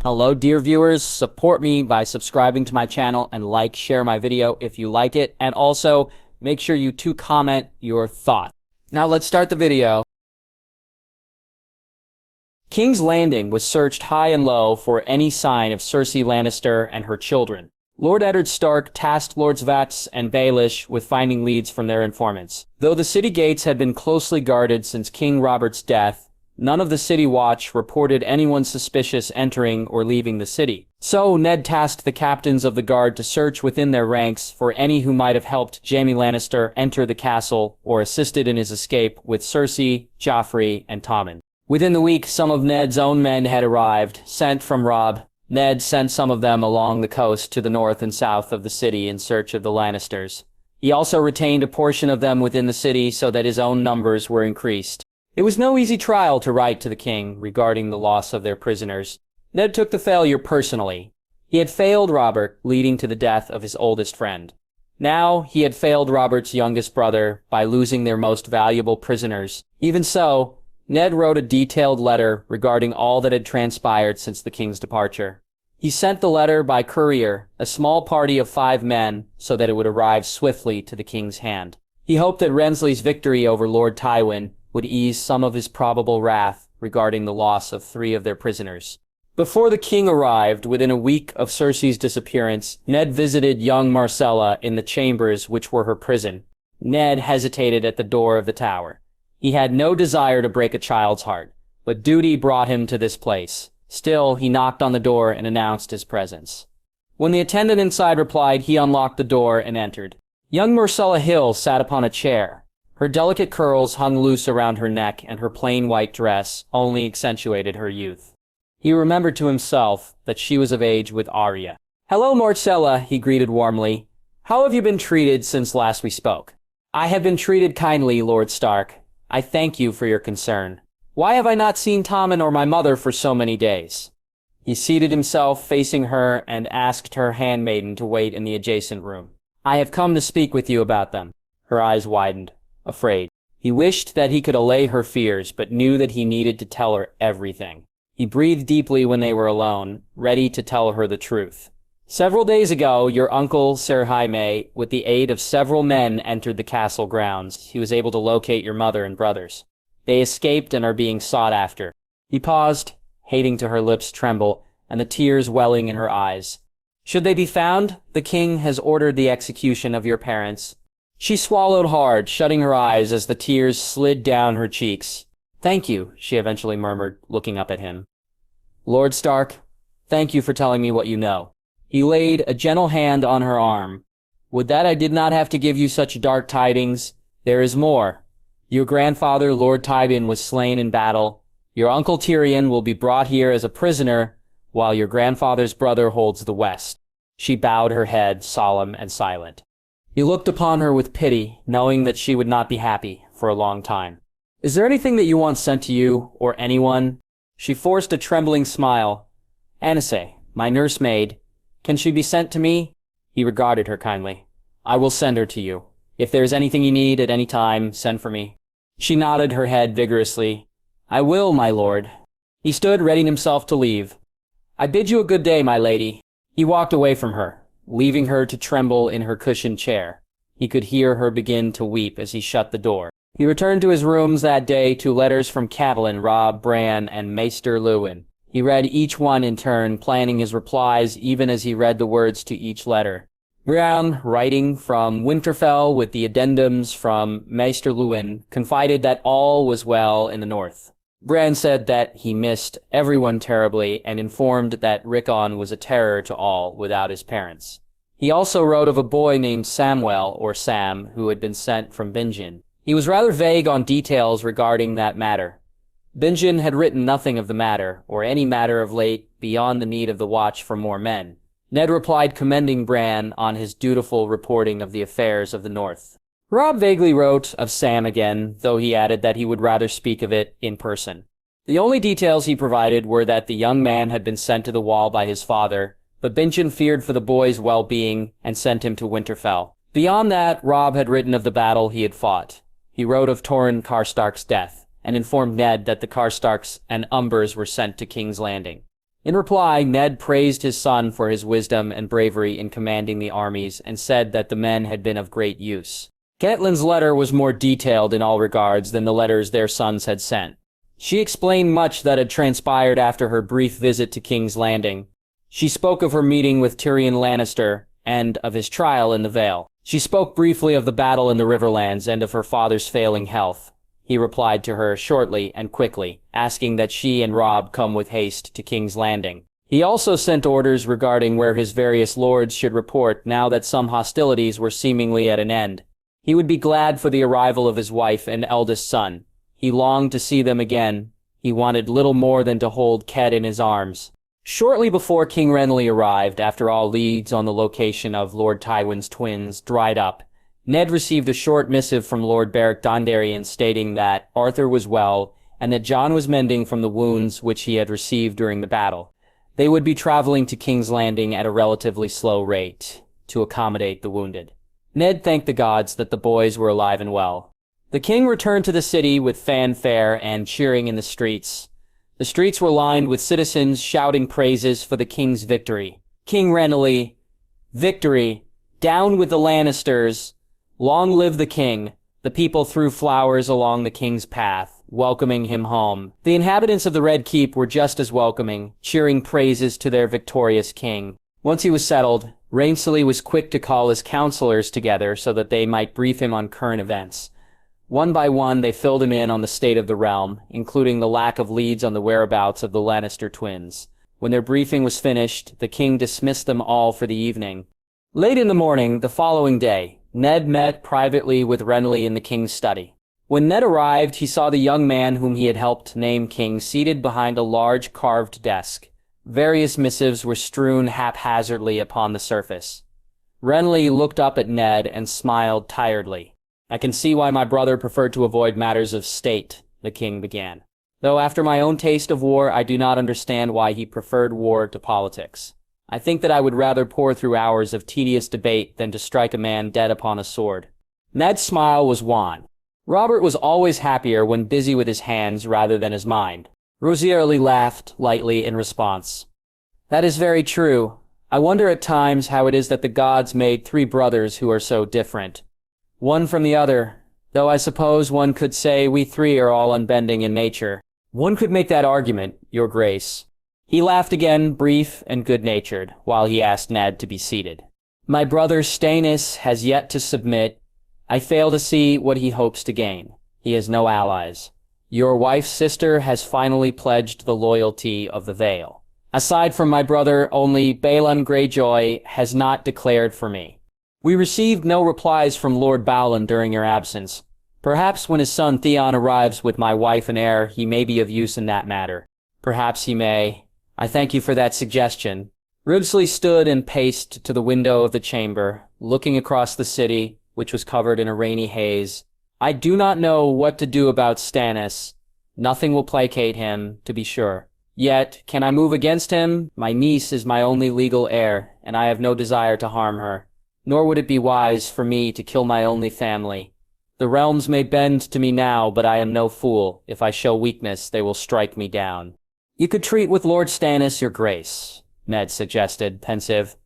Hello dear viewers, support me by subscribing to my channel and share my video if you like it, and also make sure you comment your thought. Now let's start the video. King's Landing was searched high and low for any sign of Cersei Lannister and her children. Lord Eddard Stark tasked Lords Vats and Baelish with finding leads from their informants. Though the city gates had been closely guarded since King Robert's death, none of the City Watch reported anyone suspicious entering or leaving the city. So Ned tasked the captains of the guard to search within their ranks for any who might have helped Jaime Lannister enter the castle or assisted in his escape with Cersei, Joffrey, and Tommen. Within the week, some of Ned's own men had arrived, sent from Robb. Ned sent some of them along the coast to the north and south of the city in search of the Lannisters. He also retained a portion of them within the city so that his own numbers were increased. It was no easy trial to write to the king regarding the loss of their prisoners. Ned took the failure personally. He had failed Robert, leading to the death of his oldest friend. Now he had failed Robert's youngest brother by losing their most valuable prisoners. Even so, Ned wrote a detailed letter regarding all that had transpired since the king's departure. He sent the letter by courier, a small party of 5 men, so that it would arrive swiftly to the king's hand. He hoped that Rensley's victory over Lord Tywin would ease some of his probable wrath regarding the loss of 3 of their prisoners. Before the king arrived, within a week of Cersei's disappearance, Ned visited young Myrcella in the chambers which were her prison. Ned hesitated at the door of the tower. He had no desire to break a child's heart, but duty brought him to this place. Still, he knocked on the door and announced his presence. When the attendant inside replied, he unlocked the door and entered. Young Myrcella Hill sat upon a chair. Her delicate curls hung loose around her neck, and her plain white dress only accentuated her youth. He remembered to himself that she was of age with Arya. "Hello, Myrcella," he greeted warmly. "How have you been treated since last we spoke?" "I have been treated kindly, Lord Stark. I thank you for your concern. Why have I not seen Tommen or my mother for so many days?" He seated himself facing her and asked her handmaiden to wait in the adjacent room. "I have come to speak with you about them." Her eyes widened. Afraid. He wished that he could allay her fears, but knew that he needed to tell her everything. He breathed deeply when they were alone, ready to tell her the truth. "Several days ago, your uncle, Ser Jaime, with the aid of several men, entered the castle grounds. He was able to locate your mother and brothers. They escaped and are being sought after." He paused, hating to her lips tremble, and the tears welling in her eyes. "Should they be found, the king has ordered the execution of your parents." She swallowed hard, shutting her eyes as the tears slid down her cheeks. "Thank you," she eventually murmured, looking up at him. "Lord Stark, thank you for telling me what you know." He laid a gentle hand on her arm. "Would that I did not have to give you such dark tidings. There is more. Your grandfather, Lord Tywin, was slain in battle. Your uncle Tyrion will be brought here as a prisoner, while your grandfather's brother holds the West." She bowed her head, solemn and silent. He looked upon her with pity, knowing that she would not be happy for a long time. "Is there anything that you want sent to you, or anyone?" She forced a trembling smile. "Anisse, my nursemaid. Can she be sent to me?" He regarded her kindly. "I will send her to you. If there is anything you need at any time, send for me." She nodded her head vigorously. "I will, my lord." He stood, readying himself to leave. "I bid you a good day, my lady." He walked away from her, leaving her to tremble in her cushioned chair. He could hear her begin to weep as he shut the door. He returned to his rooms that day to letters from Catelyn, Robb, Bran, and Maester Luwin. He read each one in turn, planning his replies even as he read the words to each letter. Bran, writing from Winterfell with the addendums from Maester Luwin, confided that all was well in the north. Bran said that he missed everyone terribly and informed that Rickon was a terror to all without his parents. He also wrote of a boy named Samwell, or Sam, who had been sent from Bingen. He was rather vague on details regarding that matter. Bingen had written nothing of the matter, or any matter of late, beyond the need of the watch for more men. Ned replied commending Bran on his dutiful reporting of the affairs of the north. Robb vaguely wrote of Sam again, though he added that he would rather speak of it in person. The only details he provided were that the young man had been sent to the wall by his father, but Bingen feared for the boy's well-being and sent him to Winterfell. Beyond that, Robb had written of the battle he had fought. He wrote of Torrhen Karstark's death, and informed Ned that the Karstarks and Umbers were sent to King's Landing. In reply, Ned praised his son for his wisdom and bravery in commanding the armies and said that the men had been of great use. Catelyn's letter was more detailed in all regards than the letters their sons had sent. She explained much that had transpired after her brief visit to King's Landing. She spoke of her meeting with Tyrion Lannister and of his trial in the Vale. She spoke briefly of the battle in the Riverlands and of her father's failing health. He replied to her shortly and quickly, asking that she and Robb come with haste to King's Landing. He also sent orders regarding where his various lords should report now that some hostilities were seemingly at an end. He would be glad for the arrival of his wife and eldest son. He longed to see them again. He wanted little more than to hold Ked in his arms. Shortly before King Renly arrived, after all leads on the location of Lord Tywin's twins dried up, Ned received a short missive from Lord Beric Dondarrion stating that Arthur was well and that Jon was mending from the wounds which he had received during the battle. They would be traveling to King's Landing at a relatively slow rate to accommodate the wounded. Ned thanked the gods that the boys were alive and well. The king returned to the city with fanfare and cheering in the streets. The streets were lined with citizens shouting praises for the king's victory. King Renly, victory, down with the Lannisters, long live the king. The people threw flowers along the king's path, welcoming him home. The inhabitants of the Red Keep were just as welcoming, cheering praises to their victorious king. Once he was settled, Renly was quick to call his counselors together so that they might brief him on current events. One by one, they filled him in on the state of the realm, including the lack of leads on the whereabouts of the Lannister twins. When their briefing was finished, the king dismissed them all for the evening. Late in the morning, the following day, Ned met privately with Renly in the king's study. When Ned arrived, he saw the young man whom he had helped name king seated behind a large carved desk. Various missives were strewn haphazardly upon the surface. Renly looked up at Ned and smiled tiredly. "I can see why my brother preferred to avoid matters of state," the king began. "Though after my own taste of war, I do not understand why he preferred war to politics. I think that I would rather pour through hours of tedious debate than to strike a man dead upon a sword." Ned's smile was wan. Robert was always happier when busy with his hands rather than his mind. Rosierly laughed lightly in response. "That is very true. I wonder at times how it is that the gods made three brothers who are so different. One from the other, though I suppose one could say we three are all unbending in nature." "One could make that argument, your grace." He laughed again, brief and good-natured, while he asked Ned to be seated. "My brother Stannis has yet to submit. I fail to see what he hopes to gain. He has no allies. Your wife's sister has finally pledged the loyalty of the Vale. Aside from my brother, only Balon Greyjoy has not declared for me. We received no replies from Lord Balon during your absence. Perhaps when his son Theon arrives with my wife and heir, he may be of use in that matter. Perhaps he may. I thank you for that suggestion." Ridsley stood and paced to the window of the chamber, looking across the city, which was covered in a rainy haze. "I do not know what to do about Stannis. Nothing will placate him, to be sure. Yet, can I move against him? My niece is my only legal heir, and I have no desire to harm her. Nor would it be wise for me to kill my only family. The realms may bend to me now, but I am no fool. If I show weakness, they will strike me down." "You could treat with Lord Stannis, your grace," Ned suggested, pensive.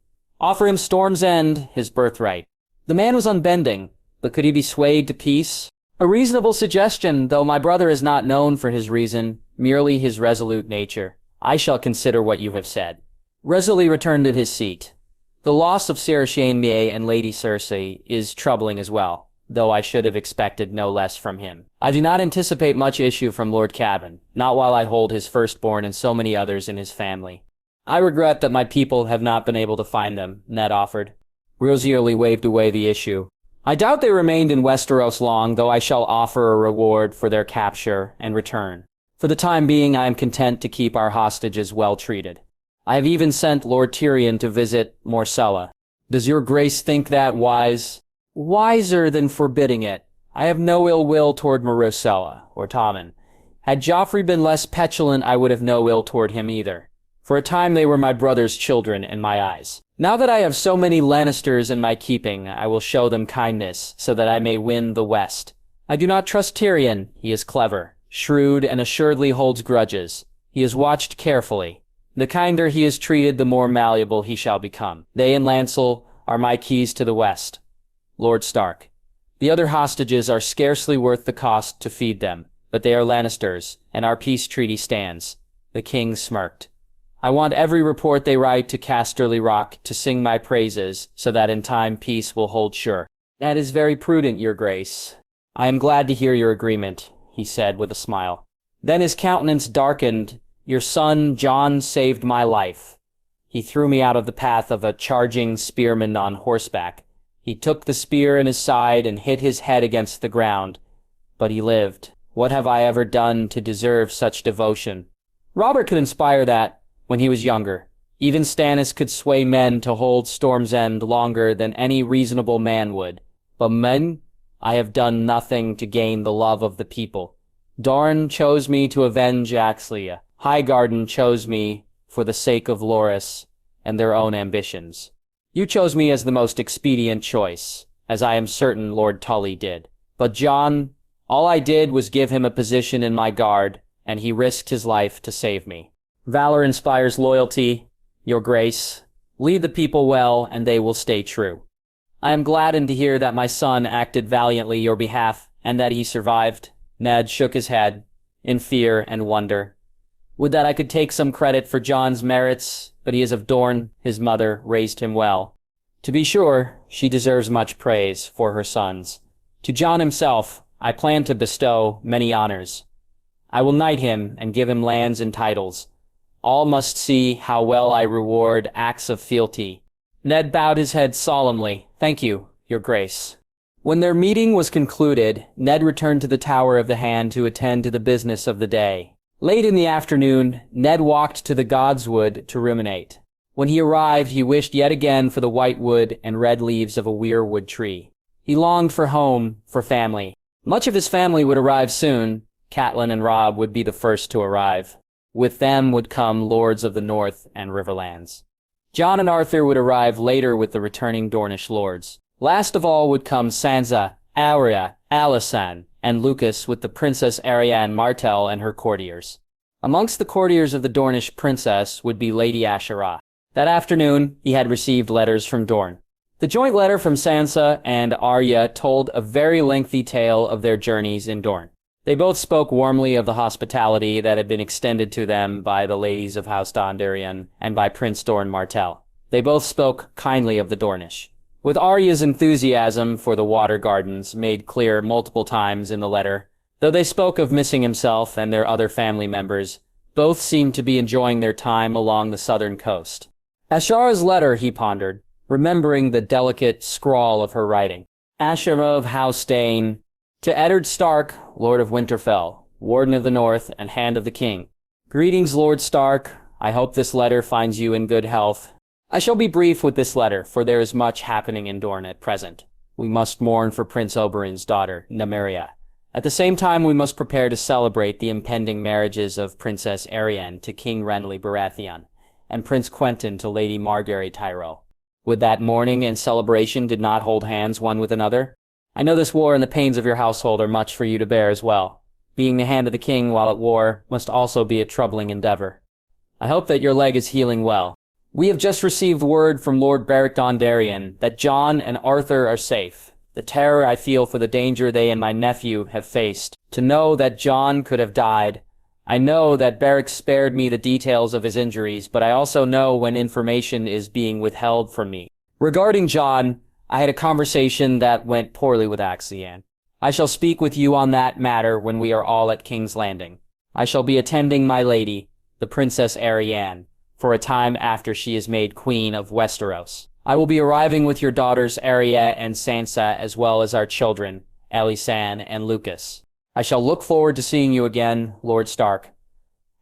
"Offer him Storm's End, his birthright." The man was unbending, but could he be swayed to peace? "A reasonable suggestion, though my brother is not known for his reason, merely his resolute nature. I shall consider what you have said." Resolute returned to his seat. "The loss of Sir Shainmie and Lady Cersei is troubling as well, though I should have expected no less from him. I do not anticipate much issue from Lord Cavan, not while I hold his firstborn and so many others in his family. I regret that my people have not been able to find them," Ned offered. Rosierly waved away the issue. "I doubt they remained in Westeros long, though I shall offer a reward for their capture and return. For the time being, I am content to keep our hostages well treated. I have even sent Lord Tyrion to visit Morcella. Does your grace think that wise?" "Wiser than forbidding it. I have no ill will toward Morcella or Tommen. Had Joffrey been less petulant, I would have no ill toward him either. For a time they were my brother's children in my eyes. Now that I have so many Lannisters in my keeping, I will show them kindness, so that I may win the West. I do not trust Tyrion. He is clever, shrewd, and assuredly holds grudges. He is watched carefully. The kinder he is treated, the more malleable he shall become. They and Lancel are my keys to the west. Lord Stark. The other hostages are scarcely worth the cost to feed them, but they are Lannisters, and our peace treaty stands. The king smirked. I want every report they write to Casterly Rock to sing my praises, so that in time peace will hold sure. That is very prudent, your grace. I am glad to hear your agreement, he said with a smile. Then his countenance darkened. Your son, Jon, saved my life. He threw me out of the path of a charging spearman on horseback. He took the spear in his side and hit his head against the ground. But he lived. What have I ever done to deserve such devotion? Robert could inspire that when he was younger. Even Stannis could sway men to hold Storm's End longer than any reasonable man would. But men, I have done nothing to gain the love of the people. Dorne chose me to avenge Axlia. Highgarden chose me for the sake of Loras and their own ambitions. You chose me as the most expedient choice, as I am certain Lord Tully did. But Jon, all I did was give him a position in my guard, and he risked his life to save me. Valor inspires loyalty, your grace. Lead the people well, and they will stay true. I am gladdened to hear that my son acted valiantly your behalf, and that he survived. Ned shook his head, in fear and wonder. Would that I could take some credit for Jon's merits, but he is of Dorne, his mother raised him well. To be sure, she deserves much praise for her sons. To Jon himself, I plan to bestow many honors. I will knight him and give him lands and titles. All must see how well I reward acts of fealty. Ned bowed his head solemnly. Thank you, your grace. When their meeting was concluded, Ned returned to the Tower of the Hand to attend to the business of the day. Late in the afternoon, Ned walked to the Godswood to ruminate. When he arrived, he wished yet again for the white wood and red leaves of a weirwood tree. He longed for home, for family. Much of his family would arrive soon. Catelyn and Robb would be the first to arrive. With them would come lords of the North and Riverlands. Jon and Arthur would arrive later with the returning Dornish lords. Last of all would come Sansa, Arya, Alysanne, and Lucas with the Princess Arianne Martell and her courtiers. Amongst the courtiers of the Dornish princess would be Lady Ashara. That afternoon, he had received letters from Dorne. The joint letter from Sansa and Arya told a very lengthy tale of their journeys in Dorne. They both spoke warmly of the hospitality that had been extended to them by the ladies of House Dondarrion and by Prince Dorne Martell. They both spoke kindly of the Dornish. With Arya's enthusiasm for the water gardens made clear multiple times in the letter, though they spoke of missing himself and their other family members, both seemed to be enjoying their time along the southern coast. Ashara's letter, he pondered, remembering the delicate scrawl of her writing. Ashara of House Dayne, to Eddard Stark, Lord of Winterfell, Warden of the North and Hand of the King. Greetings, Lord Stark. I hope this letter finds you in good health. I shall be brief with this letter, for there is much happening in Dorne at present. We must mourn for Prince Oberyn's daughter, Nymeria. At the same time, we must prepare to celebrate the impending marriages of Princess Arianne to King Renly Baratheon, and Prince Quentyn to Lady Margaery Tyrell. Would that mourning and celebration did not hold hands one with another? I know this war and the pains of your household are much for you to bear as well. Being the hand of the king while at war must also be a troubling endeavor. I hope that your leg is healing well. We have just received word from Lord Beric Dondarrion that Jon and Arthur are safe. The terror I feel for the danger they and my nephew have faced. To know that Jon could have died. I know that Beric spared me the details of his injuries, but I also know when information is being withheld from me. Regarding Jon, I had a conversation that went poorly with Axian. I shall speak with you on that matter when we are all at King's Landing. I shall be attending my lady, the Princess Arianne, for a time after she is made Queen of Westeros. I will be arriving with your daughters Arya and Sansa, as well as our children, Alysanne and Lucas. I shall look forward to seeing you again, Lord Stark.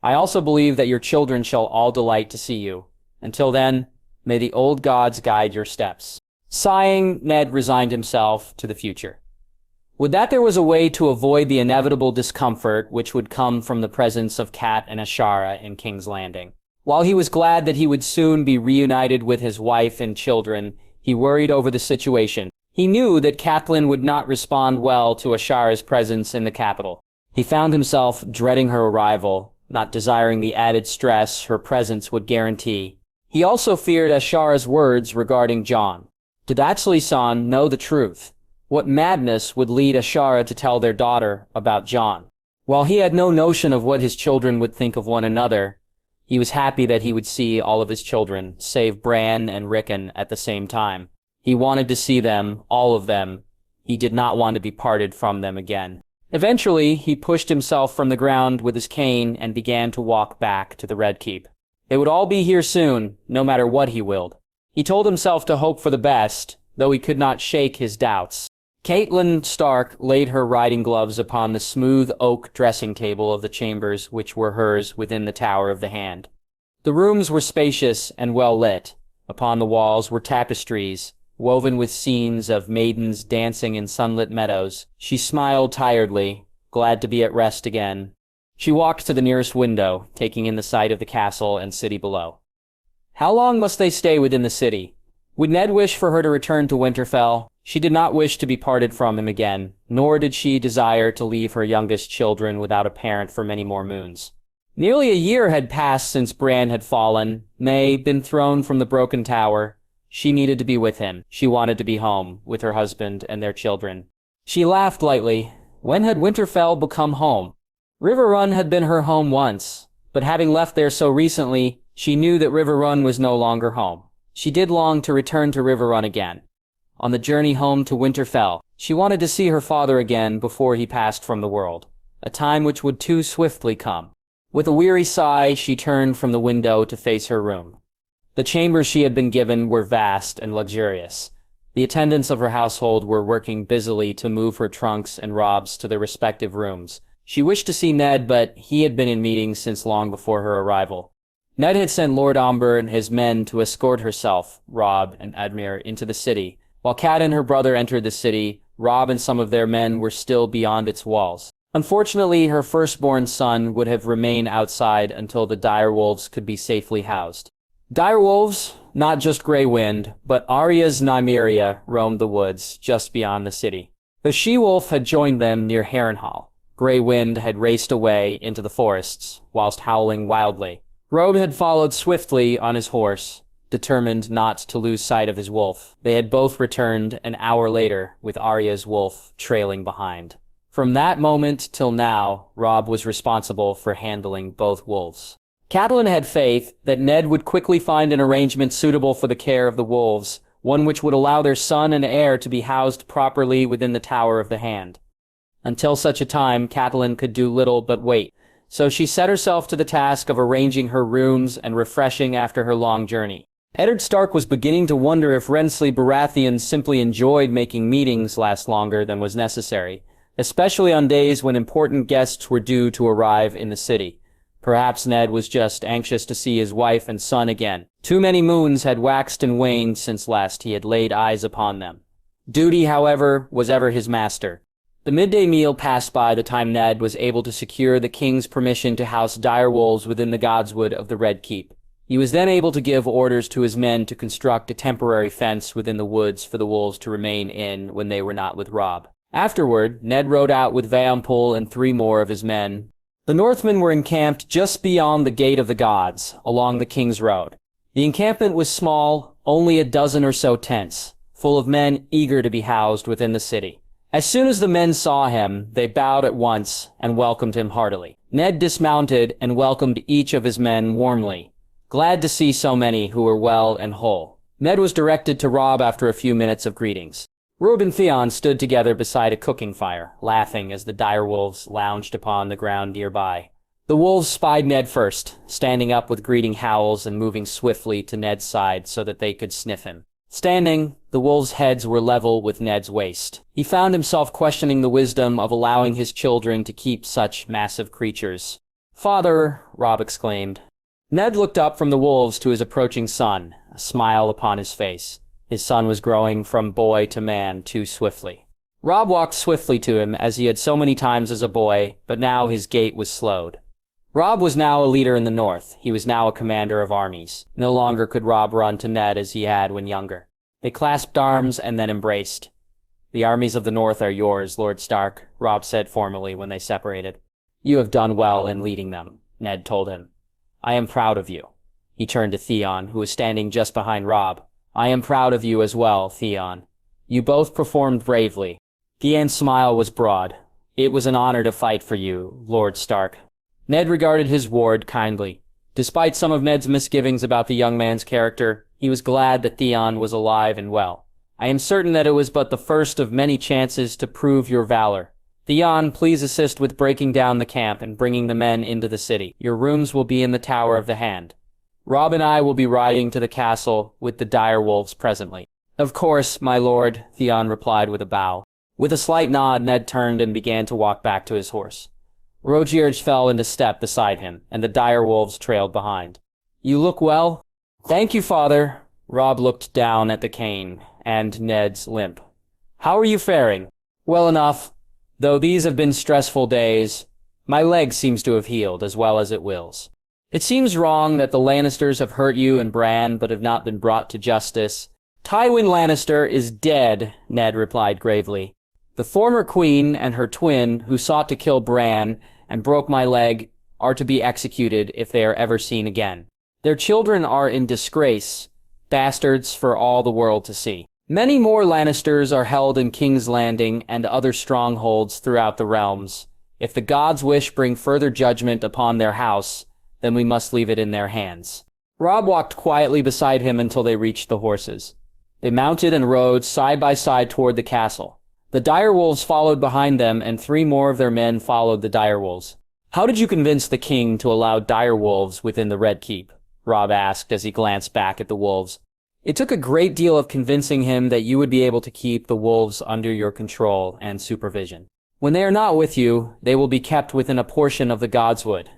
I also believe that your children shall all delight to see you. Until then, may the old gods guide your steps. Sighing, Ned resigned himself to the future. Would that there was a way to avoid the inevitable discomfort which would come from the presence of Cat and Ashara in King's Landing. While he was glad that he would soon be reunited with his wife and children, he worried over the situation. He knew that Catelyn would not respond well to Ashara's presence in the capital. He found himself dreading her arrival, not desiring the added stress her presence would guarantee. He also feared Ashara's words regarding Jon. Did Achilles-san know the truth? What madness would lead Ashara to tell their daughter about Jon? While he had no notion of what his children would think of one another, he was happy that he would see all of his children, save Bran and Rickon, at the same time. He wanted to see them, all of them. He did not want to be parted from them again. Eventually, he pushed himself from the ground with his cane and began to walk back to the Red Keep. They would all be here soon, no matter what he willed. He told himself to hope for the best, though he could not shake his doubts. Catelyn Stark laid her riding gloves upon the smooth oak dressing table of the chambers which were hers within the Tower of the Hand. The rooms were spacious and well lit. Upon the walls were tapestries, woven with scenes of maidens dancing in sunlit meadows. She smiled tiredly, glad to be at rest again. She walked to the nearest window, taking in the sight of the castle and city below. How long must they stay within the city? Would Ned wish for her to return to Winterfell? She did not wish to be parted from him again, nor did she desire to leave her youngest children without a parent for many more moons. Nearly a year had passed since Bran had fallen, nay, been thrown from the broken tower. She needed to be with him. She wanted to be home, with her husband and their children. She laughed lightly. When had Winterfell become home? Riverrun had been her home once, but having left there so recently, she knew that Riverrun was no longer home. She did long to return to Riverrun again. On the journey home to Winterfell, she wanted to see her father again before he passed from the world, a time which would too swiftly come. With a weary sigh, she turned from the window to face her room. The chambers she had been given were vast and luxurious. The attendants of her household were working busily to move her trunks and robes to their respective rooms. She wished to see Ned, but he had been in meetings since long before her arrival. Ned had sent Lord Umber and his men to escort herself, Robb, and Admir into the city. While Cat and her brother entered the city, Robb and some of their men were still beyond its walls. Unfortunately, her firstborn son would have remained outside until the direwolves could be safely housed. Direwolves, not just Grey Wind, but Arya's Nymeria, roamed the woods just beyond the city. The she-wolf had joined them near Harrenhal. Grey Wind had raced away into the forests, whilst howling wildly. Robb had followed swiftly on his horse, determined not to lose sight of his wolf. They had both returned an hour later, with Arya's wolf trailing behind. From that moment till now, Robb was responsible for handling both wolves. Catelyn had faith that Ned would quickly find an arrangement suitable for the care of the wolves, one which would allow their son and heir to be housed properly within the Tower of the Hand. Until such a time, Catelyn could do little but wait, so she set herself to the task of arranging her rooms and refreshing after her long journey. Eddard Stark was beginning to wonder if Renslayer Baratheon simply enjoyed making meetings last longer than was necessary, especially on days when important guests were due to arrive in the city. Perhaps Ned was just anxious to see his wife and son again. Too many moons had waxed and waned since last he had laid eyes upon them. Duty, however, was ever his master. The midday meal passed by the time Ned was able to secure the king's permission to house direwolves within the godswood of the Red Keep. He was then able to give orders to his men to construct a temporary fence within the woods for the wolves to remain in when they were not with Robb. Afterward, Ned rode out with Vampul and 3 more of his men. The Northmen were encamped just beyond the Gate of the Gods, along the King's Road. The encampment was small, only a dozen or so tents, full of men eager to be housed within the city. As soon as the men saw him, they bowed at once and welcomed him heartily. Ned dismounted and welcomed each of his men warmly, glad to see so many who were well and whole. Ned was directed to Robb after a few minutes of greetings. Robb and Theon stood together beside a cooking fire, laughing as the direwolves lounged upon the ground nearby. The wolves spied Ned first, standing up with greeting howls and moving swiftly to Ned's side so that they could sniff him. Standing, the wolves' heads were level with Ned's waist. He found himself questioning the wisdom of allowing his children to keep such massive creatures. "Father," Robb exclaimed. Ned looked up from the wolves to his approaching son, a smile upon his face. His son was growing from boy to man too swiftly. Robb walked swiftly to him as he had so many times as a boy, but now his gait was slowed. Robb was now a leader in the north. He was now a commander of armies. No longer could Robb run to Ned as he had when younger. They clasped arms and then embraced. "The armies of the north are yours, Lord Stark," Robb said formally when they separated. "You have done well in leading them. Ned told him. I am proud of you. He turned to Theon, who was standing just behind Robb. I am proud of you as well, Theon. You both performed bravely. Theon's smile was broad. It was an honor to fight for you, Lord Stark. Ned regarded his ward kindly. Despite some of Ned's misgivings about the young man's character, he was glad that Theon was alive and well. I am certain that it was but the first of many chances to prove your valor. Theon, please assist with breaking down the camp and bringing the men into the city. Your rooms will be in the Tower of the Hand. Robb and I will be riding to the castle with the direwolves presently. Of course, my lord, Theon replied with a bow. With a slight nod, Ned turned and began to walk back to his horse. Rogier fell into step beside him, and the direwolves trailed behind. You look well? Thank you, father. Robb looked down at the cane and Ned's limp. How are you faring? Well enough. Though these have been stressful days, my leg seems to have healed as well as it wills. It seems wrong that the Lannisters have hurt you and Bran, but have not been brought to justice. Tywin Lannister is dead, Ned replied gravely. The former queen and her twin, who sought to kill Bran and broke my leg, are to be executed if they are ever seen again. Their children are in disgrace, bastards for all the world to see. Many more Lannisters are held in King's Landing and other strongholds throughout the realms. If the gods wish bring further judgment upon their house, then we must leave it in their hands. Robb walked quietly beside him until they reached the horses. They mounted and rode side by side toward the castle. The direwolves followed behind them, and 3 more of their men followed the direwolves. How did you convince the king to allow direwolves within the Red Keep? Robb asked as he glanced back at the wolves. It took a great deal of convincing him that you would be able to keep the wolves under your control and supervision. When they are not with you, they will be kept within a portion of the Godswood.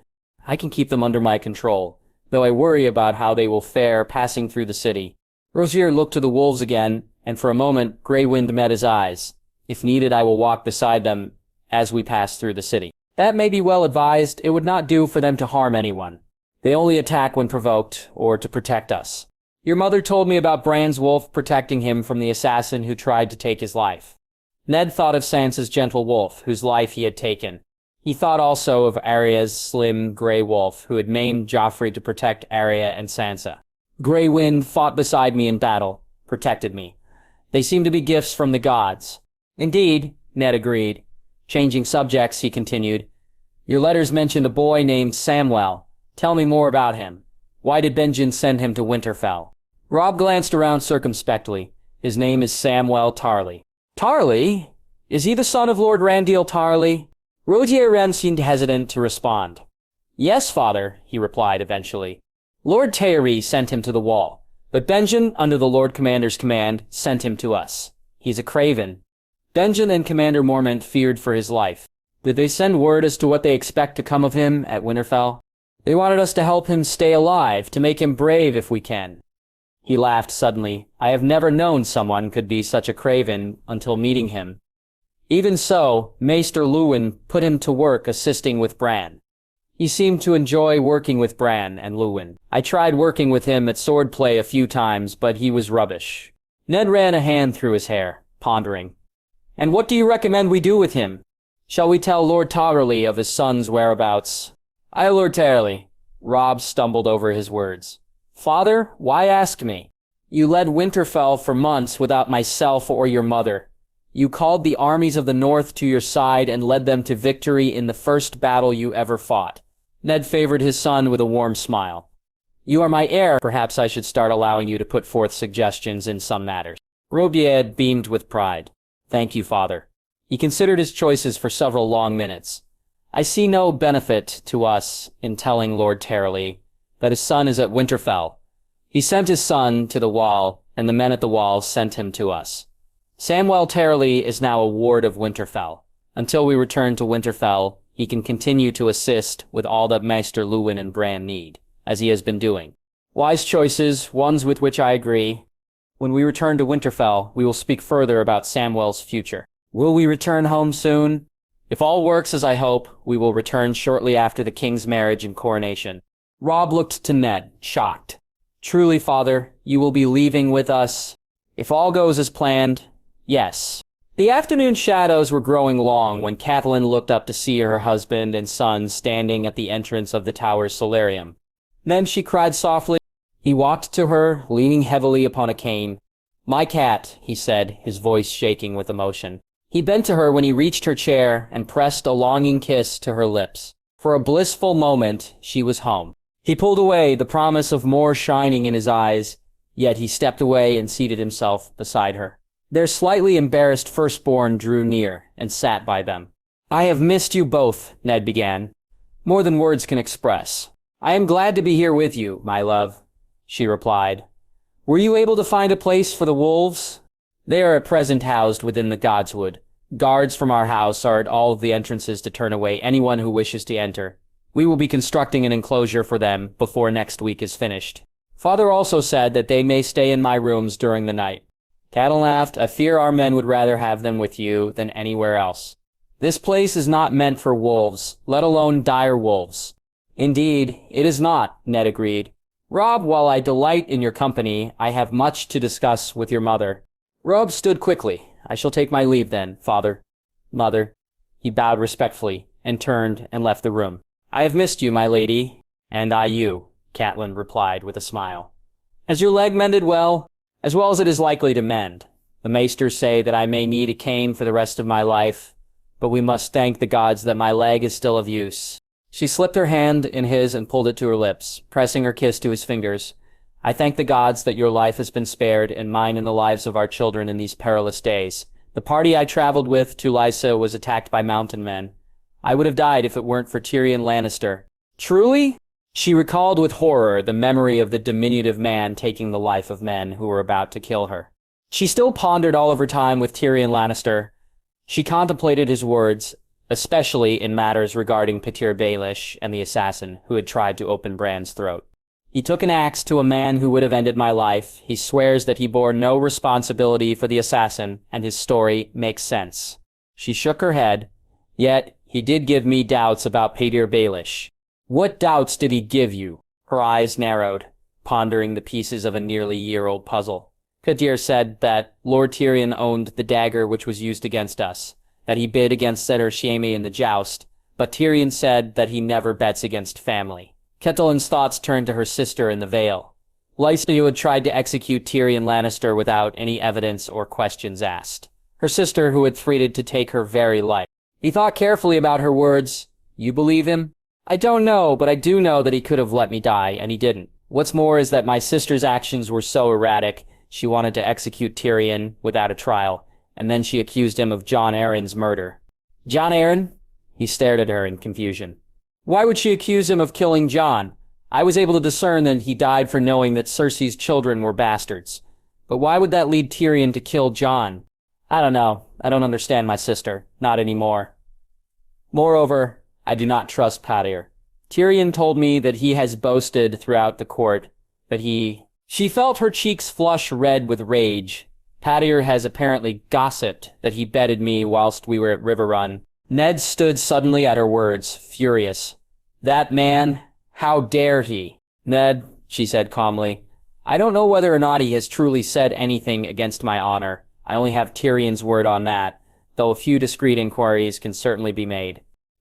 I can keep them under my control, though I worry about how they will fare passing through the city. Rogier looked to the wolves again, and for a moment Grey Wind met his eyes. If needed, I will walk beside them as we pass through the city. That may be well advised. It would not do for them to harm anyone. They only attack when provoked, or to protect us. Your mother told me about Bran's wolf protecting him from the assassin who tried to take his life. Ned thought of Sansa's gentle wolf, whose life he had taken. He thought also of Arya's slim grey wolf, who had maimed Joffrey to protect Arya and Sansa. Grey Wind fought beside me in battle, protected me. They seem to be gifts from the gods. Indeed, Ned agreed. Changing subjects, he continued. Your letters mentioned a boy named Samwell. Tell me more about him. Why did Benjen send him to Winterfell? Robb glanced around circumspectly. His name is Samwell Tarly. Tarly? Is he the son of Lord Randyll Tarly? Rogier seemed hesitant to respond. Yes, father, he replied eventually. Lord Taery sent him to the Wall, but Benjen, under the Lord Commander's command, sent him to us. He's a craven. Benjen and Commander Mormont feared for his life. Did they send word as to what they expect to come of him at Winterfell? They wanted us to help him stay alive, to make him brave if we can. He laughed suddenly. I have never known someone could be such a craven until meeting him. Even so, Maester Luwin put him to work assisting with Bran. He seemed to enjoy working with Bran and Luwin. I tried working with him at swordplay a few times, but he was rubbish. Ned ran a hand through his hair, pondering. And what do you recommend we do with him? Shall we tell Lord Tarly of his son's whereabouts? Aye, Lord Tarly. Robb stumbled over his words. Father, why ask me? You led Winterfell for months without myself or your mother. You called the armies of the north to your side and led them to victory in the first battle you ever fought. Ned favored his son with a warm smile. You are my heir. Perhaps I should start allowing you to put forth suggestions in some matters. Robier beamed with pride. Thank you, father. He considered his choices for several long minutes. I see no benefit to us in telling Lord Tarly that his son is at Winterfell. He sent his son to the Wall, and the men at the Wall sent him to us. Samwell Tarly is now a ward of Winterfell. Until we return to Winterfell, he can continue to assist with all that Maester Luwin and Bran need, as he has been doing. Wise choices, ones with which I agree. When we return to Winterfell, we will speak further about Samwell's future. Will we return home soon? If all works as I hope, we will return shortly after the king's marriage and coronation. Robb looked to Ned, shocked. Truly, father, you will be leaving with us? If all goes as planned, yes. The afternoon shadows were growing long when Catelyn looked up to see her husband and son standing at the entrance of the tower's solarium. Then she cried softly. He walked to her, leaning heavily upon a cane. "My cat," he said, his voice shaking with emotion. He bent to her when he reached her chair and pressed a longing kiss to her lips. For a blissful moment, she was home. He pulled away, the promise of more shining in his eyes, yet he stepped away and seated himself beside her. Their slightly embarrassed firstborn drew near and sat by them. "I have missed you both," Ned began. "More than words can express. I am glad to be here with you, my love," she replied. "Were you able to find a place for the wolves?" "They are at present housed within the Godswood. Guards from our house are at all of the entrances to turn away anyone who wishes to enter. We will be constructing an enclosure for them before next week is finished. Father also said that they may stay in my rooms during the night." Catelyn laughed. "I fear our men would rather have them with you than anywhere else. This place is not meant for wolves, let alone dire wolves." "Indeed, it is not," Ned agreed. "Robb, while I delight in your company, I have much to discuss with your mother." Robb stood quickly. "I shall take my leave then, father." "Mother." He bowed respectfully and turned and left the room. "I have missed you, my lady." "And I you," Catelyn replied with a smile. "Has your leg mended well?" "As well as it is likely to mend. The maesters say that I may need a cane for the rest of my life, but we must thank the gods that my leg is still of use." She slipped her hand in his and pulled it to her lips, pressing her kiss to his fingers. "I thank the gods that your life has been spared, and mine and the lives of our children in these perilous days. The party I traveled with to Lysa was attacked by mountain men. I would have died if it weren't for Tyrion Lannister." "Truly?" She recalled with horror the memory of the diminutive man taking the life of men who were about to kill her. She still pondered all of her time with Tyrion Lannister. She contemplated his words, especially in matters regarding Petyr Baelish and the assassin who had tried to open Bran's throat. "He took an axe to a man who would have ended my life. He swears that he bore no responsibility for the assassin, and his story makes sense." She shook her head. "Yet, he did give me doubts about Petyr Baelish." "What doubts did he give you?" Her eyes narrowed, pondering the pieces of a nearly year-old puzzle. "Petyr said that Lord Tyrion owned the dagger which was used against us, that he bid against Setter Shiemi in the joust, but Tyrion said that he never bets against family." Catelyn's thoughts turned to her sister in the Vale. Lysa had tried to execute Tyrion Lannister without any evidence or questions asked. Her sister who had threatened to take her very life. He thought carefully about her words. "You believe him?" "I don't know, but I do know that he could have let me die, and he didn't. What's more is that my sister's actions were so erratic, she wanted to execute Tyrion without a trial, and then she accused him of Jon Arryn's murder." "Jon Arryn?" He stared at her in confusion. "Why would she accuse him of killing Jon? I was able to discern that he died for knowing that Cersei's children were bastards. But why would that lead Tyrion to kill Jon? I don't know. I don't understand my sister. Not anymore. Moreover, I do not trust Petyr. Tyrion told me that he has boasted throughout the court that he..." She felt her cheeks flush red with rage. "Petyr has apparently gossiped that he bedded me whilst we were at River Run." Ned stood suddenly at her words, furious. "That man? How dare he?" "Ned," she said calmly, "I don't know whether or not he has truly said anything against my honor. I only have Tyrion's word on that, though a few discreet inquiries can certainly be made."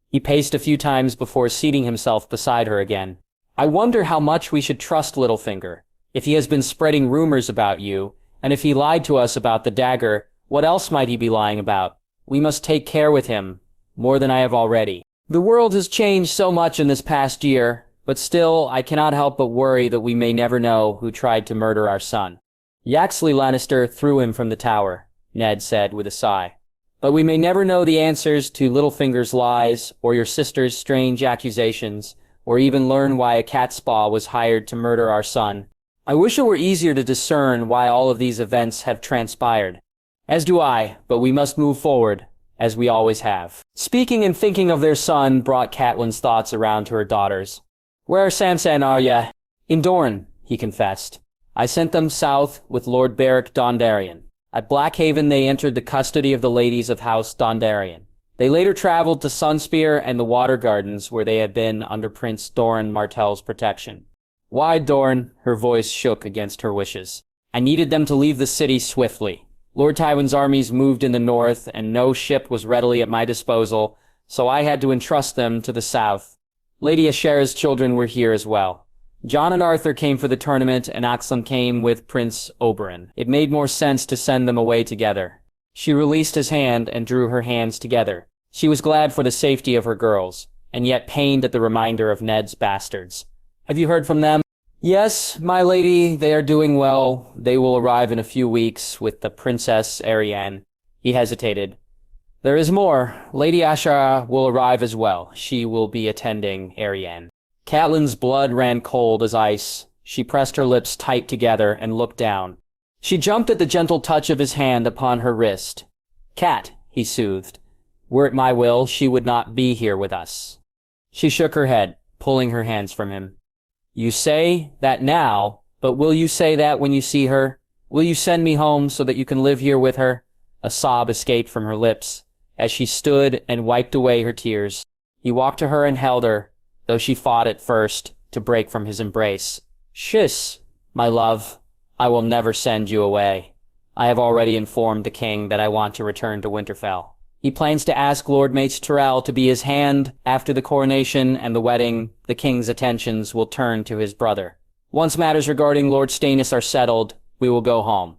He paced a few times before seating himself beside her again. "I wonder how much we should trust Littlefinger. If he has been spreading rumors about you, and if he lied to us about the dagger, what else might he be lying about? We must take care with him, more than I have already. The world has changed so much in this past year, but still I cannot help but worry that we may never know who tried to murder our son." "Yaxley Lannister threw him from the tower," Ned said with a sigh. "But we may never know the answers to Littlefinger's lies, or your sister's strange accusations, or even learn why a catspaw was hired to murder our son. I wish it were easier to discern why all of these events have transpired. As do I, but we must move forward, as we always have." Speaking and thinking of their son brought Catelyn's thoughts around to her daughters. "Where are Sansa and Arya?" "In Dorne," he confessed. "I sent them south with Lord Beric Dondarrion. At Blackhaven they entered the custody of the ladies of House Dondarrion. They later traveled to Sunspear and the Water Gardens, where they had been under Prince Doran Martell's protection." "Why, Doran?" Her voice shook against her wishes. "I needed them to leave the city swiftly. Lord Tywin's armies moved in the north, and no ship was readily at my disposal, so I had to entrust them to the south. Lady Ashara's children were here as well. Jon and Arthur came for the tournament, and Oxlam came with Prince Oberyn. It made more sense to send them away together. She released his hand and drew her hands together. She was glad for the safety of her girls, and yet pained at the reminder of Ned's bastards. Have you heard from them? Yes, my lady, they are doing well. They will arrive in a few weeks with the Princess Arianne. He hesitated. There is more. Lady Ashara will arrive as well. She will be attending Arianne. Catelyn's blood ran cold as ice. She pressed her lips tight together and looked down. She jumped at the gentle touch of his hand upon her wrist. Cat, he soothed. Were it my will, she would not be here with us. She shook her head, pulling her hands from him. You say that now, but will you say that when you see her? Will you send me home so that you can live here with her? A sob escaped from her lips as she stood and wiped away her tears. He walked to her and held her, though she fought at first to break from his embrace. Shiss, my love, I will never send you away. I have already informed the king that I want to return to Winterfell. He plans to ask Lord Mace Tyrell to be his hand after the coronation and the wedding. The king's attentions will turn to his brother. Once matters regarding Lord Stannis are settled, we will go home.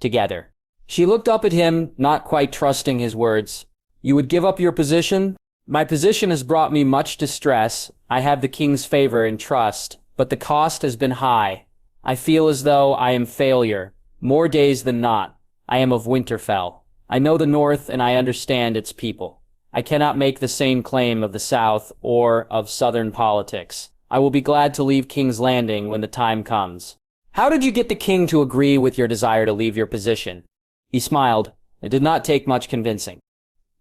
Together. She looked up at him, not quite trusting his words. You would give up your position? My position has brought me much distress. I have the king's favor and trust, but the cost has been high. I feel as though I am failure. More days than not. I am of Winterfell. I know the North and I understand its people. I cannot make the same claim of the South or of Southern politics. I will be glad to leave King's Landing when the time comes. How did you get the king to agree with your desire to leave your position? He smiled. It did not take much convincing.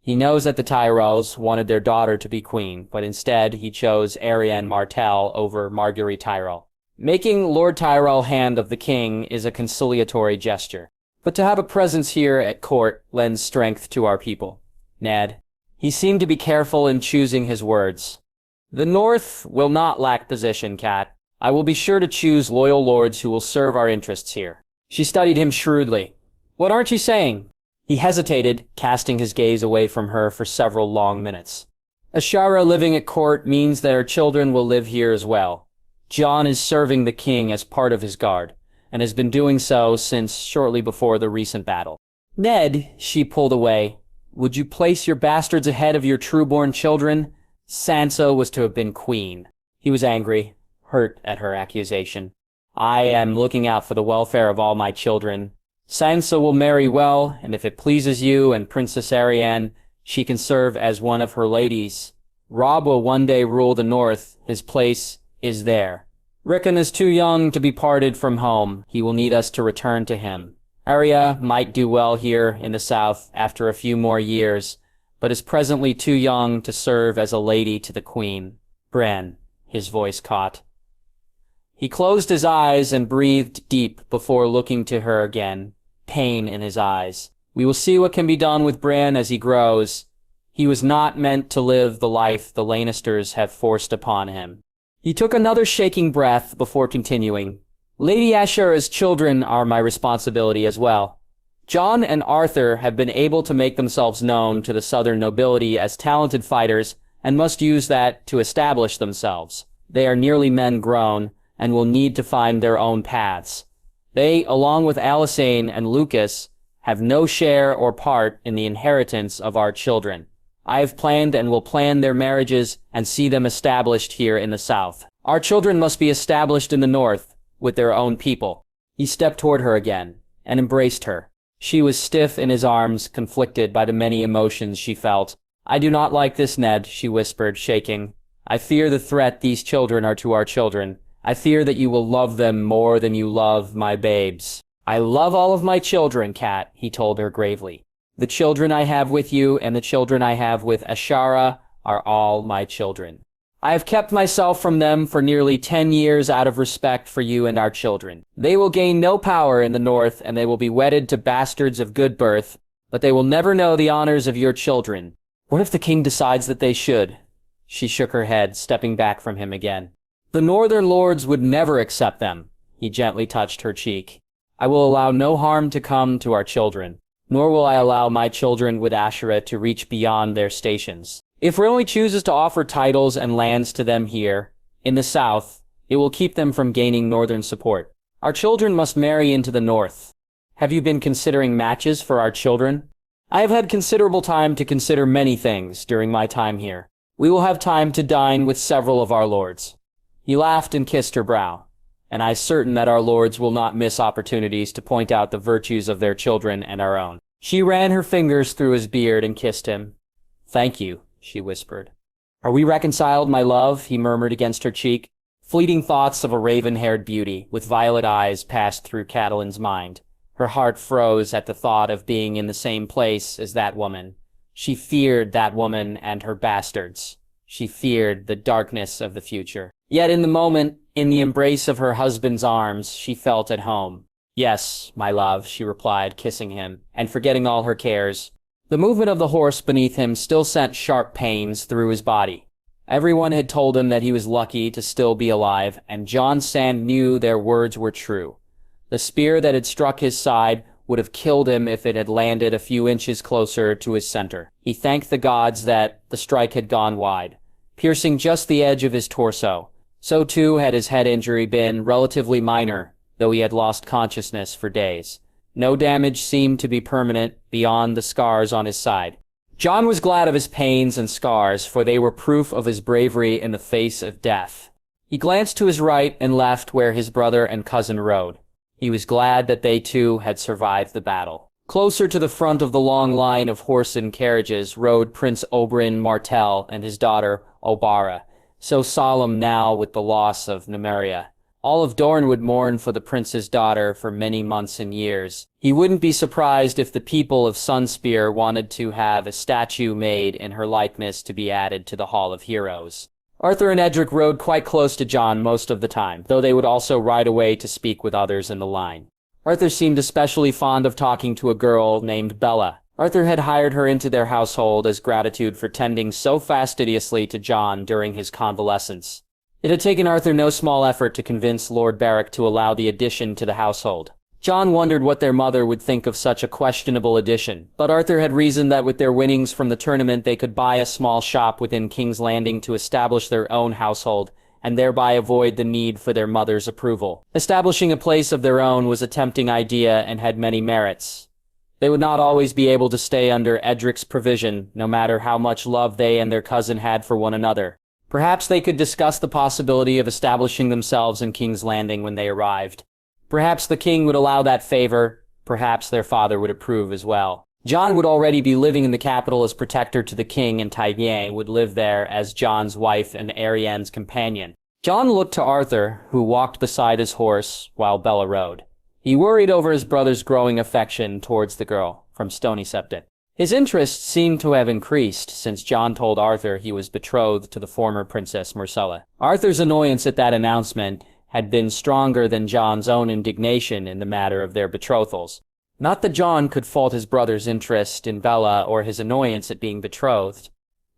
He knows that the Tyrells wanted their daughter to be queen, but instead he chose Arianne Martell over Marguerite Tyrell. Making Lord Tyrell hand of the king is a conciliatory gesture. But to have a presence here at court lends strength to our people. Ned. He seemed to be careful in choosing his words. The North will not lack position, Cat. I will be sure to choose loyal lords who will serve our interests here. She studied him shrewdly. What aren't you saying? He hesitated, casting his gaze away from her for several long minutes. Ashara living at court means that her children will live here as well. Jon is serving the king as part of his guard, and has been doing so since shortly before the recent battle. Ned, she pulled away, would you place your bastards ahead of your true-born children? Sansa was to have been queen. He was angry, hurt at her accusation. I am looking out for the welfare of all my children. Sansa will marry well, and if it pleases you and Princess Arianne, she can serve as one of her ladies. Robb will one day rule the North. His place is there. Rickon is too young to be parted from home. He will need us to return to him. Arya might do well here in the south after a few more years, but is presently too young to serve as a lady to the queen. Bran, his voice caught. He closed his eyes and breathed deep before looking to her again, pain in his eyes. We will see what can be done with Bran as he grows. He was not meant to live the life the Lannisters have forced upon him. He took another shaking breath before continuing. Lady Ashara's children are my responsibility as well. Jon and Arthur have been able to make themselves known to the southern nobility as talented fighters and must use that to establish themselves. They are nearly men grown and will need to find their own paths. They, along with Alysanne and Lucas, have no share or part in the inheritance of our children. I have planned and will plan their marriages and see them established here in the south. Our children must be established in the north, with their own people. He stepped toward her again, and embraced her. She was stiff in his arms, conflicted by the many emotions she felt. I do not like this, Ned, she whispered, shaking. I fear the threat these children are to our children. I fear that you will love them more than you love my babes. I love all of my children, Cat, he told her gravely. The children I have with you and the children I have with Ashara are all my children. I have kept myself from them for nearly 10 years out of respect for you and our children. They will gain no power in the north, and they will be wedded to bastards of good birth, but they will never know the honors of your children. What if the king decides that they should? She shook her head, stepping back from him again. The northern lords would never accept them. He gently touched her cheek. I will allow no harm to come to our children. nor will I allow my children with Ashara to reach beyond their stations. If Renly chooses to offer titles and lands to them here, in the south, it will keep them from gaining northern support. Our children must marry into the north. Have you been considering matches for our children? I have had considerable time to consider many things during my time here. We will have time to dine with several of our lords. He laughed and kissed her brow. And I am certain that our lords will not miss opportunities to point out the virtues of their children and our own. She ran her fingers through his beard and kissed him. Thank you, she whispered. Are we reconciled, my love? He murmured against her cheek. Fleeting thoughts of a raven-haired beauty with violet eyes passed through Catelyn's mind. Her heart froze at the thought of being in the same place as that woman. She feared that woman and her bastards. She feared the darkness of the future. Yet in the moment, in the embrace of her husband's arms, she felt at home. Yes, my love, she replied, kissing him, and forgetting all her cares. The movement of the horse beneath him still sent sharp pains through his body. Everyone had told him that he was lucky to still be alive, and Jon Snow knew their words were true. The spear that had struck his side would have killed him if it had landed a few inches closer to his center. He thanked the gods that the strike had gone wide, piercing just the edge of his torso. So too had his head injury been relatively minor, though he had lost consciousness for days. No damage seemed to be permanent beyond the scars on his side. Jon was glad of his pains and scars, for they were proof of his bravery in the face of death. He glanced to his right and left where his brother and cousin rode. He was glad that they too had survived the battle. Closer to the front of the long line of horse and carriages rode Prince Oberyn Martell and his daughter Obara, so solemn now with the loss of Nymeria. All of Dorne would mourn for the prince's daughter for many months and years. He wouldn't be surprised if the people of Sunspear wanted to have a statue made in her likeness to be added to the Hall of Heroes. Arthur and Edric rode quite close to Jon most of the time, though they would also ride away to speak with others in the line. Arthur seemed especially fond of talking to a girl named Bella. Arthur had hired her into their household as gratitude for tending so fastidiously to Jon during his convalescence. It had taken Arthur no small effort to convince Lord Beric to allow the addition to the household. Jon wondered what their mother would think of such a questionable addition, but Arthur had reasoned that with their winnings from the tournament they could buy a small shop within King's Landing to establish their own household, and thereby avoid the need for their mother's approval. Establishing a place of their own was a tempting idea and had many merits. They would not always be able to stay under Edric's provision, no matter how much love they and their cousin had for one another. Perhaps they could discuss the possibility of establishing themselves in King's Landing when they arrived. Perhaps the king would allow that favor. Perhaps their father would approve as well. Jon would already be living in the capital as protector to the king, and Tyene would live there as Jon's wife and Arianne's companion. Jon looked to Arthur, who walked beside his horse while Bella rode. He worried over his brother's growing affection towards the girl from Stony Septon. His interest seemed to have increased since Jon told Arthur he was betrothed to the former Princess Myrcella. Arthur's annoyance at that announcement had been stronger than Jon's own indignation in the matter of their betrothals. Not that Jon could fault his brother's interest in Bella or his annoyance at being betrothed.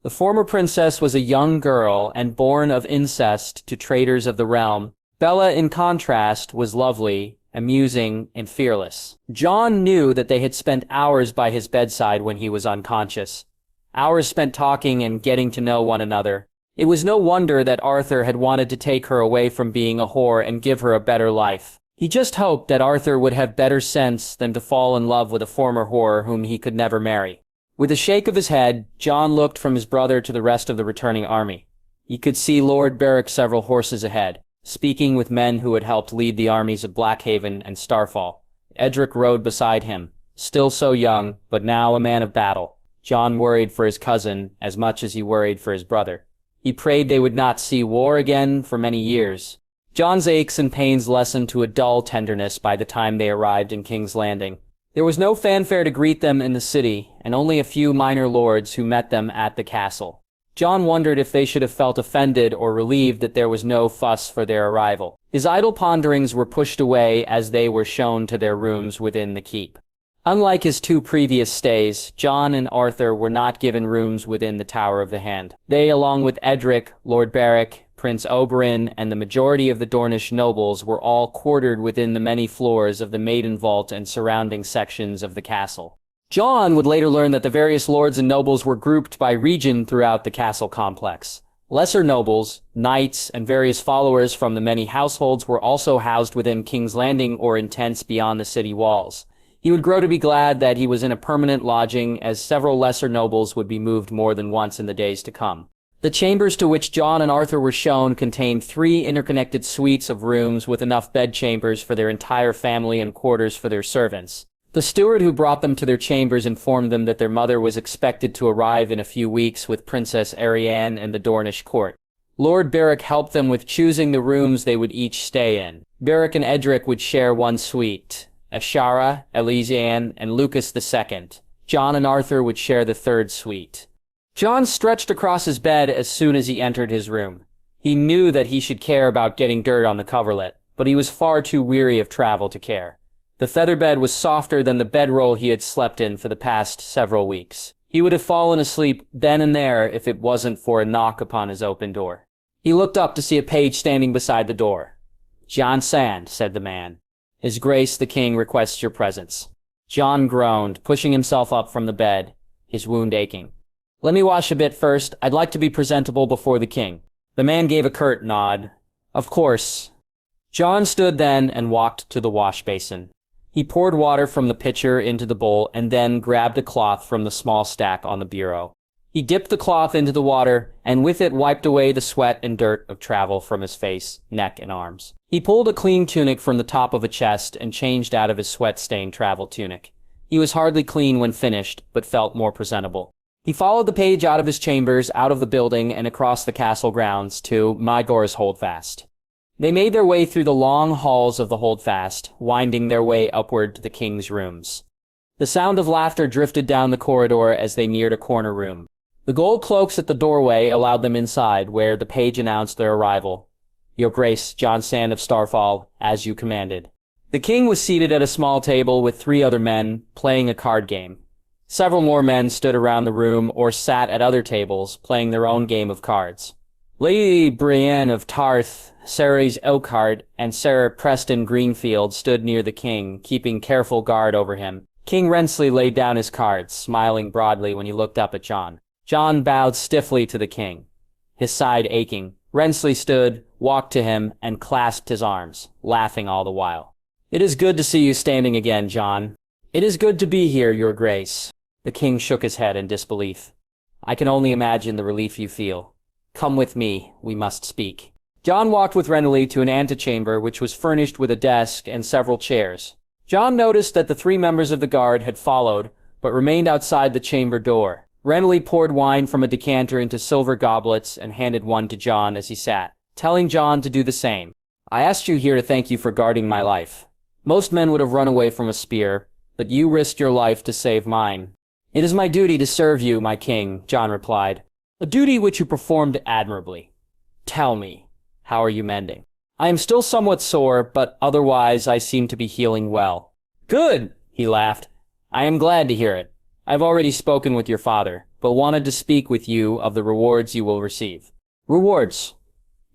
The former princess was a young girl and born of incest to traitors of the realm. Bella, in contrast, was lovely, amusing, and fearless. Jon knew that they had spent hours by his bedside when he was unconscious. Hours spent talking and getting to know one another. It was no wonder that Arthur had wanted to take her away from being a whore and give her a better life. He just hoped that Arthur would have better sense than to fall in love with a former whore whom he could never marry. With a shake of his head, Jon looked from his brother to the rest of the returning army. He could see Lord Beric several horses ahead, speaking with men who had helped lead the armies of Blackhaven and Starfall. Edric rode beside him, still so young, but now a man of battle. Jon worried for his cousin as much as he worried for his brother. He prayed they would not see war again for many years. Jon's aches and pains lessened to a dull tenderness by the time they arrived in King's Landing. There was no fanfare to greet them in the city, and only a few minor lords who met them at the castle. Jon wondered if they should have felt offended or relieved that there was no fuss for their arrival. His idle ponderings were pushed away as they were shown to their rooms within the keep. Unlike his two previous stays, Jon and Arthur were not given rooms within the Tower of the Hand. They, along with Edric, Lord Beric, Prince Oberyn, and the majority of the Dornish nobles, were all quartered within the many floors of the Maiden Vault and surrounding sections of the castle. Jon would later learn that the various lords and nobles were grouped by region throughout the castle complex. Lesser nobles, knights, and various followers from the many households were also housed within King's Landing or in tents beyond the city walls. He would grow to be glad that he was in a permanent lodging, as several lesser nobles would be moved more than once in the days to come. The chambers to which Jon and Arthur were shown contained 3 interconnected suites of rooms with enough bedchambers for their entire family and quarters for their servants. The steward who brought them to their chambers informed them that their mother was expected to arrive in a few weeks with Princess Arianne and the Dornish court. Lord Beric helped them with choosing the rooms they would each stay in. Beric and Edric would share one suite. Ashara, Elysian, and Lucas II. Jon and Arthur would share the 3rd suite. Jon stretched across his bed as soon as he entered his room. He knew that he should care about getting dirt on the coverlet, but he was far too weary of travel to care. The feather bed was softer than the bedroll he had slept in for the past several weeks. He would have fallen asleep then and there if it wasn't for a knock upon his open door. He looked up to see a page standing beside the door. "Jon Sand," said the man. "His Grace the King requests your presence." Jon groaned, pushing himself up from the bed, his wound aching. "Let me wash a bit first. I'd like to be presentable before the king." The man gave a curt nod. "Of course." Jon stood then and walked to the wash basin. He poured water from the pitcher into the bowl and then grabbed a cloth from the small stack on the bureau. He dipped the cloth into the water, and with it wiped away the sweat and dirt of travel from his face, neck, and arms. He pulled a clean tunic from the top of a chest and changed out of his sweat-stained travel tunic. He was hardly clean when finished, but felt more presentable. He followed the page out of his chambers, out of the building, and across the castle grounds to Maegor's Holdfast. They made their way through the long halls of the Holdfast, winding their way upward to the king's rooms. The sound of laughter drifted down the corridor as they neared a corner room. The gold cloaks at the doorway allowed them inside, where the page announced their arrival. "Your Grace, Jon Sand of Starfall, as you commanded." The king was seated at a small table with 3 other men, playing a card game. Several more men stood around the room or sat at other tables, playing their own game of cards. Lady Brienne of Tarth, Ceres Oakhart, and Sarah Preston Greenfield stood near the king, keeping careful guard over him. King Rensley laid down his cards, smiling broadly when he looked up at Jon. Jon bowed stiffly to the king, his side aching. Rensley stood, walked to him, and clasped his arms, laughing all the while. "It is good to see you standing again, Jon." "It is good to be here, your grace." The king shook his head in disbelief. "I can only imagine the relief you feel. Come with me, we must speak." Jon walked with Renly to an antechamber which was furnished with a desk and several chairs. Jon noticed that the 3 members of the guard had followed, but remained outside the chamber door. Renly poured wine from a decanter into silver goblets and handed one to Jon as he sat, telling Jon to do the same. "I asked you here to thank you for guarding my life. Most men would have run away from a spear, but you risked your life to save mine." "It is my duty to serve you, my king," Jon replied. "A duty which you performed admirably. Tell me, how are you mending?" "I am still somewhat sore, but otherwise I seem to be healing well." "Good," he laughed. "I am glad to hear it. I've already spoken with your father, but wanted to speak with you of the rewards you will receive." "Rewards?"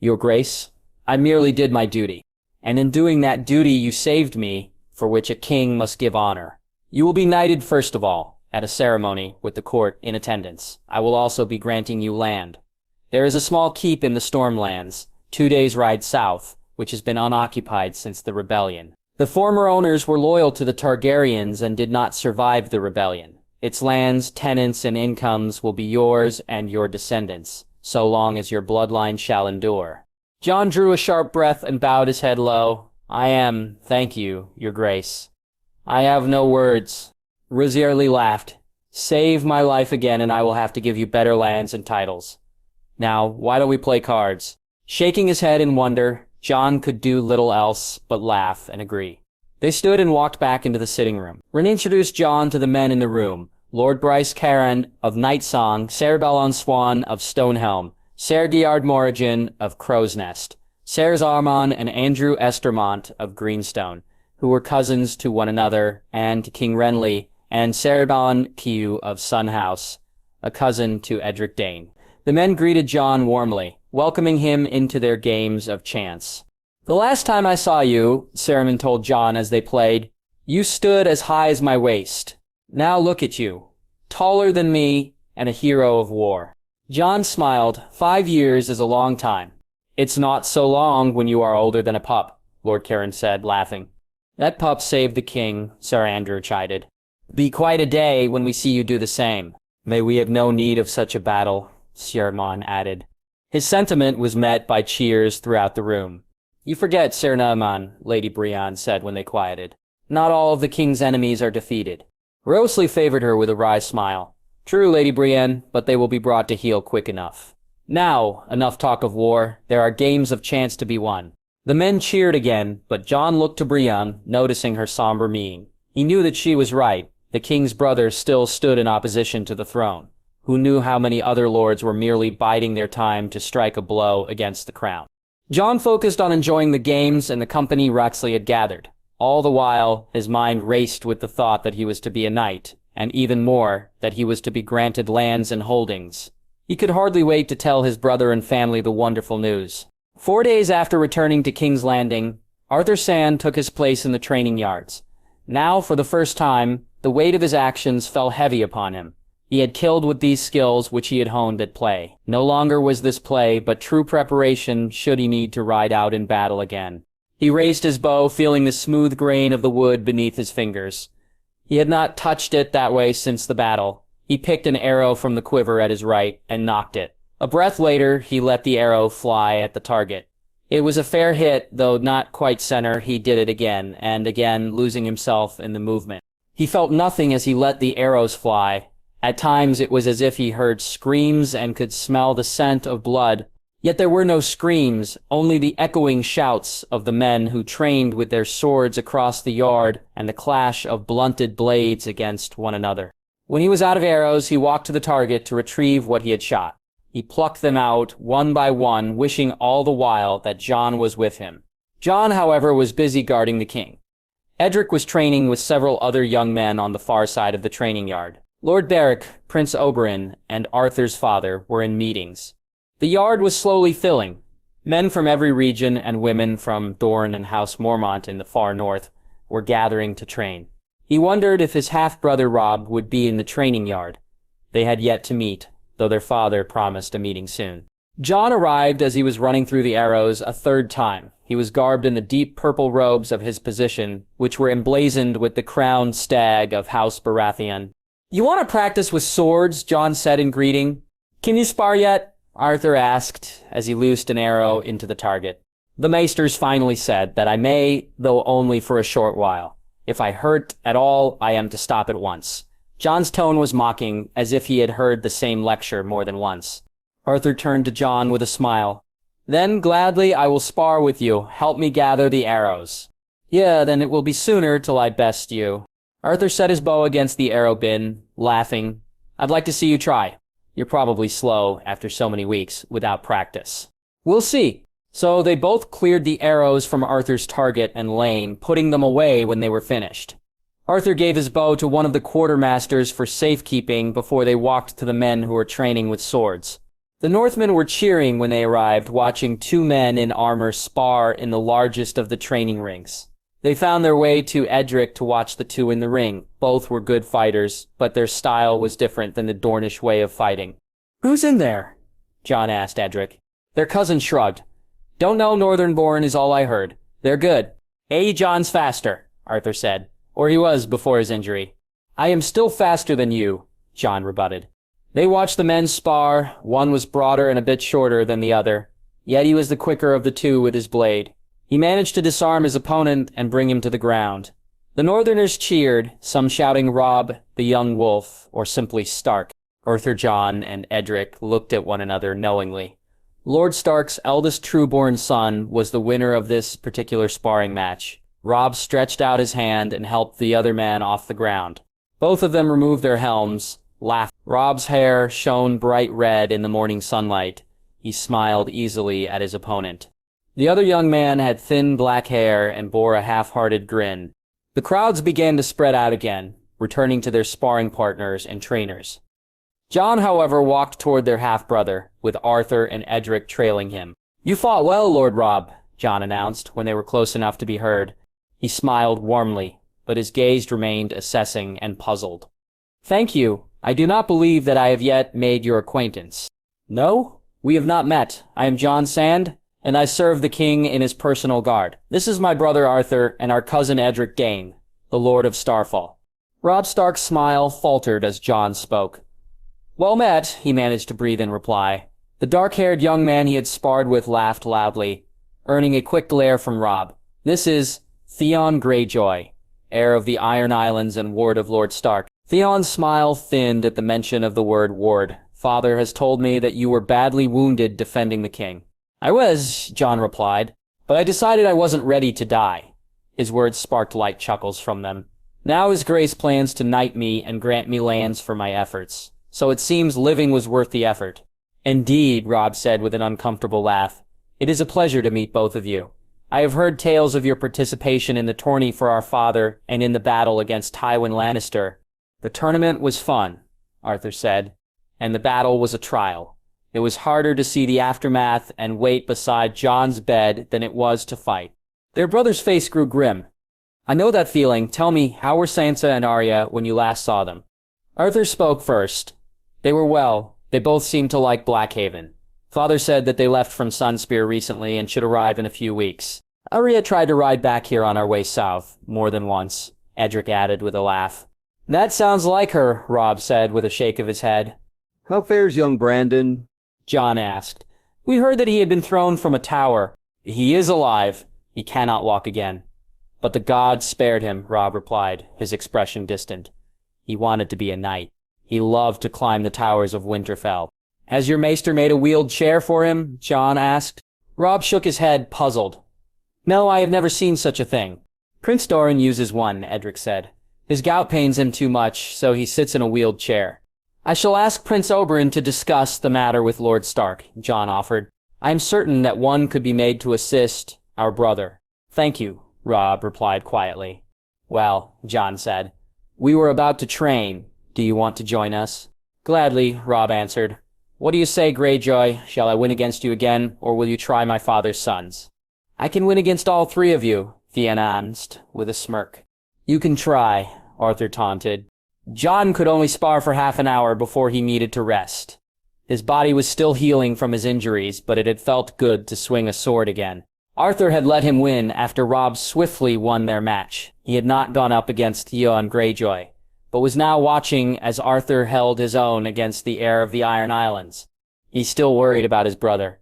"Your grace, I merely did my duty. And in doing that duty you saved me, for which a king must give honor. You will be knighted first of all, at a ceremony with the court in attendance. I will also be granting you land. There is a small keep in the Stormlands, 2 days' ride south, which has been unoccupied since the rebellion. The former owners were loyal to the Targaryens and did not survive the rebellion. Its lands, tenants, and incomes will be yours and your descendants, so long as your bloodline shall endure." Jon drew a sharp breath and bowed his head low. "I am, thank you, your grace. I have no words." Rizierly laughed. "Save my life again and I will have to give you better lands and titles. Now, why don't we play cards?" Shaking his head in wonder, Jon could do little else but laugh and agree. They stood and walked back into the sitting room. Ren introduced Jon to the men in the room. Lord Bryce Caron of Night Song, Ser Balon Swan of Stonehelm, Ser Diard Morrigan of Crow's Nest, Ser Zarmon and Andrew Estermont of Greenstone, who were cousins to one another and to King Renly, and Ser Balon Kiu of Sunhouse, a cousin to Edric Dayne. The men greeted Jon warmly, welcoming him into their games of chance. "The last time I saw you," Saruman told Jon as they played, "you stood as high as my waist. Now look at you, taller than me and a hero of war." Jon smiled. 5 years is a long time. "It's not so long when you are older than a pup," Lord Caron said, laughing. "That pup saved the king," Sir Andrew chided. "Be quite a day when we see you do the same." "May we have no need of such a battle," Sir Mon added. His sentiment was met by cheers throughout the room. "You forget, Sir Naaman," Lady Brienne said when they quieted. "Not all of the king's enemies are defeated." Rosalie favored her with a wry smile. "True, Lady Brienne, but they will be brought to heel quick enough. Now, enough talk of war. There are games of chance to be won." The men cheered again, but Jon looked to Brienne, noticing her somber mien. He knew that she was right. The king's brother still stood in opposition to the throne. Who knew how many other lords were merely biding their time to strike a blow against the crown? Jon focused on enjoying the games and the company Roxley had gathered. All the while, his mind raced with the thought that he was to be a knight, and even more, that he was to be granted lands and holdings. He could hardly wait to tell his brother and family the wonderful news. 4 days after returning to King's Landing, Arthur Sand took his place in the training yards. Now, for the first time, the weight of his actions fell heavy upon him. He had killed with these skills which he had honed at play. No longer was this play, but true preparation should he need to ride out in battle again. He raised his bow, feeling the smooth grain of the wood beneath his fingers. He had not touched it that way since the battle. He picked an arrow from the quiver at his right and knocked it. A breath later, he let the arrow fly at the target. It was a fair hit, though not quite center. He did it again, and again, losing himself in the movement. He felt nothing as he let the arrows fly. At times it was as if he heard screams and could smell the scent of blood. Yet there were no screams, only the echoing shouts of the men who trained with their swords across the yard and the clash of blunted blades against one another. When he was out of arrows, he walked to the target to retrieve what he had shot. He plucked them out, one by one, wishing all the while that Jon was with him. Jon, however, was busy guarding the king. Edric was training with several other young men on the far side of the training yard. Lord Beric, Prince Oberyn, and Arthur's father were in meetings. The yard was slowly filling. Men from every region and women from Dorne and House Mormont in the far north were gathering to train. He wondered if his half-brother Robb would be in the training yard. They had yet to meet, though their father promised a meeting soon. Jon arrived as he was running through the arrows a third time. He was garbed in the deep purple robes of his position, which were emblazoned with the crowned stag of House Baratheon. "You want to practice with swords?" Jon said in greeting. "Can you spar yet?" Arthur asked as he loosed an arrow into the target. "The maesters finally said that I may, though only for a short while. If I hurt at all, I am to stop at once." Jon's tone was mocking, as if he had heard the same lecture more than once. Arthur turned to Jon with a smile. "Then gladly I will spar with you. Help me gather the arrows." "Yeah, then it will be sooner till I best you." Arthur set his bow against the arrow bin, laughing. "I'd like to see you try. You're probably slow after so many weeks without practice." "We'll see." So they both cleared the arrows from Arthur's target and lane, putting them away when they were finished. Arthur gave his bow to one of the quartermasters for safekeeping before they walked to the men who were training with swords. The Northmen were cheering when they arrived, watching two men in armor spar in the largest of the training rings. They found their way to Edric to watch the two in the ring. Both were good fighters, but their style was different than the Dornish way of fighting. "Who's in there?" Jon asked Edric. Their cousin shrugged. "Don't know, Northernborn is all I heard. They're good." Jon's faster," Arthur said. "Or he was before his injury." "I am still faster than you," Jon rebutted. They watched the men spar. One was broader and a bit shorter than the other, yet he was the quicker of the two with his blade. He managed to disarm his opponent and bring him to the ground. The Northerners cheered, some shouting Robb, the young wolf, or simply Stark. Arthur, Jon, and Edric looked at one another knowingly. Lord Stark's eldest true-born son was the winner of this particular sparring match. Robb stretched out his hand and helped the other man off the ground. Both of them removed their helms, laughed. Robb's hair shone bright red in the morning sunlight. He smiled easily at his opponent. The other young man had thin black hair and bore a half-hearted grin. The crowds began to spread out again, returning to their sparring partners and trainers. Jon, however, walked toward their half-brother, with Arthur and Edric trailing him. "You fought well, Lord Robb," Jon announced when they were close enough to be heard. He smiled warmly, but his gaze remained assessing and puzzled. Thank you. I do not believe that I have yet made your acquaintance. No? We have not met. I am Jon Sand, and I serve the king in his personal guard. This is my brother Arthur and our cousin Edric Dayne, the Lord of Starfall. Robb Stark's smile faltered as Jon spoke. Well met, he managed to breathe in reply. The dark-haired young man he had sparred with laughed loudly, earning a quick glare from Robb. This is Theon Greyjoy, heir of the Iron Islands and ward of Lord Stark. Theon's smile thinned at the mention of the word ward. Father has told me that you were badly wounded defending the king. I was, Jon replied, but I decided I wasn't ready to die. His words sparked light chuckles from them. Now his grace plans to knight me and grant me lands for my efforts. So it seems living was worth the effort. Indeed, Robb said with an uncomfortable laugh. It is a pleasure to meet both of you. I have heard tales of your participation in the tourney for our father and in the battle against Tywin Lannister. The tournament was fun, Arthur said, and the battle was a trial. It was harder to see the aftermath and wait beside Jon's bed than it was to fight. Their brother's face grew grim. I know that feeling. Tell me, how were Sansa and Arya when you last saw them? Arthur spoke first. They were well. They both seemed to like Blackhaven. Father said that they left from Sunspear recently and should arrive in a few weeks. Arya tried to ride back here on our way south, more than once, Edric added with a laugh. That sounds like her, Robb said with a shake of his head. How fares young Brandon? Jon asked. We heard that he had been thrown from a tower. He is alive. He cannot walk again. But the gods spared him, Robb replied, his expression distant. He wanted to be a knight. He loved to climb the towers of Winterfell. Has your maester made a wheeled chair for him? Jon asked. Robb shook his head, puzzled. No, I have never seen such a thing. Prince Doran uses one, Edric said. His gout pains him too much, so he sits in a wheeled chair. I shall ask Prince Oberyn to discuss the matter with Lord Stark, Jon offered. I am certain that one could be made to assist our brother. Thank you, Robb replied quietly. Well, Jon said, we were about to train. Do you want to join us? Gladly, Robb answered. What do you say, Greyjoy? Shall I win against you again, or will you try my father's sons? I can win against all three of you, Theon announced, with a smirk. You can try, Arthur taunted. Jon could only spar for half an hour before he needed to rest. His body was still healing from his injuries, but it had felt good to swing a sword again. Arthur had let him win after Robb swiftly won their match. He had not gone up against Theon Greyjoy, but was now watching as Arthur held his own against the heir of the Iron Islands. He still worried about his brother.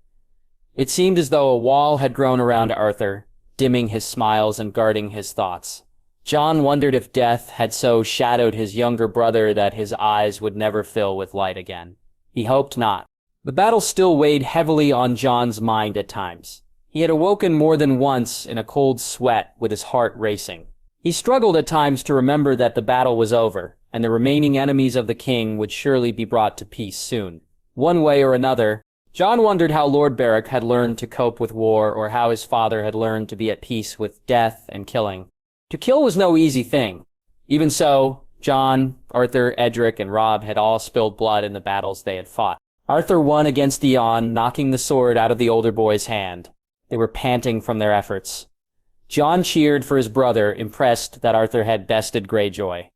It seemed as though a wall had grown around Arthur, dimming his smiles and guarding his thoughts. Jon wondered if death had so shadowed his younger brother that his eyes would never fill with light again. He hoped not. The battle still weighed heavily on Jon's mind at times. He had awoken more than once in a cold sweat with his heart racing. He struggled at times to remember that the battle was over, and the remaining enemies of the king would surely be brought to peace soon. One way or another, Jon wondered how Lord Beric had learned to cope with war or how his father had learned to be at peace with death and killing. To kill was no easy thing. Even so, Jon, Arthur, Edric, and Robb had all spilled blood in the battles they had fought. Arthur won against Theon, knocking the sword out of the older boy's hand. They were panting from their efforts. Jon cheered for his brother, impressed that Arthur had bested Greyjoy.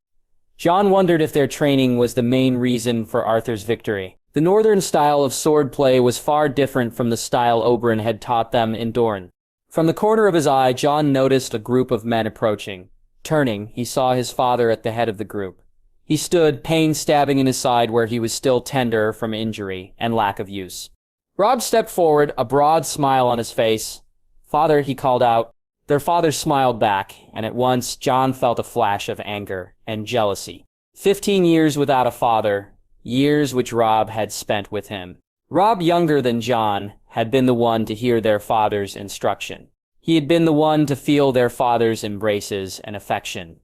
Jon wondered if their training was the main reason for Arthur's victory. The northern style of swordplay was far different from the style Oberyn had taught them in Dorne. From the corner of his eye, Jon noticed a group of men approaching. Turning, he saw his father at the head of the group. He stood, pain stabbing in his side where he was still tender from injury and lack of use. Robb stepped forward, a broad smile on his face. Father, he called out. Their father smiled back, and at once Jon felt a flash of anger and jealousy. 15 years without a father, years which Robb had spent with him. Robb, younger than Jon, had been the one to hear their father's instruction. He had been the one to feel their father's embraces and affection.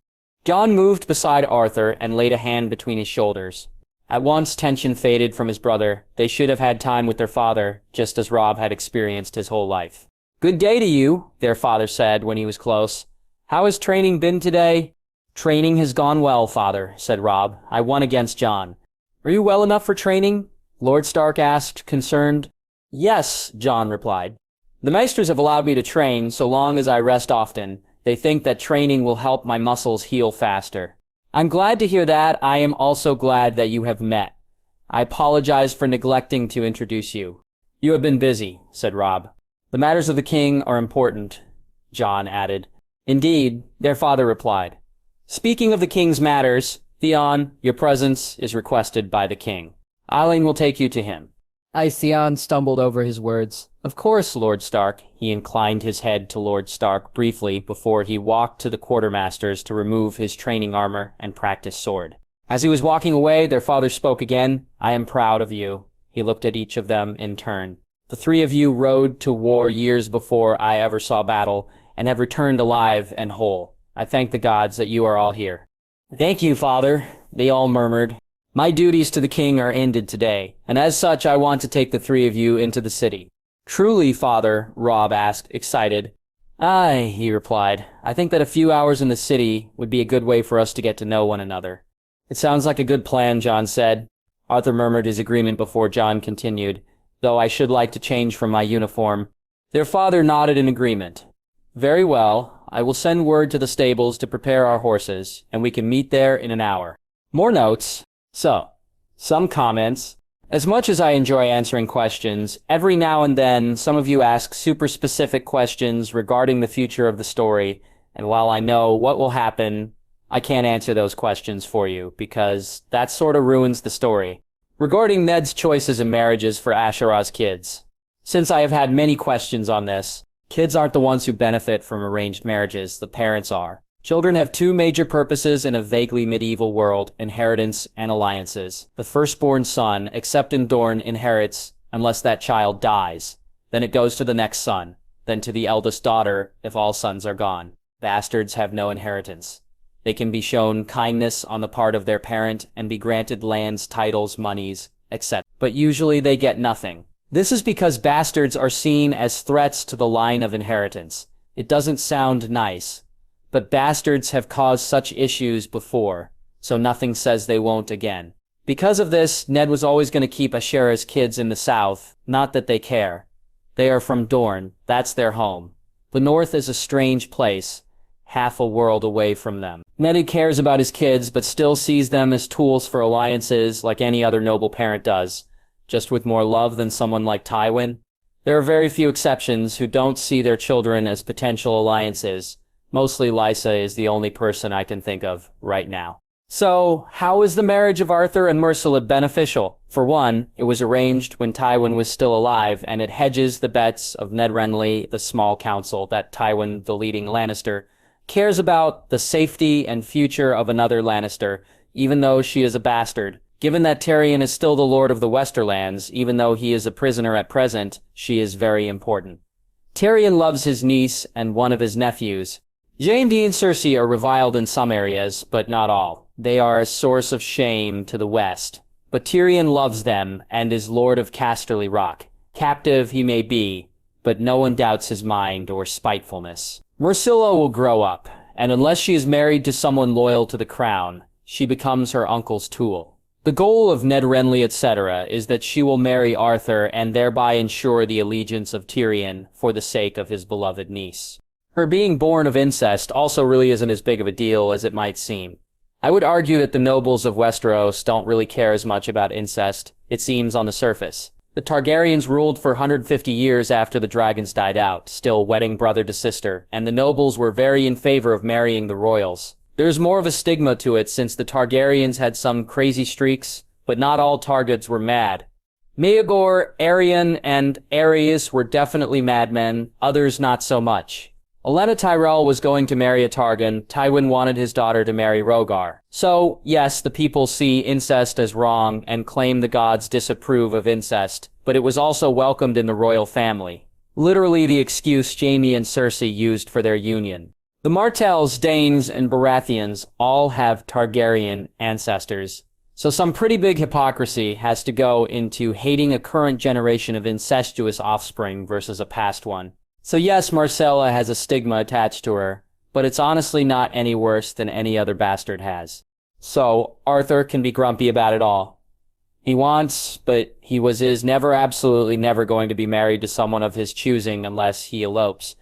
Jon moved beside Arthur and laid a hand between his shoulders. At once tension faded from his brother. They should have had time with their father, just as Robb had experienced his whole life. Good day to you, their father said when he was close. How has training been today? Training has gone well, father, said Robb. I won against Jon. Are you well enough for training? Lord Stark asked, concerned. Yes, Jon replied. The maesters have allowed me to train so long as I rest often. They think that training will help my muscles heal faster. I'm glad to hear that. I am also glad that you have met. I apologize for neglecting to introduce you. You have been busy, said Robb. The matters of the king are important, Jon added. Indeed, their father replied. Speaking of the king's matters, Theon, your presence is requested by the king. Eileen will take you to him. Theon stumbled over his words. Of course, Lord Stark. He inclined his head to Lord Stark briefly before he walked to the quartermasters to remove his training armor and practice sword. As he was walking away, their father spoke again. I am proud of you. He looked at each of them in turn. The three of you rode to war years before I ever saw battle, and have returned alive and whole. I thank the gods that you are all here. Thank you, father, they all murmured. My duties to the king are ended today, and as such I want to take the three of you into the city. Truly, father, Robb asked, excited. Aye, he replied. I think that a few hours in the city would be a good way for us to get to know one another. It sounds like a good plan, Jon said. Arthur murmured his agreement before Jon continued, though I should like to change from my uniform. Their father nodded in agreement. Very well, I will send word to the stables to prepare our horses, and we can meet there in an hour. More notes. So, some comments. As much as I enjoy answering questions, every now and then some of you ask super specific questions regarding the future of the story, and while I know what will happen, I can't answer those questions for you, because that sort of ruins the story. Regarding Ned's choices and marriages for Ashara's kids. Since I have had many questions on this, kids aren't the ones who benefit from arranged marriages, the parents are. Children have two major purposes in a vaguely medieval world, inheritance and alliances. The firstborn son, except in Dorne, inherits unless that child dies. Then it goes to the next son, then to the eldest daughter if all sons are gone. Bastards have no inheritance. They can be shown kindness on the part of their parent and be granted lands, titles, monies, etc. But usually they get nothing. This is because bastards are seen as threats to the line of inheritance. It doesn't sound nice. But bastards have caused such issues before, so nothing says they won't again. Because of this, Ned was always going to keep Ashara's kids in the south, not that they care. They are from Dorne, that's their home. The north is a strange place, half a world away from them. Ned cares about his kids, but still sees them as tools for alliances like any other noble parent does, just with more love than someone like Tywin. There are very few exceptions who don't see their children as potential alliances. Mostly Lysa is the only person I can think of right now. So, how is the marriage of Arthur and Myrcella beneficial? For one, it was arranged when Tywin was still alive, and it hedges the bets of Ned Renly, the small council, that Tywin, the leading Lannister, cares about the safety and future of another Lannister, even though she is a bastard. Given that Tyrion is still the Lord of the Westerlands, even though he is a prisoner at present, she is very important. Tyrion loves his niece and one of his nephews. Jaime and Cersei are reviled in some areas, but not all. They are a source of shame to the West. But Tyrion loves them and is Lord of Casterly Rock. Captive he may be, but no one doubts his mind or spitefulness. Myrcella will grow up, and unless she is married to someone loyal to the crown, she becomes her uncle's tool. The goal of Ned Renly, etc., is that she will marry Arthur and thereby ensure the allegiance of Tyrion for the sake of his beloved niece. Her being born of incest also really isn't as big of a deal as it might seem. I would argue that the nobles of Westeros don't really care as much about incest, it seems on the surface. The Targaryens ruled for 150 years after the dragons died out, still wedding brother to sister, and the nobles were very in favor of marrying the royals. There's more of a stigma to it since the Targaryens had some crazy streaks, but not all Targets were mad. Maegor, Aerion, and Aerys were definitely madmen, others not so much. Olenna Tyrell was going to marry a Targaryen. Tywin wanted his daughter to marry Rhaegar. So, yes, the people see incest as wrong and claim the gods disapprove of incest, but it was also welcomed in the royal family. Literally the excuse Jaime and Cersei used for their union. The Martells, Danes, and Baratheons all have Targaryen ancestors, so some pretty big hypocrisy has to go into hating a current generation of incestuous offspring versus a past one. So yes, Myrcella has a stigma attached to her, but it's honestly not any worse than any other bastard has. So, Arthur can be grumpy about it all. He wants, but is never absolutely never going to be married to someone of his choosing unless he elopes.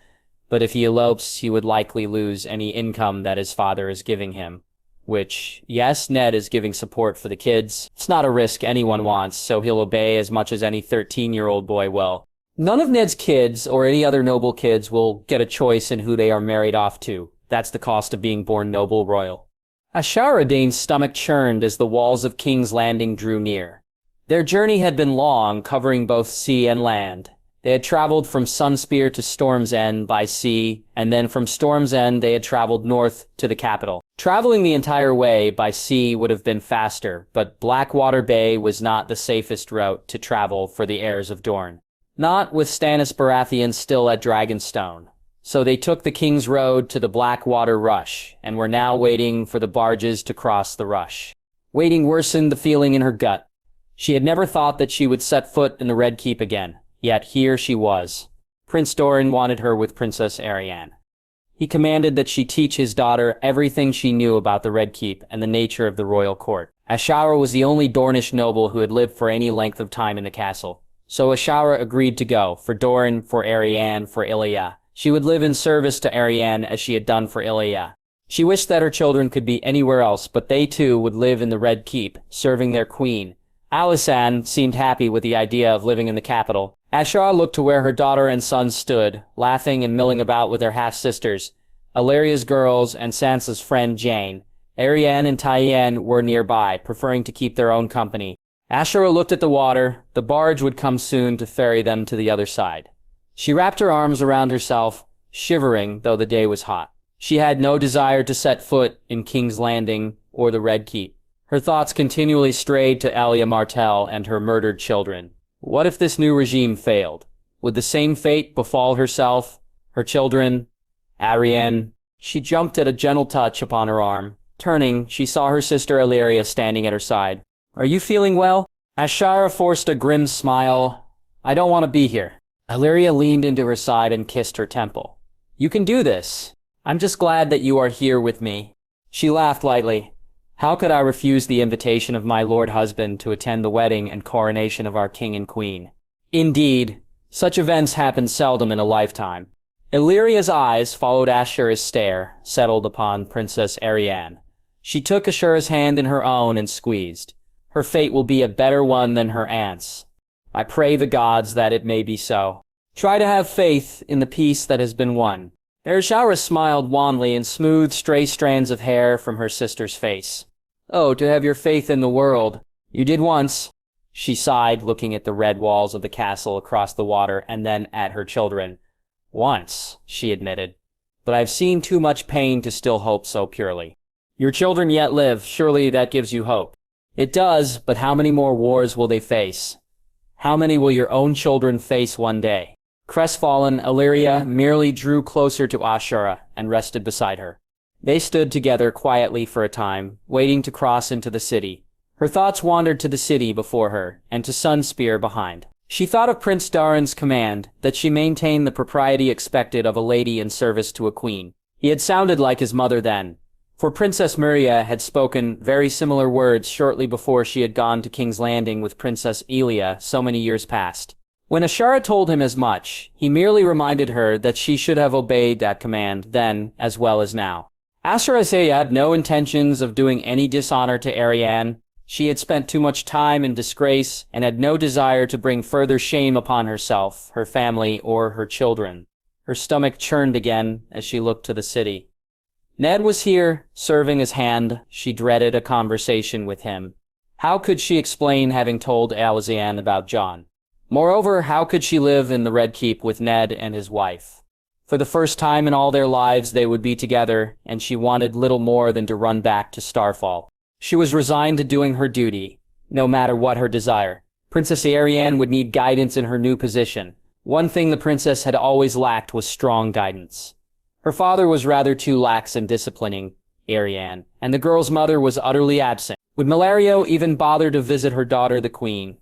But if he elopes, he would likely lose any income that his father is giving him. which, yes, Ned is giving support for the kids. It's not a risk anyone wants, so he'll obey as much as any 13-year-old boy will. None of Ned's kids, or any other noble kids, will get a choice in who they are married off to. That's the cost of being born noble royal. Ashara Dayne's stomach churned as the walls of King's Landing drew near. Their journey had been long, covering both sea and land. They had traveled from Sunspear to Storm's End by sea, and then from Storm's End they had traveled north to the capital. Traveling the entire way by sea would have been faster, but Blackwater Bay was not the safest route to travel for the heirs of Dorne. Not with Stannis Baratheon still at Dragonstone. So they took the King's Road to the Blackwater Rush, and were now waiting for the barges to cross the rush. Waiting worsened the feeling in her gut. She had never thought that she would set foot in the Red Keep again. Yet here she was. Prince Doran wanted her with Princess Arianne. He commanded that she teach his daughter everything she knew about the Red Keep and the nature of the royal court. Ashara was the only Dornish noble who had lived for any length of time in the castle. So Ashara agreed to go, for Doran, for Arianne, for Ilia. She would live in service to Arianne as she had done for Ilia. She wished that her children could be anywhere else, but they too would live in the Red Keep, serving their queen. Alysanne seemed happy with the idea of living in the capital. Ashara looked to where her daughter and son stood, laughing and milling about with their half-sisters, Illyria's girls and Sansa's friend Jane. Arianne and Tyenn were nearby, preferring to keep their own company. Ashara looked at the water. The barge would come soon to ferry them to the other side. She wrapped her arms around herself, shivering, though the day was hot. She had no desire to set foot in King's Landing or the Red Keep. Her thoughts continually strayed to Alia Martell and her murdered children. What if this new regime failed? Would the same fate befall herself, her children, Arianne? She jumped at a gentle touch upon her arm. Turning, she saw her sister Illyria standing at her side. "Are you feeling well?" Ashara forced a grim smile. "I don't want to be here." Illyria leaned into her side and kissed her temple. "You can do this. I'm just glad that you are here with me." She laughed lightly. "How could I refuse the invitation of my lord husband to attend the wedding and coronation of our king and queen?" Indeed, such events happen seldom in a lifetime. Illyria's eyes followed Ashura's stare, settled upon Princess Arianne. She took Ashura's hand in her own and squeezed. "Her fate will be a better one than her aunt's. I pray the gods that it may be so. Try to have faith in the peace that has been won." Ashara smiled wanly and smoothed stray strands of hair from her sister's face. "Oh, to have your faith in the world. You did once." She sighed, looking at the red walls of the castle across the water and then at her children. "Once," she admitted. "But I've seen too much pain to still hope so purely." "Your children yet live. Surely that gives you hope." "It does, but how many more wars will they face? How many will your own children face one day?" Crestfallen, Illyria merely drew closer to Ashara and rested beside her. They stood together quietly for a time, waiting to cross into the city. Her thoughts wandered to the city before her, and to Sunspear behind. She thought of Prince Doran's command, that she maintain the propriety expected of a lady in service to a queen. He had sounded like his mother then, for Princess Miria had spoken very similar words shortly before she had gone to King's Landing with Princess Elia so many years past. When Ashara told him as much, he merely reminded her that she should have obeyed that command then as well as now. Ashara had no intentions of doing any dishonor to Arianne. She had spent too much time in disgrace and had no desire to bring further shame upon herself, her family, or her children. Her stomach churned again as she looked to the city. Ned was here, serving as hand. She dreaded a conversation with him. How could she explain having told Alysanne about Jon? Moreover, how could she live in the Red Keep with Ned and his wife? For the first time in all their lives they would be together, and she wanted little more than to run back to Starfall. She was resigned to doing her duty, no matter what her desire. Princess Arianne would need guidance in her new position. One thing the princess had always lacked was strong guidance. Her father was rather too lax in disciplining Arianne, and the girl's mother was utterly absent. Would Malario even bother to visit her daughter the queen?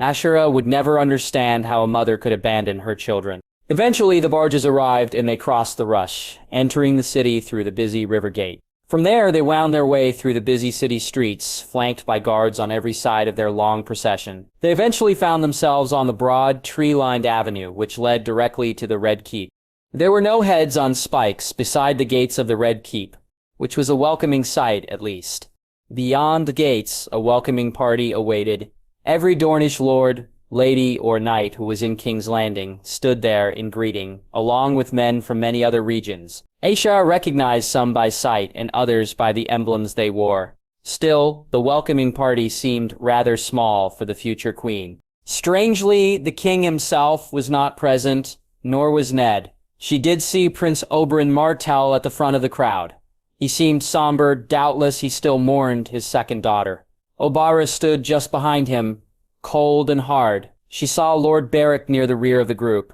Ashara would never understand how a mother could abandon her children. Eventually the barges arrived and they crossed the Rush, entering the city through the busy river gate. From there they wound their way through the busy city streets, flanked by guards on every side of their long procession. They eventually found themselves on the broad, tree-lined avenue which led directly to the Red Keep. There were no heads on spikes beside the gates of the Red Keep. which was a welcoming sight at least. Beyond the gates, a welcoming party awaited. Every Dornish lord, lady, or knight who was in King's Landing stood there in greeting, along with men from many other regions. Ashara recognized some by sight and others by the emblems they wore. Still, the welcoming party seemed rather small for the future queen. Strangely, the king himself was not present, nor was Ned. She did see Prince Oberyn Martell at the front of the crowd. He seemed somber, doubtless he still mourned his second daughter. Obara stood just behind him, cold and hard. She saw Lord Beric near the rear of the group,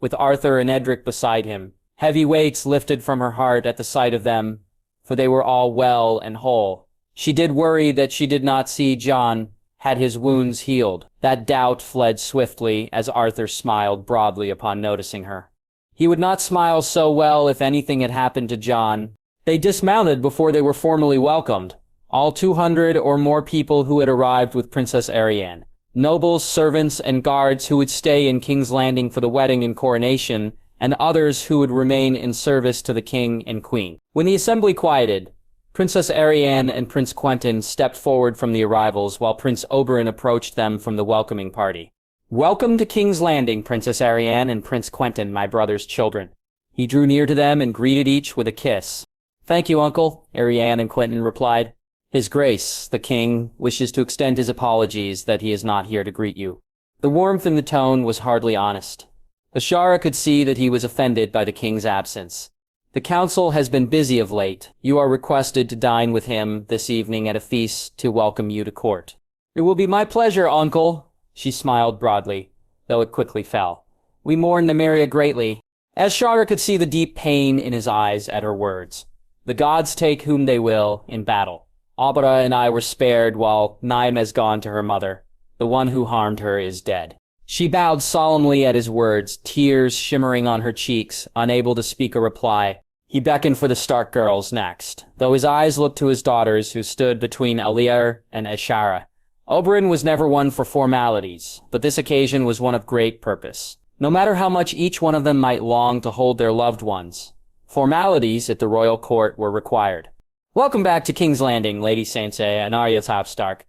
with Arthur and Edric beside him. Heavy weights lifted from her heart at the sight of them, for they were all well and whole. She did worry that she did not see Jon had his wounds healed. That doubt fled swiftly as Arthur smiled broadly upon noticing her. He would not smile so well if anything had happened to Jon. They dismounted before they were formally welcomed. All 200 or more people who had arrived with Princess Arianne. Nobles, servants, and guards who would stay in King's Landing for the wedding and coronation, and others who would remain in service to the king and queen. When the assembly quieted, Princess Arianne and Prince Quentyn stepped forward from the arrivals while Prince Oberyn approached them from the welcoming party. "Welcome to King's Landing, Princess Arianne and Prince Quentyn, my brother's children." He drew near to them and greeted each with a kiss. "Thank you, Uncle," Arianne and Quentyn replied. "His Grace, the King, wishes to extend his apologies that he is not here to greet you." The warmth in the tone was hardly honest. Ashara could see that he was offended by the king's absence. "The council has been busy of late. You are requested to dine with him this evening at a feast to welcome you to court." "It will be my pleasure, Uncle." She smiled broadly, though it quickly fell. "We mourn Nymeria greatly." Ashara could see the deep pain in his eyes at her words. "The gods take whom they will in battle. Abra and I were spared while Nyme has gone to her mother. The one who harmed her is dead." She bowed solemnly at his words, tears shimmering on her cheeks, unable to speak a reply. He beckoned for the Stark girls next, though his eyes looked to his daughters who stood between Alyar and Ashara. Oberyn was never one for formalities, but this occasion was one of great purpose. No matter how much each one of them might long to hold their loved ones, formalities at the royal court were required. "Welcome back to King's Landing, Lady Sansa and Arya Stark.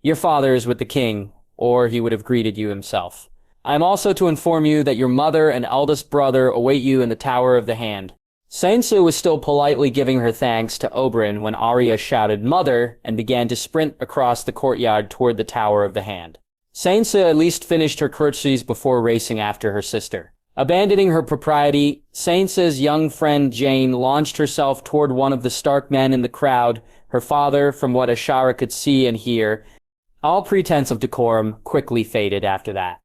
Your father is with the king, or he would have greeted you himself. I am also to inform you that your mother and eldest brother await you in the Tower of the Hand." Sansa was still politely giving her thanks to Oberyn when Arya shouted "Mother" and began to sprint across the courtyard toward the Tower of the Hand. Sansa at least finished her curtsies before racing after her sister. Abandoning her propriety, Sansa's young friend Jane launched herself toward one of the Stark men in the crowd, her father, from what Ashara could see and hear. All pretense of decorum quickly faded after that.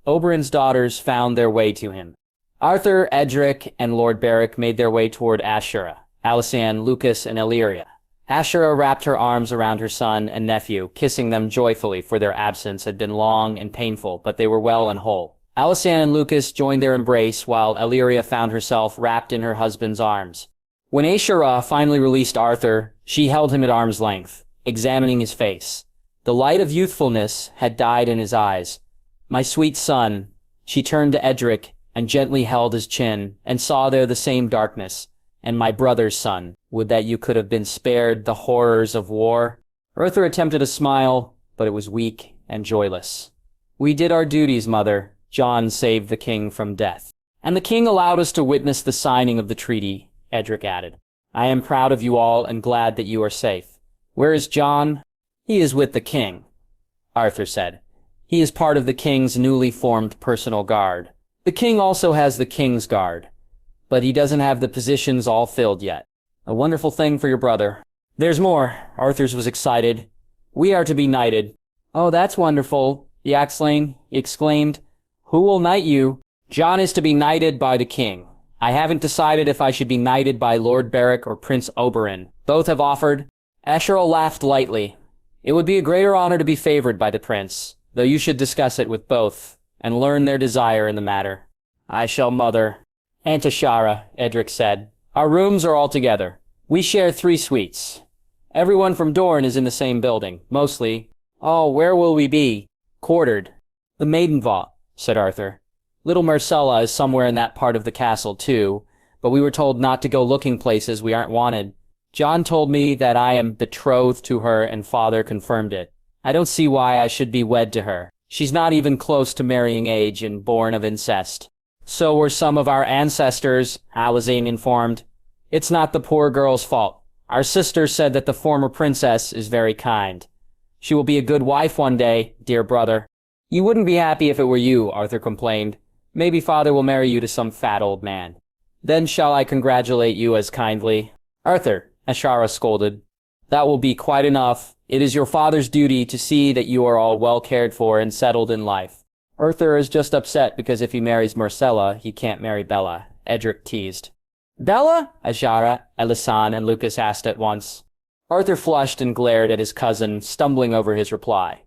Oberyn's daughters found their way to him. Arthur, Edric, and Lord Beric made their way toward Ashara, Alysanne, Lucas, and Illyria. Ashara wrapped her arms around her son and nephew, kissing them joyfully, for their absence had been long and painful, but they were well and whole. Alysanne and Lucas joined their embrace, while Illyria found herself wrapped in her husband's arms. When Ashara finally released Arthur, she held him at arm's length, examining his face. The light of youthfulness had died in his eyes. "My sweet son," she turned to Edric and gently held his chin, and saw there the same darkness. "And my brother's son, would that you could have been spared the horrors of war." Arthur attempted a smile, but it was weak and joyless. "We did our duties, mother. Jon saved the king from death. And the king allowed us to witness the signing of the treaty," Edric added. "I am proud of you all and glad that you are safe." "Where is Jon?" "He is with the king," Arthur said. "He is part of the king's newly formed personal guard. The king also has the king's guard, but he doesn't have the positions all filled yet. A wonderful thing for your brother." "There's more," Arthur's was excited. "We are to be knighted." "Oh, that's wonderful," the Axlane exclaimed. "Who will knight you?" "Jon is to be knighted by the king. I haven't decided if I should be knighted by Lord Beric or Prince Oberyn. Both have offered." Ashara laughed lightly. "It would be a greater honor to be favored by the prince, though you should discuss it with both, and learn their desire in the matter." "I shall, mother." "Aunt Ashara," Edric said. "Our rooms are all together. We share 3 suites. Everyone from Dorne is in the same building, mostly. Oh, where will we be?" "Quartered." "The Maiden Vault," said Arthur. "Little Marcella is somewhere in that part of the castle, too, but we were told not to go looking places we aren't wanted." Jon told me that I am betrothed to her and father confirmed it. I don't see why I should be wed to her. She's not even close to marrying age and born of incest. So were some of our ancestors, Alizane informed. It's not the poor girl's fault. Our sister said that the former princess is very kind. She will be a good wife one day, dear brother. You wouldn't be happy if it were you, Arthur complained. Maybe father will marry you to some fat old man. Then shall I congratulate you as kindly? Arthur, Ashara scolded. That will be quite enough. It is your father's duty to see that you are all well cared for and settled in life. Arthur is just upset because if he marries Marcella, he can't marry Bella, Edric teased. Bella? Ashara, Elisan, and Lucas asked at once. Arthur flushed and glared at his cousin, stumbling over his reply.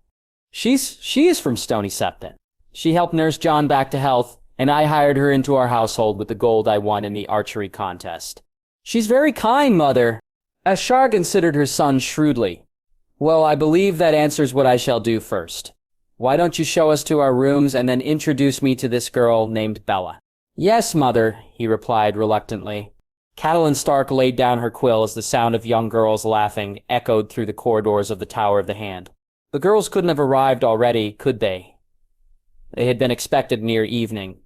She is from Stony Septon. She helped nurse Jon back to health, and I hired her into our household with the gold I won in the archery contest. She's very kind, mother. Ashara considered her son shrewdly. Well, I believe that answers what I shall do first. Why don't you show us to our rooms and then introduce me to this girl named Bella? Yes, mother, he replied reluctantly. Catelyn Stark laid down her quill as the sound of young girls laughing echoed through the corridors of the Tower of the Hand. The girls couldn't have arrived already, could they? They had been expected near evening,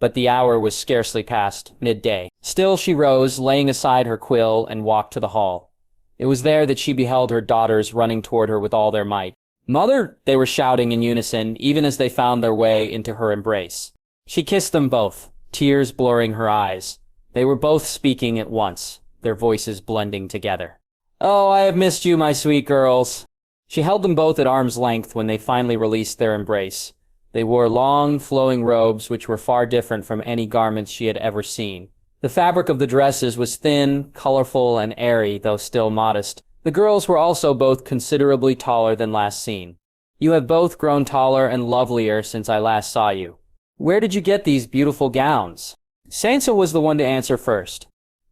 but the hour was scarcely past midday. Still she rose, laying aside her quill, and walked to the hall. It was there that she beheld her daughters running toward her with all their might. Mother! They were shouting in unison, even as they found their way into her embrace. She kissed them both, tears blurring her eyes. They were both speaking at once, their voices blending together. Oh, I have missed you, my sweet girls. She held them both at arm's length when they finally released their embrace. They wore long, flowing robes which were far different from any garments she had ever seen. The fabric of the dresses was thin, colorful, and airy, though still modest. The girls were also both considerably taller than last seen. You have both grown taller and lovelier since I last saw you. Where did you get these beautiful gowns? Sansa was the one to answer first.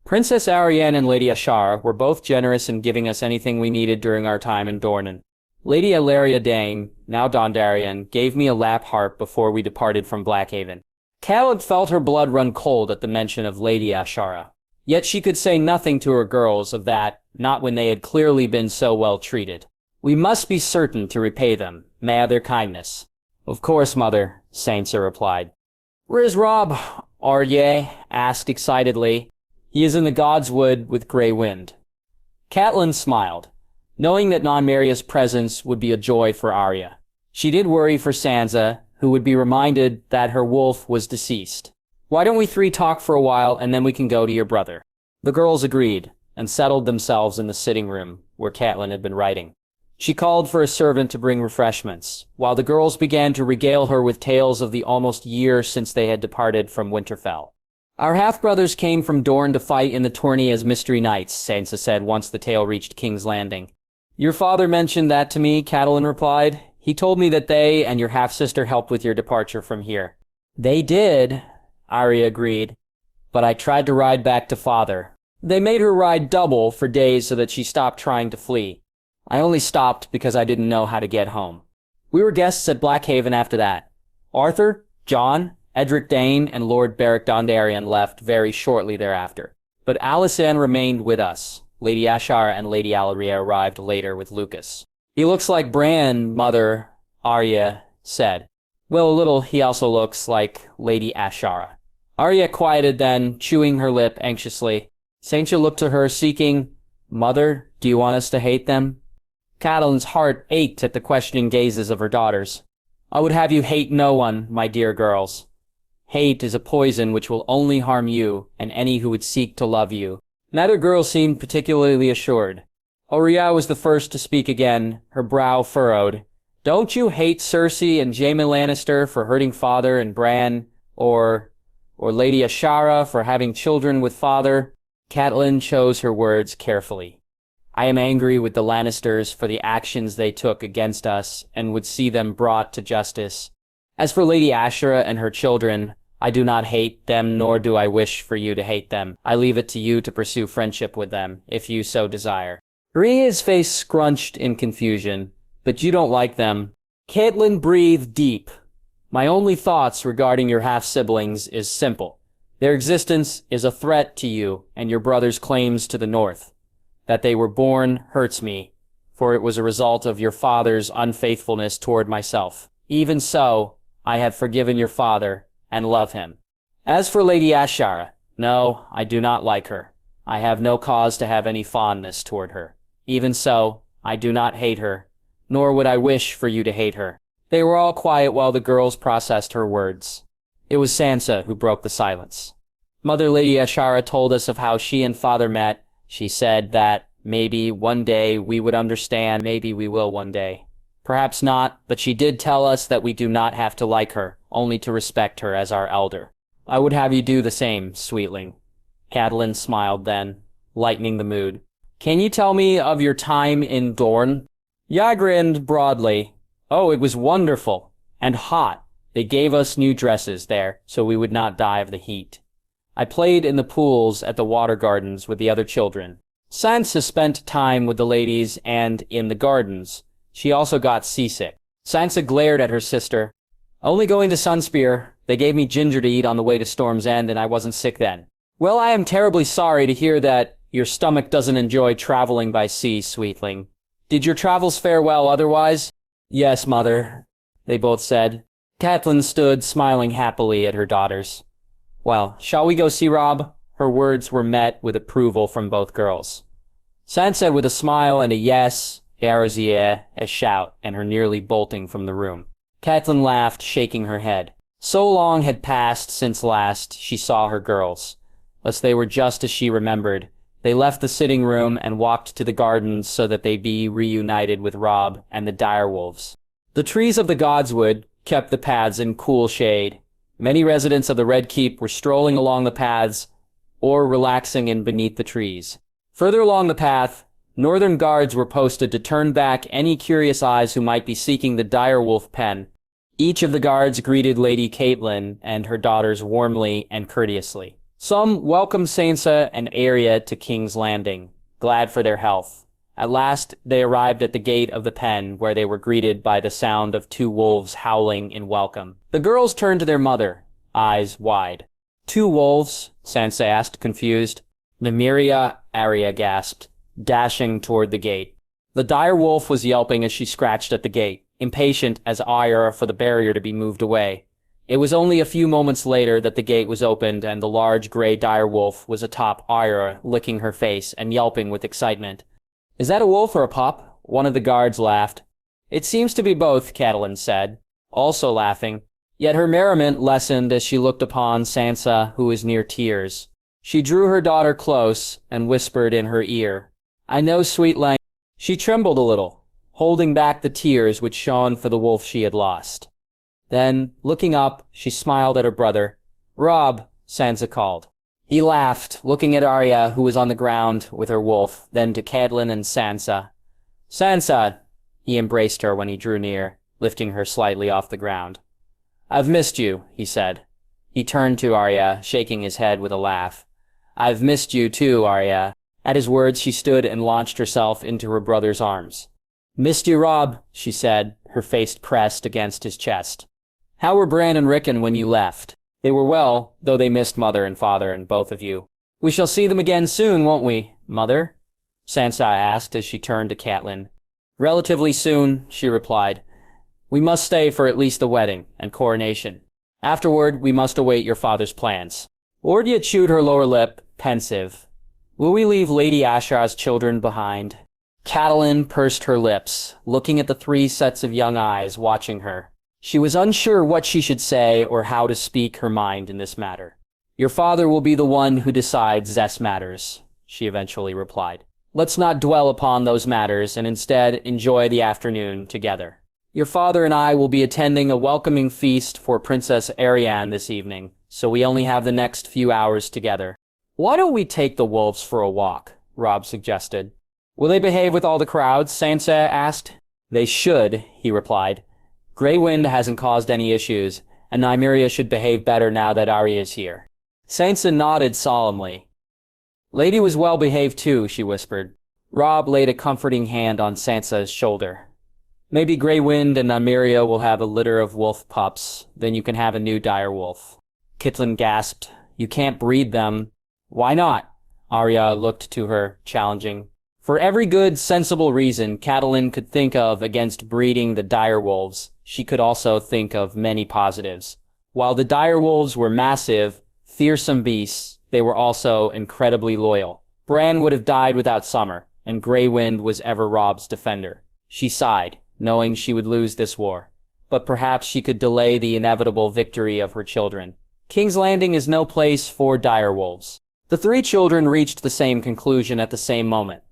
Princess Arianne and Lady Ashara were both generous in giving us anything we needed during our time in Dornan. Lady Ashara Dayne, now Dondarrion, gave me a lap harp before we departed from Blackhaven. Catelyn felt her blood run cold at the mention of Lady Ashara. Yet she could say nothing to her girls of that, not when they had clearly been so well treated. We must be certain to repay them, may their kindness. Of course, mother, Sansa replied. Where's Robb? Arya asked excitedly. He is in the Godswood with Grey Wind. Catelyn smiled, knowing that Non-Maria's presence would be a joy for Arya. She did worry for Sansa, who would be reminded that her wolf was deceased. Why don't we three talk for a while and then we can go to your brother? The girls agreed and settled themselves in the sitting room where Catelyn had been writing. She called for a servant to bring refreshments, while the girls began to regale her with tales of the almost year since they had departed from Winterfell. Our half-brothers came from Dorne to fight in the tourney as mystery knights, Sansa said once the tale reached King's Landing. Your father mentioned that to me, Catelyn replied. He told me that they and your half-sister helped with your departure from here. They did, Arya agreed, but I tried to ride back to father. They made her ride double for days so that she stopped trying to flee. I only stopped because I didn't know how to get home. We were guests at Blackhaven after that. Arthur, Jon, Edric Dayne, and Lord Beric Dondarrion left very shortly thereafter. But Alysanne remained with us. Lady Ashara and Lady Alyria arrived later with Lucas. He looks like Bran, mother, Arya said. Well, a little, he also looks like Lady Ashara. Arya quieted then, chewing her lip anxiously. Sansa looked to her, seeking, Mother, do you want us to hate them? Catelyn's heart ached at the questioning gazes of her daughters. I would have you hate no one, my dear girls. Hate is a poison which will only harm you and any who would seek to love you. Neither girl seemed particularly assured. Arya was the first to speak again, her brow furrowed. Don't you hate Cersei and Jaime Lannister for hurting father and Bran, or Lady Ashara for having children with father? Catelyn chose her words carefully. I am angry with the Lannisters for the actions they took against us and would see them brought to justice. As for Lady Ashara and her children, I do not hate them, nor do I wish for you to hate them. I leave it to you to pursue friendship with them, if you so desire. Rhea's face scrunched in confusion. But you don't like them. Catelyn breathed deep. My only thoughts regarding your half-siblings is simple. Their existence is a threat to you and your brother's claims to the north. That they were born hurts me, for it was a result of your father's unfaithfulness toward myself. Even so, I have forgiven your father and love him. As for Lady Ashara, no, I do not like her. I have no cause to have any fondness toward her. Even so, I do not hate her, nor would I wish for you to hate her. They were all quiet while the girls processed her words. It was Sansa who broke the silence. Mother Lady Ashara told us of how she and father met. She said that maybe one day we would understand, maybe we will one day. Perhaps not, but she did tell us that we do not have to like her, only to respect her as our elder. I would have you do the same, sweetling. Catelyn smiled then, lightening the mood. Can you tell me of your time in Dorne? Ya grinned broadly. Oh, it was wonderful. And hot. They gave us new dresses there, so we would not die of the heat. I played in the pools at the water gardens with the other children. Sansa spent time with the ladies and in the gardens. She also got seasick. Sansa glared at her sister. Only going to Sunspear. They gave me ginger to eat on the way to Storm's End, and I wasn't sick then. Well, I am terribly sorry to hear that your stomach doesn't enjoy traveling by sea, sweetling. Did your travels fare well otherwise? Yes, mother, they both said. Catelyn stood, smiling happily at her daughters. Well, shall we go see Robb? Her words were met with approval from both girls. Sansa said with a smile and a yes, Erzia, a shout, and her nearly bolting from the room. Catelyn laughed, shaking her head. So long had passed since last she saw her girls. Lest they were just as she remembered. They left the sitting room and walked to the gardens so that they be reunited with Robb and the direwolves. The trees of the Godswood kept the paths in cool shade. Many residents of the Red Keep were strolling along the paths or relaxing in beneath the trees. Further along the path, northern guards were posted to turn back any curious eyes who might be seeking the direwolf pen. Each of the guards greeted Lady Catelyn and her daughters warmly and courteously. Some welcomed Sansa and Arya to King's Landing, glad for their health. At last, they arrived at the gate of the pen, where they were greeted by the sound of two wolves howling in welcome. The girls turned to their mother, eyes wide. Two wolves? Sansa asked, confused. Nymeria, Arya gasped, dashing toward the gate. The dire wolf was yelping as she scratched at the gate, impatient as ire for the barrier to be moved away. It was only a few moments later that the gate was opened and the large gray dire wolf was atop Arya, licking her face and yelping with excitement. Is that a wolf or a pup? One of the guards laughed. It seems to be both, Catelyn said, also laughing. Yet her merriment lessened as she looked upon Sansa, who was near tears. She drew her daughter close and whispered in her ear, I know, sweet Lang. She trembled a little, holding back the tears which shone for the wolf she had lost. Then, looking up, she smiled at her brother. Robb, Sansa called. He laughed, looking at Arya, who was on the ground with her wolf, then to Catelyn and Sansa. Sansa! He embraced her when he drew near, lifting her slightly off the ground. I've missed you, he said. He turned to Arya, shaking his head with a laugh. I've missed you too, Arya. At his words, she stood and launched herself into her brother's arms. Missed you, Robb, she said, her face pressed against his chest. How were Bran and Rickon when you left? They were well, though they missed mother and father and both of you. We shall see them again soon, won't we, mother? Sansa asked as she turned to Catelyn. Relatively soon, she replied. We must stay for at least the wedding and coronation. Afterward, we must await your father's plans. Ordya chewed her lower lip, pensive. Will we leave Lady Ashara's children behind? Catelyn pursed her lips, looking at the three sets of young eyes watching her. She was unsure what she should say or how to speak her mind in this matter. Your father will be the one who decides this matters, she eventually replied. Let's not dwell upon those matters and instead enjoy the afternoon together. Your father and I will be attending a welcoming feast for Princess Arianne this evening, so we only have the next few hours together. Why don't we take the wolves for a walk? Robb suggested. Will they behave with all the crowds? Sansa asked. They should, he replied. Grey Wind hasn't caused any issues, and Nymeria should behave better now that Arya is here. Sansa nodded solemnly. Lady was well behaved too, she whispered. Robb laid a comforting hand on Sansa's shoulder. Maybe Grey Wind and Nymeria will have a litter of wolf pups, then you can have a new direwolf. Catelyn gasped. You can't breed them. Why not? Arya looked to her, challenging. For every good, sensible reason Catelyn could think of against breeding the direwolves, she could also think of many positives. While the direwolves were massive, fearsome beasts, they were also incredibly loyal. Bran would have died without Summer, and Grey Wind was ever Robb's defender. She sighed, knowing she would lose this war. But perhaps she could delay the inevitable victory of her children. King's Landing is no place for direwolves. The three children reached the same conclusion at the same moment.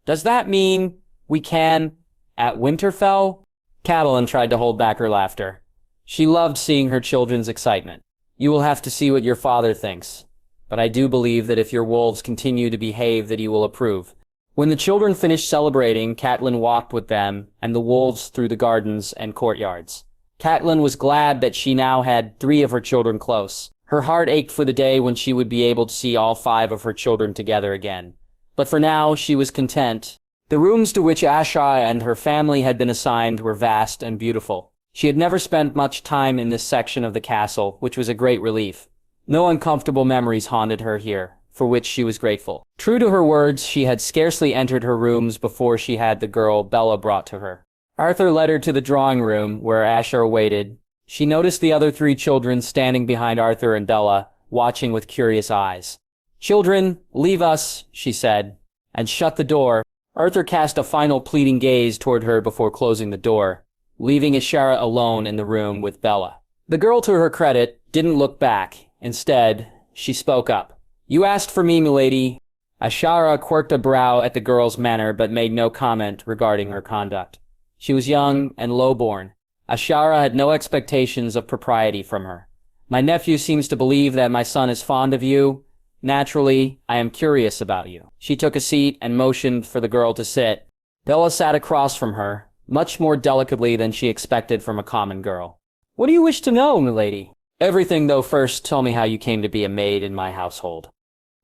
Does that mean we can, at Winterfell? Catelyn tried to hold back her laughter. She loved seeing her children's excitement. You will have to see what your father thinks. But I do believe that if your wolves continue to behave that you will approve. When the children finished celebrating, Catelyn walked with them and the wolves through the gardens and courtyards. Catelyn was glad that she now had 3 of her children close. Her heart ached for the day when she would be able to see all 5 of her children together again. But for now, she was content. The rooms to which Ashara and her family had been assigned were vast and beautiful. She had never spent much time in this section of the castle, which was a great relief. No uncomfortable memories haunted her here, for which she was grateful. True to her words, she had scarcely entered her rooms before she had the girl Bella brought to her. Arthur led her to the drawing room, where Ashara waited. She noticed the other 3 children standing behind Arthur and Bella, watching with curious eyes. "Children, leave us," she said, and shut the door. Arthur cast a final pleading gaze toward her before closing the door, leaving Ashara alone in the room with Bella. The girl, to her credit, didn't look back. Instead, she spoke up. "You asked for me, milady." Ashara quirked a brow at the girl's manner but made no comment regarding her conduct. She was young and low-born. Ashara had no expectations of propriety from her. "My nephew seems to believe that my son is fond of you. Naturally, I am curious about you." She took a seat and motioned for the girl to sit. Bella sat across from her, much more delicately than she expected from a common girl. "What do you wish to know, milady?" "Everything, though. First, tell me how you came to be a maid in my household."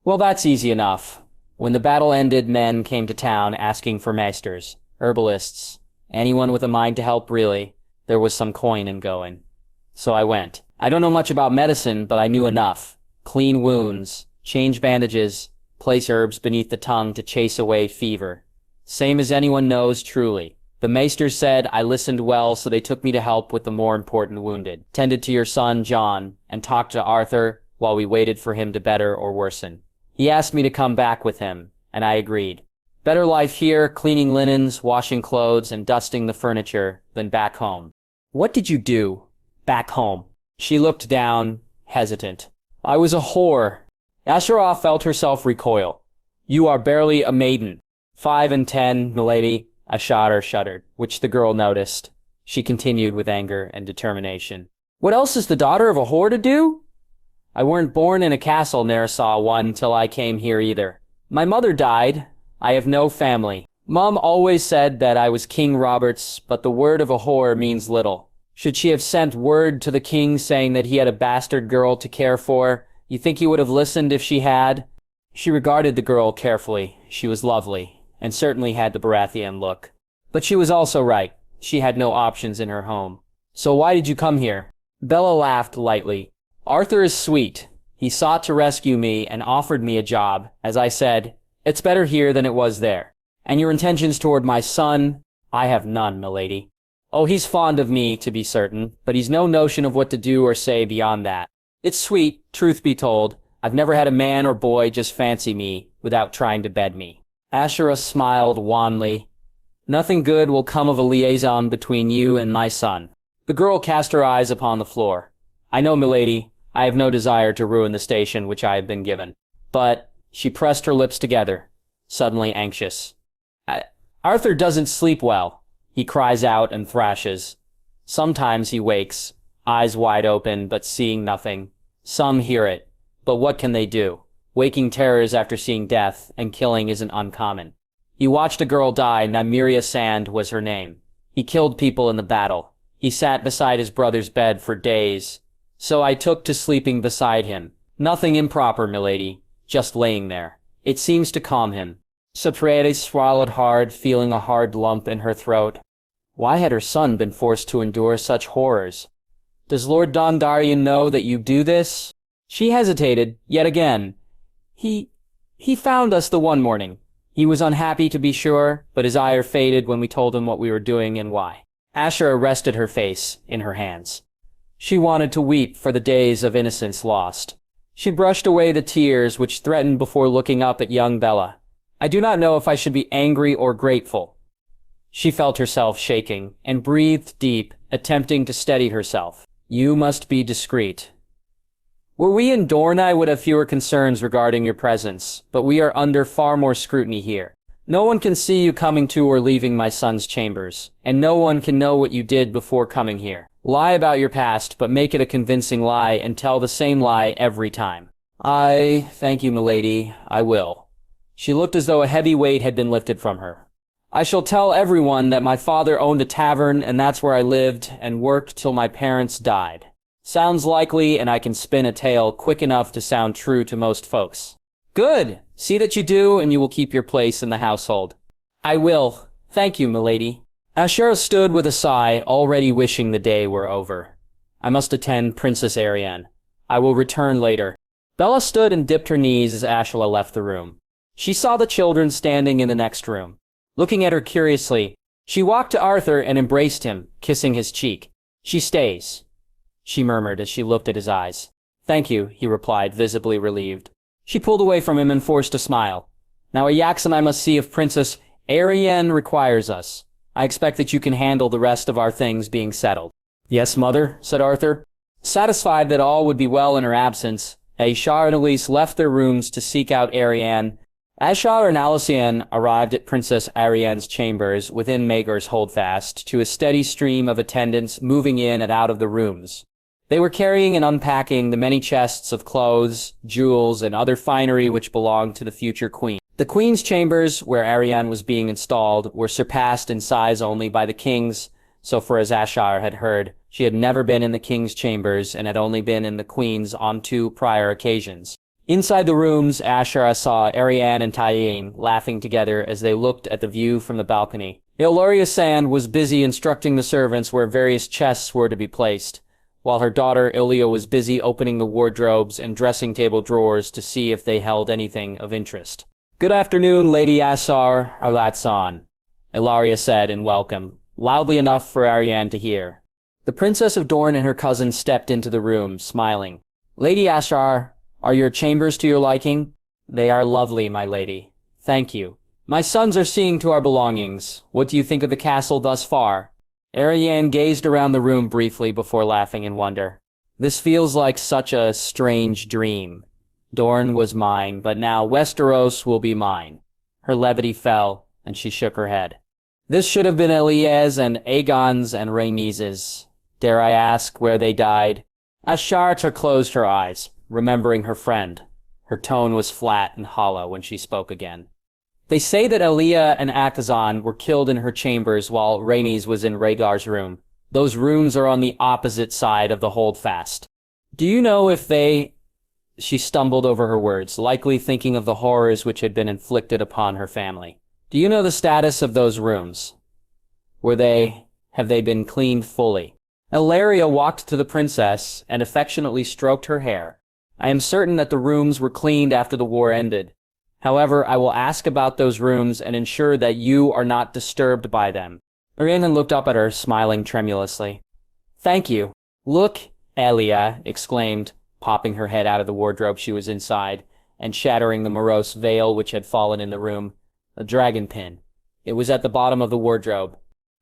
"Well, that's easy enough. When the battle ended, men came to town asking for maesters, herbalists, anyone with a mind to help, really. There was some coin in going. So I went. I don't know much about medicine, but I knew enough. Clean wounds, change bandages, place herbs beneath the tongue to chase away fever. Same as anyone knows, truly. The maesters said I listened well, so they took me to help with the more important wounded, tended to your son, Jon, and talked to Arthur while we waited for him to better or worsen. He asked me to come back with him, and I agreed. Better life here, cleaning linens, washing clothes, and dusting the furniture, than back home." "What did you do back home?" She looked down, hesitant. "I was a whore." Ashara felt herself recoil. "You are barely a maiden." 5 and 10, milady." Ashara shuddered, which the girl noticed. She continued with anger and determination. "What else is the daughter of a whore to do?" "I weren't born in a castle, ne'er saw one till I came here either. My mother died. I have no family. Mom always said that I was King Robert's, but the word of a whore means little. Should she have sent word to the king saying that he had a bastard girl to care for, you think he would have listened if she had?" She regarded the girl carefully. She was lovely, and certainly had the Baratheon look. But she was also right. She had no options in her home. "So why did you come here?" Bella laughed lightly. "Arthur is sweet. He sought to rescue me and offered me a job. As I said, it's better here than it was there. And your intentions toward my son? I have none, milady. Oh, he's fond of me, to be certain, but he's no notion of what to do or say beyond that. It's sweet, truth be told. I've never had a man or boy just fancy me without trying to bed me." Ashara smiled wanly. "Nothing good will come of a liaison between you and my son." The girl cast her eyes upon the floor. "I know, milady, I have no desire to ruin the station which I have been given. But," she pressed her lips together, suddenly anxious. "Arthur doesn't sleep well. He cries out and thrashes. Sometimes he wakes, eyes wide open but seeing nothing. Some hear it, but what can they do? Waking terrors after seeing death and killing isn't uncommon. He watched a girl die. Nymeria Sand was her name. He killed people in the battle. He sat beside his brother's bed for days. So I took to sleeping beside him. Nothing improper, milady, just laying there. It seems to calm him." Saprede swallowed hard, feeling a hard lump in her throat. Why had her son been forced to endure such horrors? "Does Lord Dondarrion know that you do this?" She hesitated, yet again. He found us the one morning. He was unhappy to be sure, but his ire faded when we told him what we were doing and why. Ashara rested her face in her hands. She wanted to weep for the days of innocence lost. She brushed away the tears which threatened before looking up at young Bella. I do not know if I should be angry or grateful. She felt herself shaking and breathed deep, attempting to steady herself. You must be discreet. Were we in Dorne, I would have fewer concerns regarding your presence, but we are under far more scrutiny here. No one can see you coming to or leaving my son's chambers, and no one can know what you did before coming here. Lie about your past, but make it a convincing lie and tell the same lie every time. Thank you, milady, I will. She looked as though a heavy weight had been lifted from her. I shall tell everyone that my father owned a tavern and that's where I lived and worked till my parents died. Sounds likely, and I can spin a tale quick enough to sound true to most folks. Good! See that you do, and you will keep your place in the household. I will. Thank you, milady. Ashara stood with a sigh, already wishing the day were over. I must attend Princess Arianne. I will return later. Bella stood and dipped her knees as Ashara left the room. She saw the children standing in the next room. Looking at her curiously, she walked to Arthur and embraced him, kissing his cheek. She stays, she murmured as she looked at his eyes. Thank you, he replied, visibly relieved. She pulled away from him and forced a smile. Now Ajax and I must see if Princess Arianne requires us. I expect that you can handle the rest of our things being settled. Yes, mother, said Arthur. Satisfied that all would be well in her absence, Ashara and Elise left their rooms to seek out Arianne. Ashara and Alysanne arrived at Princess Arianne's chambers within Maegor's holdfast to a steady stream of attendants moving in and out of the rooms. They were carrying and unpacking the many chests of clothes, jewels, and other finery which belonged to the future queen. The queen's chambers, where Arianne was being installed, were surpassed in size only by the king's, so far as Ashara had heard. She had never been in the king's chambers and had only been in the queen's on 2 prior occasions. Inside the rooms, Ashara saw Arianne and Tywin laughing together as they looked at the view from the balcony. Illyria Sand was busy instructing the servants where various chests were to be placed, while her daughter Ilya was busy opening the wardrobes and dressing table drawers to see if they held anything of interest. Good afternoon, Lady Ashara Dayne, Illyria said in welcome, loudly enough for Arianne to hear. The Princess of Dorne and her cousin stepped into the room, smiling. Lady Ashara, are your chambers to your liking? They are lovely, my lady. Thank you. My sons are seeing to our belongings. What do you think of the castle thus far? Arianne gazed around the room briefly before laughing in wonder. This feels like such a strange dream. Dorne was mine, but now Westeros will be mine. Her levity fell, and she shook her head. This should have been Elias and Aegon's and Rhaenys's. Dare I ask where they died? Ashara closed her eyes, remembering her friend. Her tone was flat and hollow when she spoke again. They say that Elia and Akazan were killed in her chambers while Rhaenys was in Rhaegar's room. Those rooms are on the opposite side of the holdfast. Do you know if they... She stumbled over her words, likely thinking of the horrors which had been inflicted upon her family. Do you know the status of those rooms? Have they been cleaned fully? Illyria walked to the princess and affectionately stroked her hair. I am certain that the rooms were cleaned after the war ended. However, I will ask about those rooms and ensure that you are not disturbed by them. Rhiannon looked up at her, smiling tremulously. Thank you. Look, Elia exclaimed, popping her head out of the wardrobe she was inside, and shattering the morose veil which had fallen in the room. A dragon pin. It was at the bottom of the wardrobe.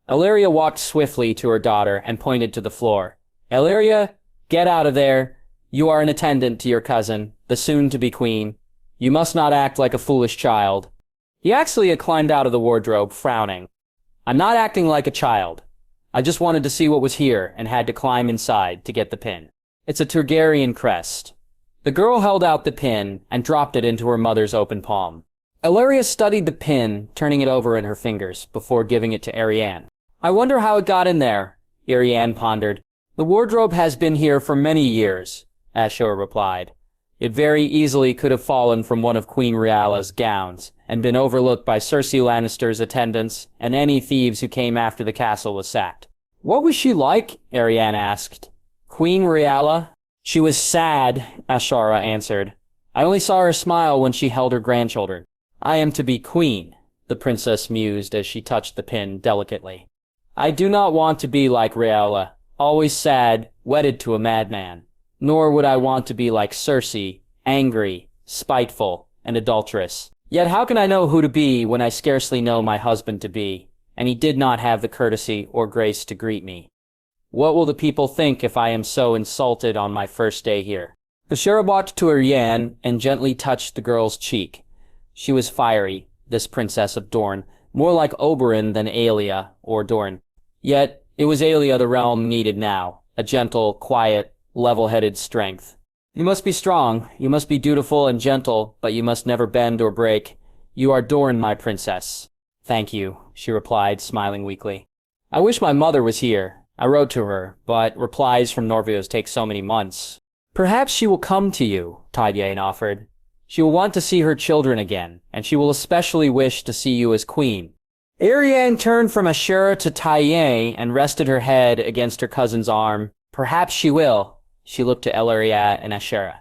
Illyria walked swiftly to her daughter and pointed to the floor. Illyria, get out of there. You are an attendant to your cousin, the soon-to-be queen. You must not act like a foolish child. He actually climbed out of the wardrobe, frowning. I'm not acting like a child. I just wanted to see what was here and had to climb inside to get the pin. It's a Targaryen crest. The girl held out the pin and dropped it into her mother's open palm. Illyria studied the pin, turning it over in her fingers, before giving it to Arianne. I wonder how it got in there, Arianne pondered. The wardrobe has been here for many years, Ashara replied. It very easily could have fallen from one of Queen Rhaella's gowns, and been overlooked by Cersei Lannister's attendants and any thieves who came after the castle was sacked. What was she like? Arianne asked. Queen Rhaella? She was sad, Ashara answered. I only saw her smile when she held her grandchildren. I am to be queen, the princess mused as she touched the pin delicately. I do not want to be like Rhaella, always sad, wedded to a madman. Nor would I want to be like Cersei, angry, spiteful, and adulterous. Yet how can I know who to be when I scarcely know my husband to be, and he did not have the courtesy or grace to greet me? What will the people think if I am so insulted on my first day here? Ashara walked to her Yan and gently touched the girl's cheek. She was fiery, this princess of Dorne, more like Oberyn than Aelia or Dorne. Yet it was Aelia the realm needed now, a gentle, quiet, level-headed strength. You must be strong, you must be dutiful and gentle, but you must never bend or break. You are Dorne, my princess. Thank you, she replied, smiling weakly. I wish my mother was here. I wrote to her, but replies from Norvios take so many months. Perhaps she will come to you, Tydane offered. She will want to see her children again, and she will especially wish to see you as queen. Arianne turned from Ashara to Tydane and rested her head against her cousin's arm. Perhaps she will. She looked to Ellaria and Ashara.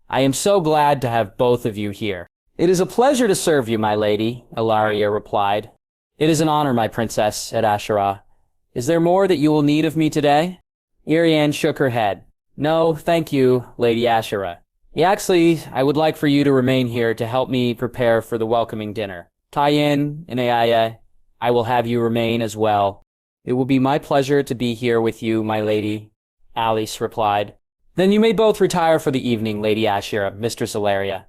I am so glad to have both of you here. It is a pleasure to serve you, my lady, Ellaria replied. It is an honor, my princess, said Ashara. Is there more that you will need of me today? Arianne shook her head. No, thank you, Lady Ashara. Actually, I would like for you to remain here to help me prepare for the welcoming dinner. Tyen and Aya, I will have you remain as well. It will be my pleasure to be here with you, my lady, Alice replied. Then you may both retire for the evening, Lady Ashara, Mistress Ellaria.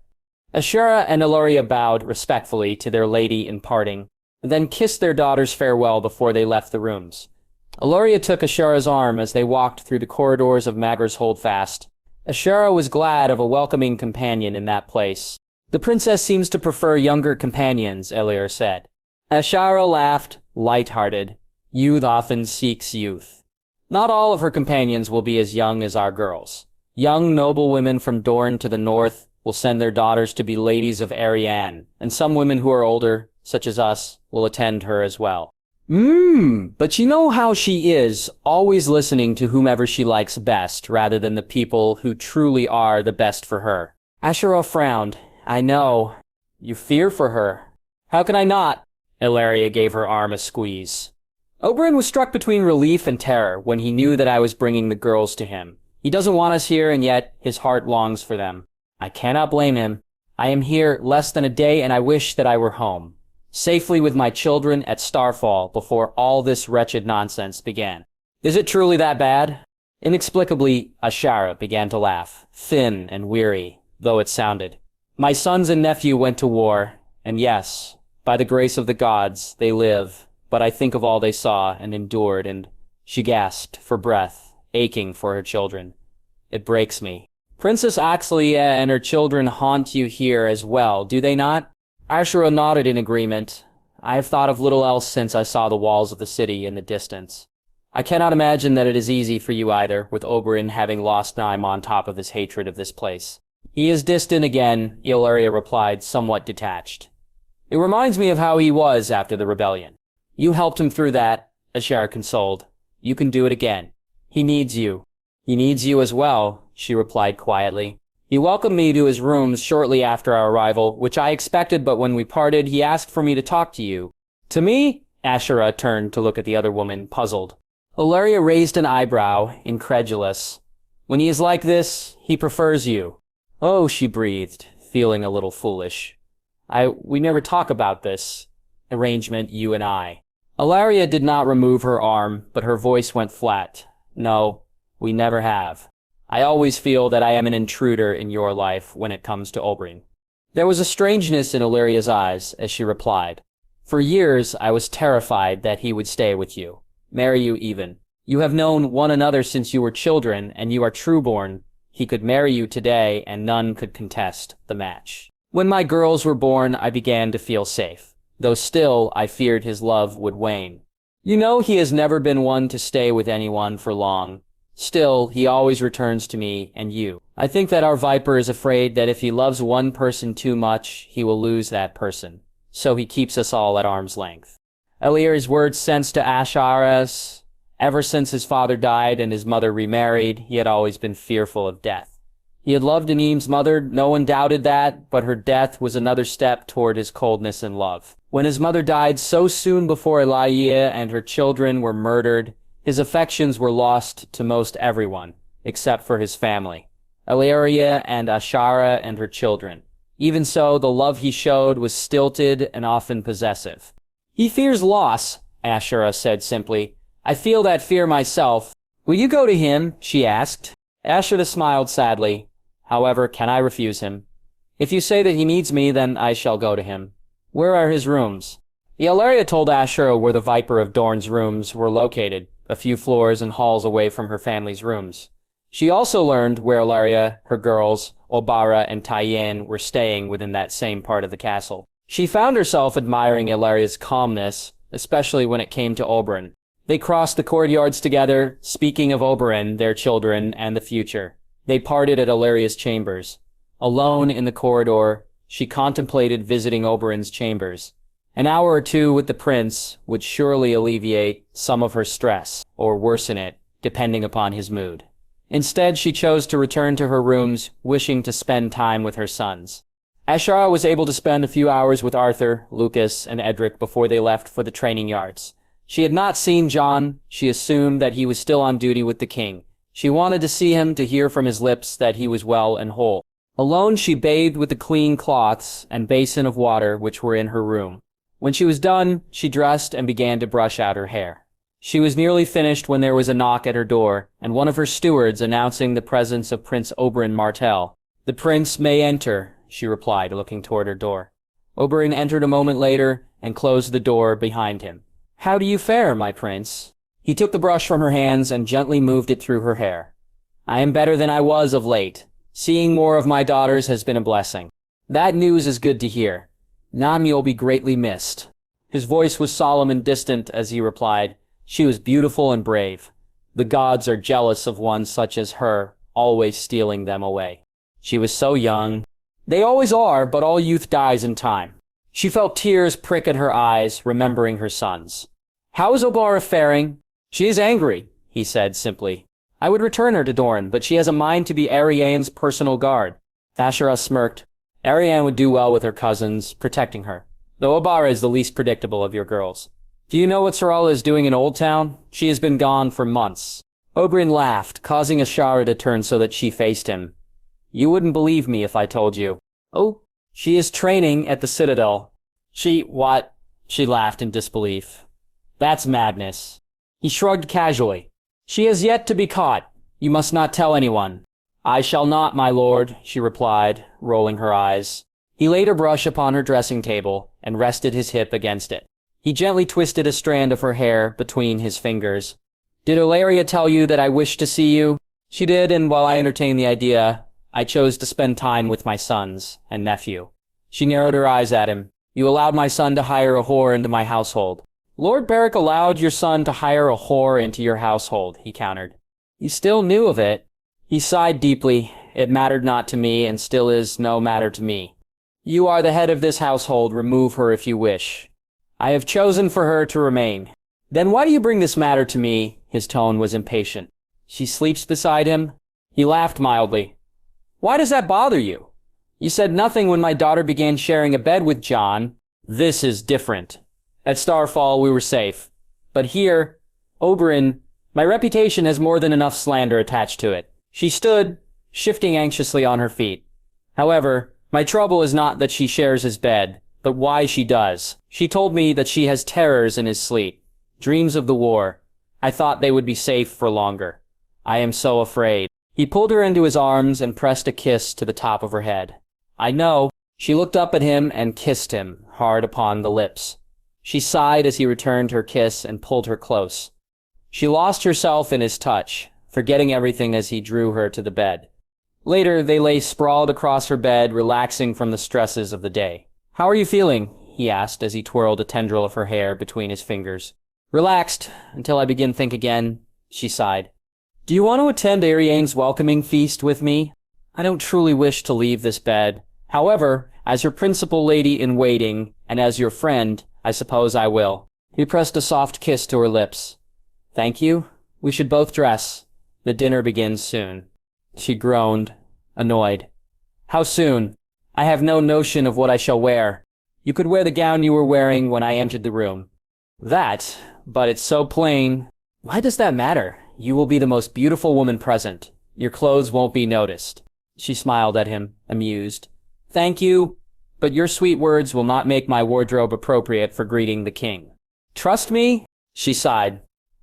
Ashara and Ellaria bowed respectfully to their lady in parting, and then kissed their daughters farewell before they left the rooms. Ellaria took Ashara's arm as they walked through the corridors of Magra's Holdfast. Ashara was glad of a welcoming companion in that place. The princess seems to prefer younger companions, Ellaria said. Ashara laughed, light-hearted. Youth often seeks youth. Not all of her companions will be as young as our girls. Young noble women from Dorne to the north will send their daughters to be ladies of Arianne, and some women who are older, such as us, will attend her as well. But you know how she is, always listening to whomever she likes best, rather than the people who truly are the best for her. Ashara frowned. I know. You fear for her. How can I not? Ellaria gave her arm a squeeze. Oberyn was struck between relief and terror when he knew that I was bringing the girls to him. He doesn't want us here, and yet his heart longs for them. I cannot blame him. I am here less than a day, and I wish that I were home, safely with my children at Starfall before all this wretched nonsense began. Is it truly that bad? Inexplicably, Ashara began to laugh, thin and weary, though it sounded. My sons and nephew went to war, and yes, by the grace of the gods, they live, but I think of all they saw and endured, and she gasped for breath, aching for her children. It breaks me. Princess Axelia and her children haunt you here as well, do they not? Ashara nodded in agreement. I have thought of little else since I saw the walls of the city in the distance. I cannot imagine that it is easy for you either, with Oberyn having lost Nyme on top of his hatred of this place. He is distant again, Ellaria replied, somewhat detached. It reminds me of how he was after the rebellion. You helped him through that, Ashara consoled. You can do it again. He needs you. He needs you as well, she replied quietly. He welcomed me to his rooms shortly after our arrival, which I expected, but when we parted, he asked for me to talk to you. To me? Ashara turned to look at the other woman, puzzled. Ellaria raised an eyebrow, incredulous. When he is like this, he prefers you. Oh, she breathed, feeling a little foolish. We never talk about this arrangement, you and I. Ellaria did not remove her arm, but her voice went flat. No, we never have. I always feel that I am an intruder in your life when it comes to Oberyn. There was a strangeness in Ellaria's eyes as she replied. For years, I was terrified that he would stay with you, marry you even. You have known one another since you were children, and you are trueborn. He could marry you today, and none could contest the match. When my girls were born, I began to feel safe, though still I feared his love would wane. You know he has never been one to stay with anyone for long. Still, he always returns to me and you. I think that our Viper is afraid that if he loves one person too much, he will lose that person. So he keeps us all at arm's length. Ellaria's words sensed to Ashara's. Ever since his father died and his mother remarried, he had always been fearful of death. He had loved Anem's mother, no one doubted that, but her death was another step toward his coldness in love. When his mother died so soon before Elaia and her children were murdered, his affections were lost to most everyone, except for his family, Elaria and Ashara and her children. Even so, the love he showed was stilted and often possessive. "He fears loss," Ashara said simply. "I feel that fear myself." "Will you go to him?" she asked. Ashara smiled sadly. "However, can I refuse him? If you say that he needs me, then I shall go to him. Where are his rooms?" Elaria told Ashara where the Viper of Dorne's rooms were located, a few floors and halls away from her family's rooms. She also learned where Elaria, her girls, Obara, and Tyenn were staying within that same part of the castle. She found herself admiring Elaria's calmness, especially when it came to Oberyn. They crossed the courtyards together, speaking of Oberyn, their children, and the future. They parted at Elaria's chambers. Alone in the corridor, she contemplated visiting Oberyn's chambers. An hour or two with the prince would surely alleviate some of her stress, or worsen it, depending upon his mood. Instead, she chose to return to her rooms, wishing to spend time with her sons. Ashara was able to spend a few hours with Arthur, Lucas, and Edric before they left for the training yards. She had not seen Jon. She assumed that he was still on duty with the king. She wanted to see him, to hear from his lips that he was well and whole. Alone, she bathed with the clean cloths and basin of water which were in her room. When she was done, she dressed and began to brush out her hair. She was nearly finished when there was a knock at her door, and one of her stewards announcing the presence of Prince Oberyn Martell. "The prince may enter," she replied, looking toward her door. Oberyn entered a moment later and closed the door behind him. "How do you fare, my prince?" He took the brush from her hands and gently moved it through her hair. "I am better than I was of late. Seeing more of my daughters has been a blessing." "That news is good to hear. You'll be greatly missed." His voice was solemn and distant as he replied, "She was beautiful and brave. The gods are jealous of one such as her, always stealing them away. She was so young." "They always are, but all youth dies in time." She felt tears prick at her eyes, remembering her sons. "How is Obara faring?" "She is angry," he said simply. "I would return her to Dorne, but she has a mind to be Ariane's personal guard." Ashara smirked. "Ariane would do well with her cousins, protecting her. Though Obara is the least predictable of your girls. Do you know what Sarala is doing in Old Town? She has been gone for months." Oberyn laughed, causing Ashara to turn so that she faced him. "You wouldn't believe me if I told you." "Oh, she is training at the Citadel." What?" She laughed in disbelief. "That's madness." He shrugged casually. "She has yet to be caught. You must not tell anyone." "I shall not, my lord," she replied, rolling her eyes. He laid a brush upon her dressing table and rested his hip against it. He gently twisted a strand of her hair between his fingers. "Did Elaria tell you that I wished to see you?" "She did, and while I entertained the idea, I chose to spend time with my sons and nephew." She narrowed her eyes at him. "You allowed my son to hire a whore into my household." "Lord Beric allowed your son to hire a whore into your household," he countered. "You still knew of it." He sighed deeply. "It mattered not to me, and still is no matter to me. You are the head of this household. Remove her if you wish. I have chosen for her to remain." "Then why do you bring this matter to me?" His tone was impatient. "She sleeps beside him?" He laughed mildly. "Why does that bother you? You said nothing when my daughter began sharing a bed with Jon. This is different. At Starfall we were safe. But here, Oberyn, my reputation has more than enough slander attached to it." She stood, shifting anxiously on her feet. "However, my trouble is not that she shares his bed, but why she does. She told me that she has terrors in his sleep, dreams of the war. I thought they would be safe for longer. I am so afraid." He pulled her into his arms and pressed a kiss to the top of her head. "I know." She looked up at him and kissed him, hard upon the lips. She sighed as he returned her kiss and pulled her close. She lost herself in his touch, forgetting everything as he drew her to the bed. Later, they lay sprawled across her bed, relaxing from the stresses of the day. "How are you feeling?" he asked as he twirled a tendril of her hair between his fingers. "Relaxed, until I begin think again," she sighed. "Do you want to attend Ariane's welcoming feast with me? I don't truly wish to leave this bed. However, as your principal lady-in-waiting, and as your friend, I suppose I will." He pressed a soft kiss to her lips. "Thank you. We should both dress. The dinner begins soon." She groaned. annoyed. How soon? I have no notion of what I shall wear. You could wear the gown you were wearing when I entered the room. That, but it's so plain. Why does that matter? You will be the most beautiful woman present. Your clothes won't be noticed. She smiled at him, amused. Thank you, but your sweet words will not make my wardrobe appropriate for greeting the king. Trust me? She sighed.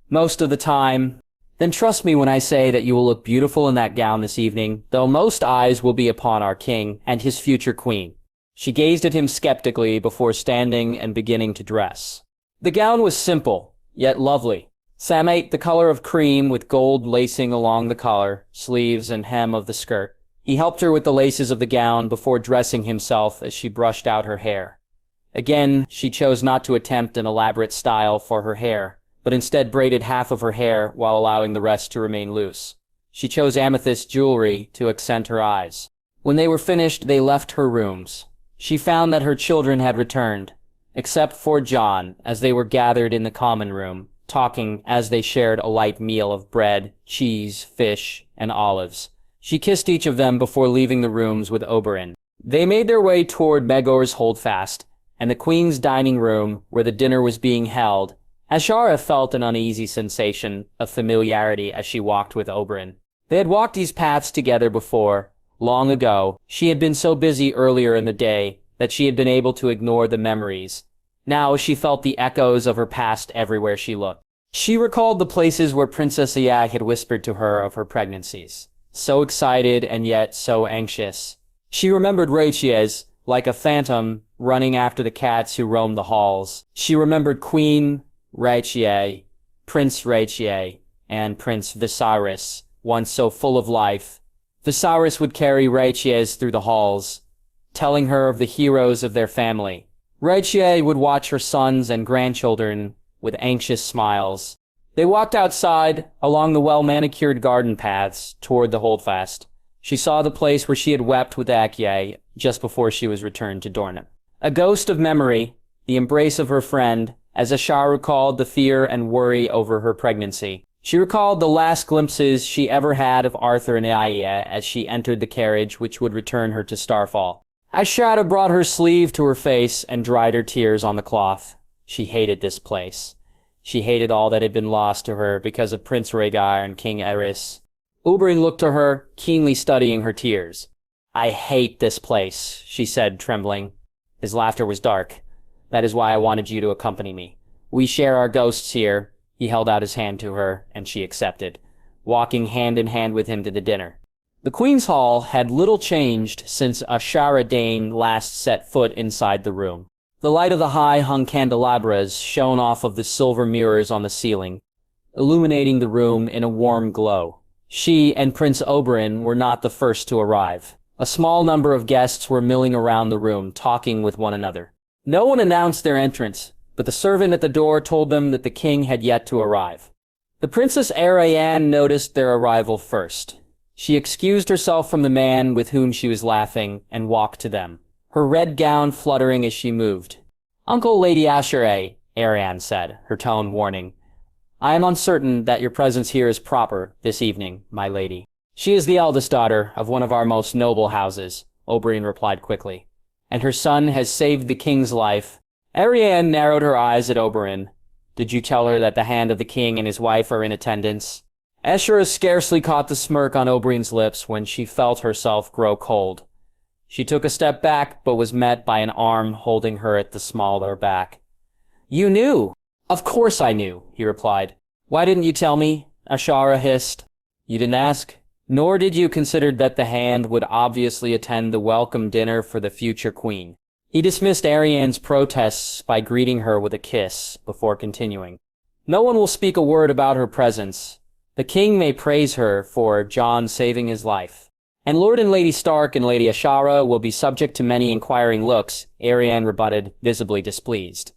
Most of the time. Then trust me when I say that you will look beautiful in that gown this evening, though most eyes will be upon our king and his future queen. She gazed at him skeptically before standing and beginning to dress. The gown was simple, yet lovely. Samite, the color of cream with gold lacing along the collar, sleeves, and hem of the skirt. He helped her with the laces of the gown before dressing himself as she brushed out her hair. Again, she chose not to attempt an elaborate style for her hair, but instead braided half of her hair while allowing the rest to remain loose. She chose amethyst jewelry to accent her eyes. When they were finished, they left her rooms. She found that her children had returned, except for Jon, as they were gathered in the common room, talking as they shared a light meal of bread, cheese, fish, and olives. She kissed each of them before leaving the rooms with Oberyn. They made their way toward Megor's holdfast, and the queen's dining room, where the dinner was being held. Ashara felt an uneasy sensation of familiarity as she walked with Oberyn. They had walked these paths together before. Long ago, she had been so busy earlier in the day that she had been able to ignore the memories. Now she felt the echoes of her past everywhere she looked. She recalled the places where Princess Ayag had whispered to her of her pregnancies. So excited and yet so anxious. She remembered Rhaetiez, like a phantom, running after the cats who roamed the halls. She remembered Queen Rhaetiez, Prince Rhaetiez, and Prince Viserys, once so full of life. Viserys would carry Rhaetiez through the halls, telling her of the heroes of their family. Rhaetiez would watch her sons and grandchildren with anxious smiles. They walked outside, along the well-manicured garden paths, toward the holdfast. She saw the place where she had wept with Akyei just before she was returned to Dorne. A ghost of memory, the embrace of her friend, as Ashara recalled the fear and worry over her pregnancy. She recalled the last glimpses she ever had of Arthur and Arya as she entered the carriage which would return her to Starfall. Ashara brought her sleeve to her face and dried her tears on the cloth. She hated this place. She hated all that had been lost to her because of Prince Rhaegar and King Aerys. Oberyn looked to her, keenly studying her tears. I hate this place, she said, trembling. His laughter was dark. That is why I wanted you to accompany me. We share our ghosts here. He held out his hand to her, and she accepted, walking hand in hand with him to the dinner. The Queen's Hall had little changed since Ashara Dayne last set foot inside the room. The light of the high-hung candelabras shone off of the silver mirrors on the ceiling, illuminating the room in a warm glow. She and Prince Oberyn were not the first to arrive. A small number of guests were milling around the room, talking with one another. No one announced their entrance, but the servant at the door told them that the king had yet to arrive. The Princess Arianne noticed their arrival first. She excused herself from the man with whom she was laughing and walked to them, her red gown fluttering as she moved. Uncle Lady Ashara, Arianne said, her tone warning. I am uncertain that your presence here is proper this evening, my lady. She is the eldest daughter of one of our most noble houses, Oberyn replied quickly, and her son has saved the king's life. Arianne narrowed her eyes at Oberyn. Did you tell her that the hand of the king and his wife are in attendance? Ashara scarcely caught the smirk on Oberyn's lips when she felt herself grow cold. She took a step back, but was met by an arm holding her at the smaller back. You knew! Of course I knew, he replied. Why didn't you tell me? Ashara hissed. You didn't ask? Nor did you consider that the hand would obviously attend the welcome dinner for the future queen. He dismissed Arianne's protests by greeting her with a kiss before continuing. No one will speak a word about her presence. The king may praise her for Jon saving his life. And Lord and Lady Stark and Lady Ashara will be subject to many inquiring looks, Arianne rebutted, visibly displeased.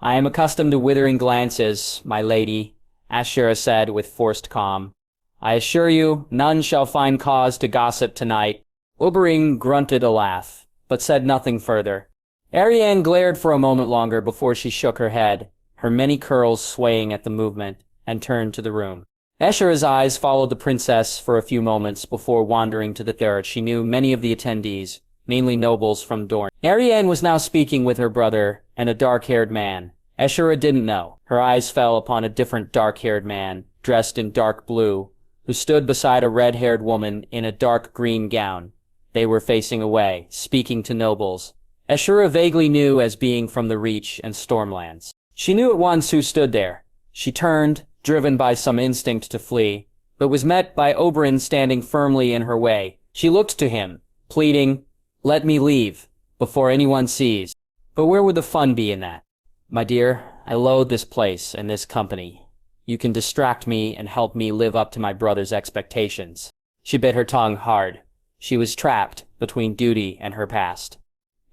I am accustomed to withering glances, my lady, Ashara said with forced calm. I assure you, none shall find cause to gossip tonight. Oberyn grunted a laugh, but said nothing further. Arianne glared for a moment longer before she shook her head, her many curls swaying at the movement, and turned to the room. Ashara's eyes followed the princess for a few moments before wandering to the third. She knew many of the attendees, mainly nobles from Dorne. Arianne was now speaking with her brother and a dark-haired man. Ashara didn't know. Her eyes fell upon a different dark-haired man, dressed in dark blue, who stood beside a red-haired woman in a dark green gown. They were facing away, speaking to nobles. Ashara vaguely knew as being from the Reach and Stormlands. She knew at once who stood there. She turned, driven by some instinct to flee, but was met by Oberyn standing firmly in her way. She looked to him, pleading, "Let me leave, before anyone sees." But where would the fun be in that? "My dear, I loathe this place and this company. You can distract me and help me live up to my brother's expectations." She bit her tongue hard. She was trapped between duty and her past.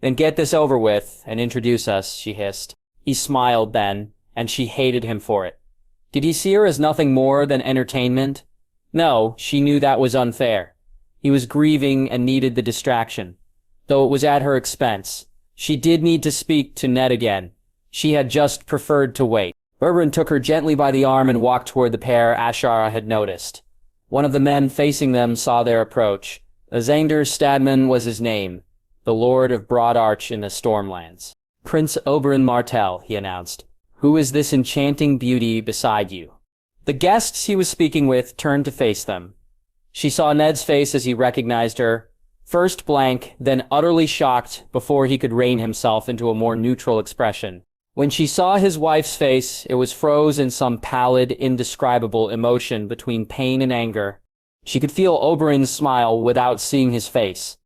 "Then get this over with and introduce us," she hissed. He smiled then, and she hated him for it. Did he see her as nothing more than entertainment? No, she knew that was unfair. He was grieving and needed the distraction, though it was at her expense. She did need to speak to Ned again. She had just preferred to wait. Oberyn took her gently by the arm and walked toward the pair Ashara had noticed. One of the men facing them saw their approach. Azandar Stadman was his name, the Lord of Broad Arch in the Stormlands. "Prince Oberyn Martell," he announced. "Who is this enchanting beauty beside you?" The guests he was speaking with turned to face them. She saw Ned's face as he recognized her, first blank, then utterly shocked before he could rein himself into a more neutral expression. When she saw his wife's face, it was froze in some pallid, indescribable emotion between pain and anger. She could feel Oberyn's smile without seeing his face.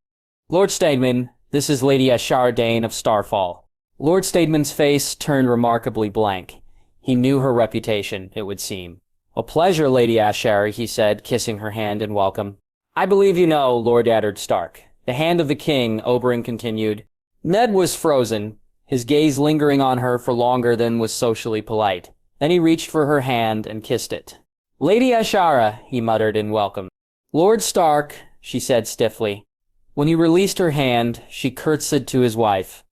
"Lord Stadman, this is Lady Ashara Dayne of Starfall." Lord Stadman's face turned remarkably blank. He knew her reputation, it would seem. "A pleasure, Lady Ashara," he said, kissing her hand in welcome. "I believe you know Lord Eddard Stark." "The hand of the king," Oberyn continued. Ned was frozen, his gaze lingering on her for longer than was socially polite. Then he reached for her hand and kissed it. "Lady Ashara," he muttered in welcome. "Lord Stark," she said stiffly. When he released her hand, she curtsied to his wife.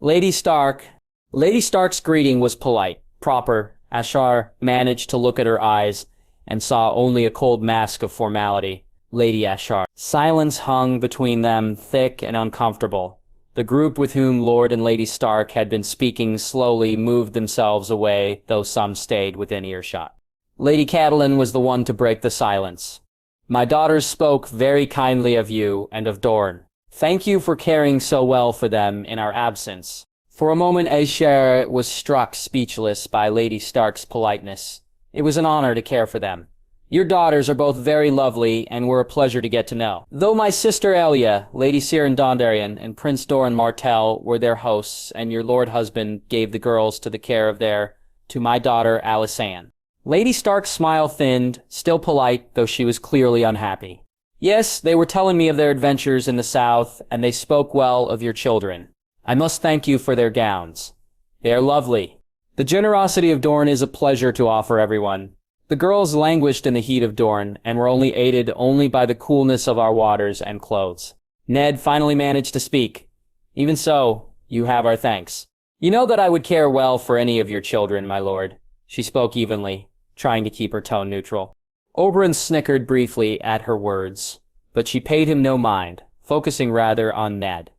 "Lady Stark." Lady Stark's greeting was polite, proper. Ashara managed to look at her eyes and saw only a cold mask of formality. "Lady Ashara." Silence hung between them, thick and uncomfortable. The group with whom Lord and Lady Stark had been speaking slowly moved themselves away, though some stayed within earshot. Lady Catelyn was the one to break the silence. "My daughters spoke very kindly of you and of Dorne. Thank you for caring so well for them in our absence." For a moment Ashara was struck speechless by Lady Stark's politeness. It was an honor to care for them. "Your daughters are both very lovely and were a pleasure to get to know. Though my sister Elia, Lady Ciaran Dondarrion, and Prince Doran Martell were their hosts, and your lord husband gave the girls to the care of to my daughter Alysanne." Lady Stark's smile thinned, still polite, though she was clearly unhappy. "Yes, they were telling me of their adventures in the south, and they spoke well of your children. I must thank you for their gowns. They are lovely. The generosity of Dorne is a pleasure to offer everyone." The girls languished in the heat of Dorne, and were aided only by the coolness of our waters and clothes. Ned finally managed to speak. "Even so, you have our thanks. You know that I would care well for any of your children, my lord." She spoke evenly, trying to keep her tone neutral. Oberyn snickered briefly at her words, but she paid him no mind, focusing rather on Ned.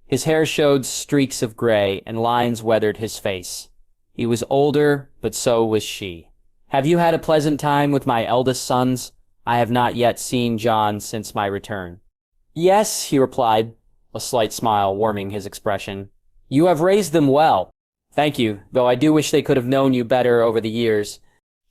His hair showed streaks of gray, and lines weathered his face. He was older, but so was she. "Have you had a pleasant time with my eldest sons? I have not yet seen Jon since my return." "Yes," he replied, a slight smile warming his expression. "You have raised them well." "Thank you, though I do wish they could have known you better over the years."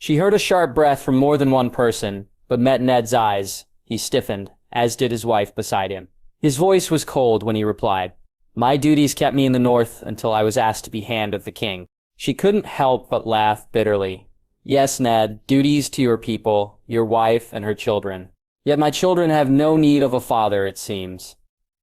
She heard a sharp breath from more than one person, but met Ned's eyes. He stiffened, as did his wife beside him. His voice was cold when he replied, "My duties kept me in the north until I was asked to be Hand of the King." She couldn't help but laugh bitterly. "Yes, Ned, duties to your people, your wife and her children. Yet my children have no need of a father, it seems."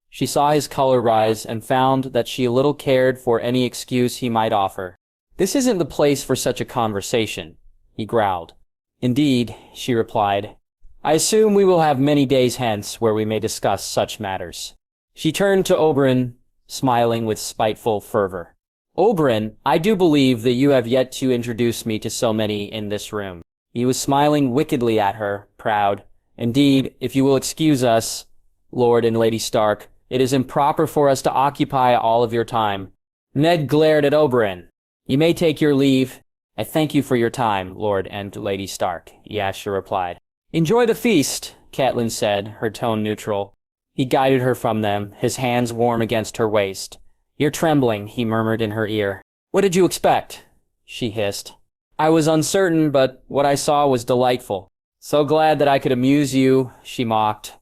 She saw his color rise and found that she little cared for any excuse he might offer. "This isn't the place for such a conversation," he growled. "Indeed," she replied. "I assume we will have many days hence where we may discuss such matters." She turned to Oberyn, smiling with spiteful fervor. "Oberyn, I do believe that you have yet to introduce me to so many in this room." He was smiling wickedly at her, proud. "Indeed, if you will excuse us, Lord and Lady Stark, it is improper for us to occupy all of your time." Ned glared at Oberyn. "You may take your leave. I thank you for your time, Lord and Lady Stark," Yasha replied. "Enjoy the feast," Catelyn said, her tone neutral. He guided her from them, his hands warm against her waist. "You're trembling," he murmured in her ear. "What did you expect?" she hissed. "I was uncertain, but what I saw was delightful. So glad that I could amuse you," she mocked.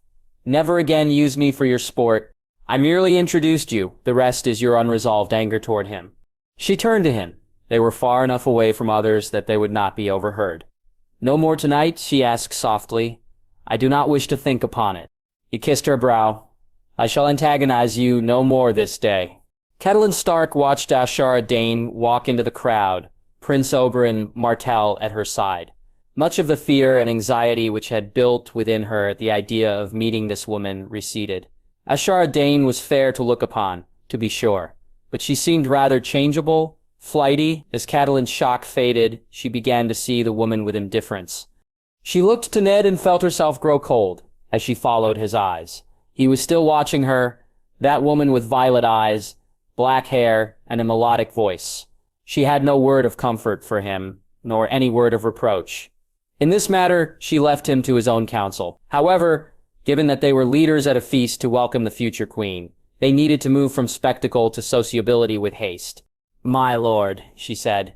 "Never again use me for your sport. I merely introduced you. The rest is your unresolved anger toward him." She turned to him. They were far enough away from others that they would not be overheard. "No more tonight?" she asked softly. "I do not wish to think upon it." He kissed her brow. "I shall antagonize you no more this day." Catelyn Stark watched Ashara Dayne walk into the crowd, Prince Oberyn Martell at her side. Much of the fear and anxiety which had built within her at the idea of meeting this woman receded. Ashara Dayne was fair to look upon, to be sure, but she seemed rather changeable, flighty. As Catelyn's shock faded, she began to see the woman with indifference. She looked to Ned and felt herself grow cold as she followed his eyes. He was still watching her, that woman with violet eyes, black hair, and a melodic voice. She had no word of comfort for him, nor any word of reproach. In this matter, she left him to his own counsel. However, given that they were leaders at a feast to welcome the future queen, they needed to move from spectacle to sociability with haste. "My lord," she said,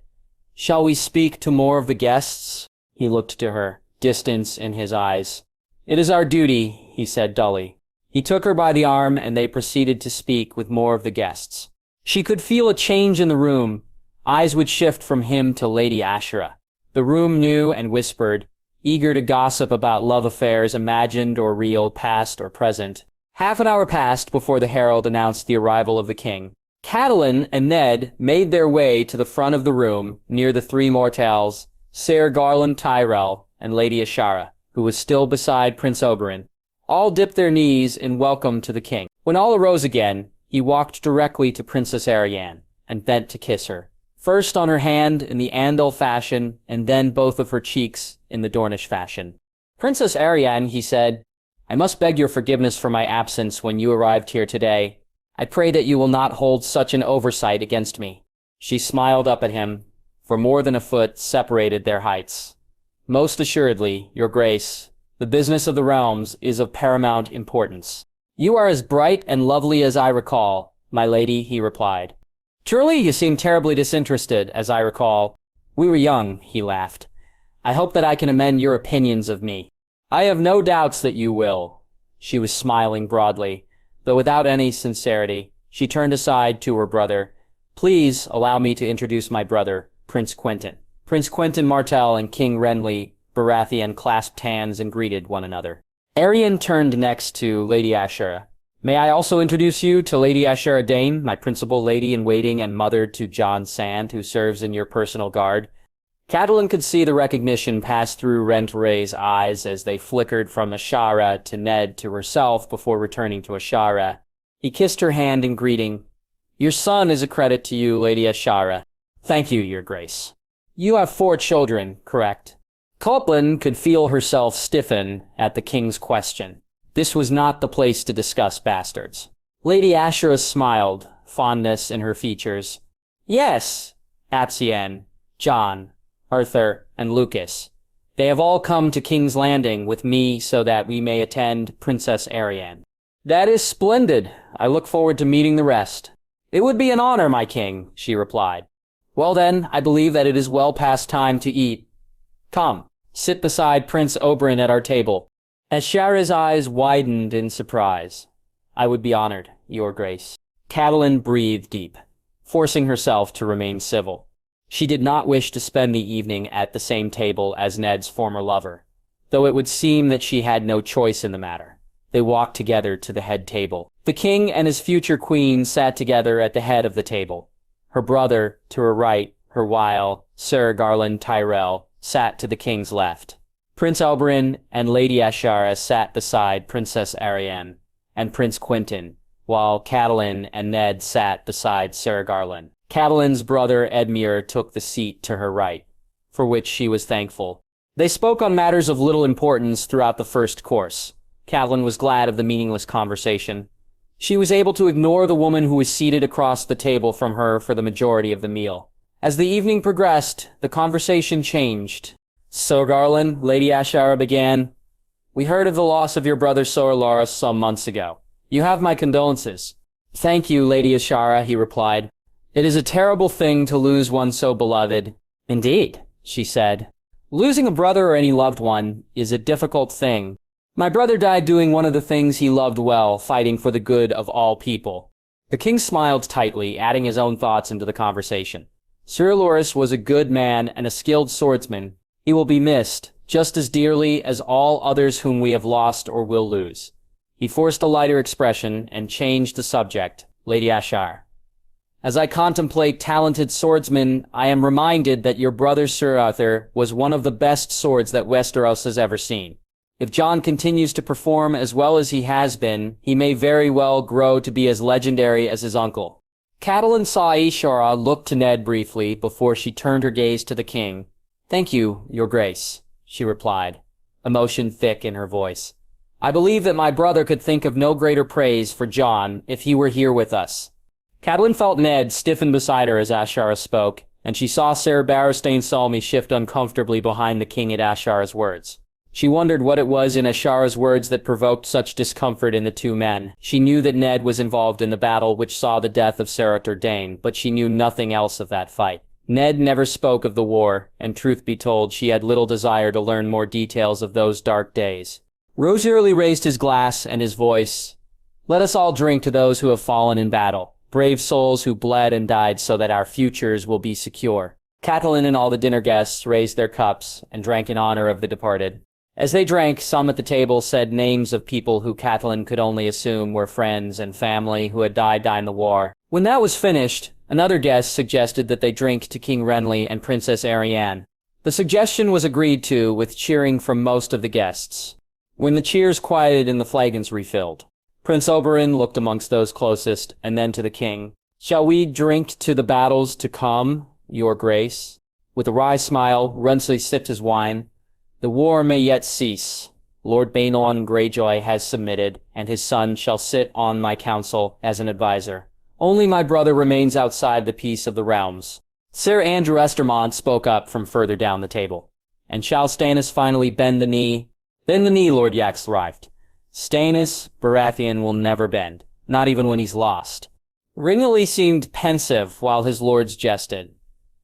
"shall we speak to more of the guests?" He looked to her, distance in his eyes. "It is our duty," he said dully. He took her by the arm, and they proceeded to speak with more of the guests. She could feel a change in the room. Eyes would shift from him to Lady Ashara. The room knew and whispered, eager to gossip about love affairs imagined or real, past or present. Half an hour passed before the herald announced the arrival of the king. Catelyn and Ned made their way to the front of the room, near the three mortals, Ser Garland Tyrell and Lady Ashara, who was still beside Prince Oberyn. All dipped their knees in welcome to the king. When all arose again, he walked directly to Princess Arianne and bent to kiss her. First on her hand in the Andal fashion, and then both of her cheeks in the Dornish fashion. "Princess Arianne," he said, "I must beg your forgiveness for my absence when you arrived here today. I pray that you will not hold such an oversight against me." She smiled up at him, for more than a foot separated their heights. "Most assuredly, your grace. The business of the realms is of paramount importance." "You are as bright and lovely as I recall, my lady," he replied. "Truly, you seem terribly disinterested, as I recall." "We were young," he laughed. "I hope that I can amend your opinions of me." "I have no doubts that you will." She was smiling broadly, though without any sincerity. She turned aside to her brother. "Please allow me to introduce my brother, Prince Quentyn." Prince Quentyn Martell and King Renly Baratheon clasped hands and greeted one another. Arianne turned next to Lady Ashara. "May I also introduce you to Lady Ashara Dayne, my principal lady-in-waiting and mother to Jon Sand, who serves in your personal guard." Catelyn could see the recognition pass through Rentray's eyes as they flickered from Ashara to Ned to herself before returning to Ashara. He kissed her hand in greeting. "Your son is a credit to you, Lady Ashara." "Thank you, your grace." "You have 4 children, correct?" Catelyn could feel herself stiffen at the king's question. This was not the place to discuss bastards. Lady Ashara smiled, fondness in her features. "Yes, Apsian, John, Arthur, and Lucas. They have all come to King's Landing with me so that we may attend Princess Arianne." "That is splendid. I look forward to meeting the rest." "It would be an honor, my king," she replied. "Well then, I believe that it is well past time to eat. Come, sit beside Prince Oberyn at our table." Ashara's eyes widened in surprise. "I would be honored, your grace." Catelyn breathed deep, forcing herself to remain civil. She did not wish to spend the evening at the same table as Ned's former lover, though it would seem that she had no choice in the matter. They walked together to the head table. The king and his future queen sat together at the head of the table. Her brother, to her right, her while Ser Garland Tyrell, sat to the king's left. Prince Oberyn and Lady Ashara sat beside Princess Arianne and Prince Quentyn, while Catelyn and Ned sat beside Ser Garland. Catelyn's brother Edmure took the seat to her right, for which she was thankful. They spoke on matters of little importance throughout the first course. Catelyn was glad of the meaningless conversation. She was able to ignore the woman who was seated across the table from her for the majority of the meal. As the evening progressed, the conversation changed. "So, Garland," Lady Ashara began, "we heard of the loss of your brother Sir Loras some months ago. You have my condolences." "Thank you, Lady Ashara," he replied. "It is a terrible thing to lose one so beloved." "Indeed," she said. "Losing a brother or any loved one is a difficult thing. My brother died doing one of the things he loved well, fighting for the good of all people." The king smiled tightly, adding his own thoughts into the conversation. "Sir Loras was a good man and a skilled swordsman. He will be missed, just as dearly as all others whom we have lost or will lose." He forced a lighter expression and changed the subject. "Lady Ashara, as I contemplate talented swordsmen, I am reminded that your brother Sir Arthur was one of the best swords that Westeros has ever seen. If Jon continues to perform as well as he has been, he may very well grow to be as legendary as his uncle." Catelyn saw Ashara look to Ned briefly before she turned her gaze to the king. "Thank you, your grace," she replied, emotion thick in her voice. "I believe that my brother could think of no greater praise for Jon if he were here with us." Catelyn felt Ned stiffen beside her as Ashara spoke, and she saw Sir Barristan Selmy shift uncomfortably behind the king at Ashara's words. She wondered what it was in Ashara's words that provoked such discomfort in the two men. She knew that Ned was involved in the battle which saw the death of Ashara Dayne, but she knew nothing else of that fight. Ned never spoke of the war, and truth be told, she had little desire to learn more details of those dark days. Roserly raised his glass and his voice. "Let us all drink to those who have fallen in battle, brave souls who bled and died so that our futures will be secure." Catelyn and all the dinner guests raised their cups and drank in honor of the departed. As they drank, some at the table said names of people who Catelyn could only assume were friends and family who had died in the war. When that was finished, another guest suggested that they drink to King Renly and Princess Arianne. The suggestion was agreed to, with cheering from most of the guests. When the cheers quieted and the flagons refilled, Prince Oberyn looked amongst those closest, and then to the king. "Shall we drink to the battles to come, your grace?" With a wry smile, Renly sipped his wine. "The war may yet cease. Lord Baelon Greyjoy has submitted, and his son shall sit on my council as an advisor. Only my brother remains outside the peace of the realms." Sir Andrew Estermont spoke up from further down the table. "And shall Stannis finally bend the knee?" "Bend the knee," Lord Yax thrived. "Stannis Baratheon will never bend, not even when he's lost." Renly seemed pensive while his lords jested.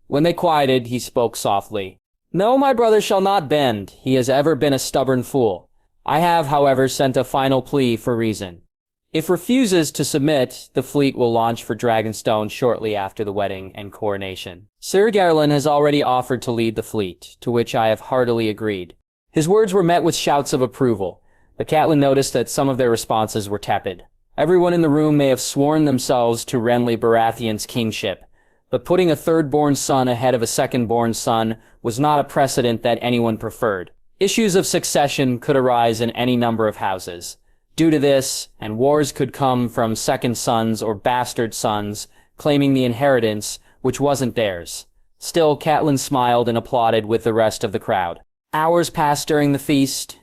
When they quieted, he spoke softly. "No, my brother shall not bend. He has ever been a stubborn fool. I have, however, sent a final plea for reason. If refuses to submit, the fleet will launch for Dragonstone shortly after the wedding and coronation. Sir Garland has already offered to lead the fleet, to which I have heartily agreed." His words were met with shouts of approval, but Catelyn noticed that some of their responses were tepid. Everyone in the room may have sworn themselves to Renly Baratheon's kingship, but putting a third-born son ahead of a second-born son was not a precedent that anyone preferred. Issues of succession could arise in any number of houses. Due to this, and wars could come from second sons or bastard sons claiming the inheritance which wasn't theirs. Still, Catelyn smiled and applauded with the rest of the crowd. Hours passed during the feast.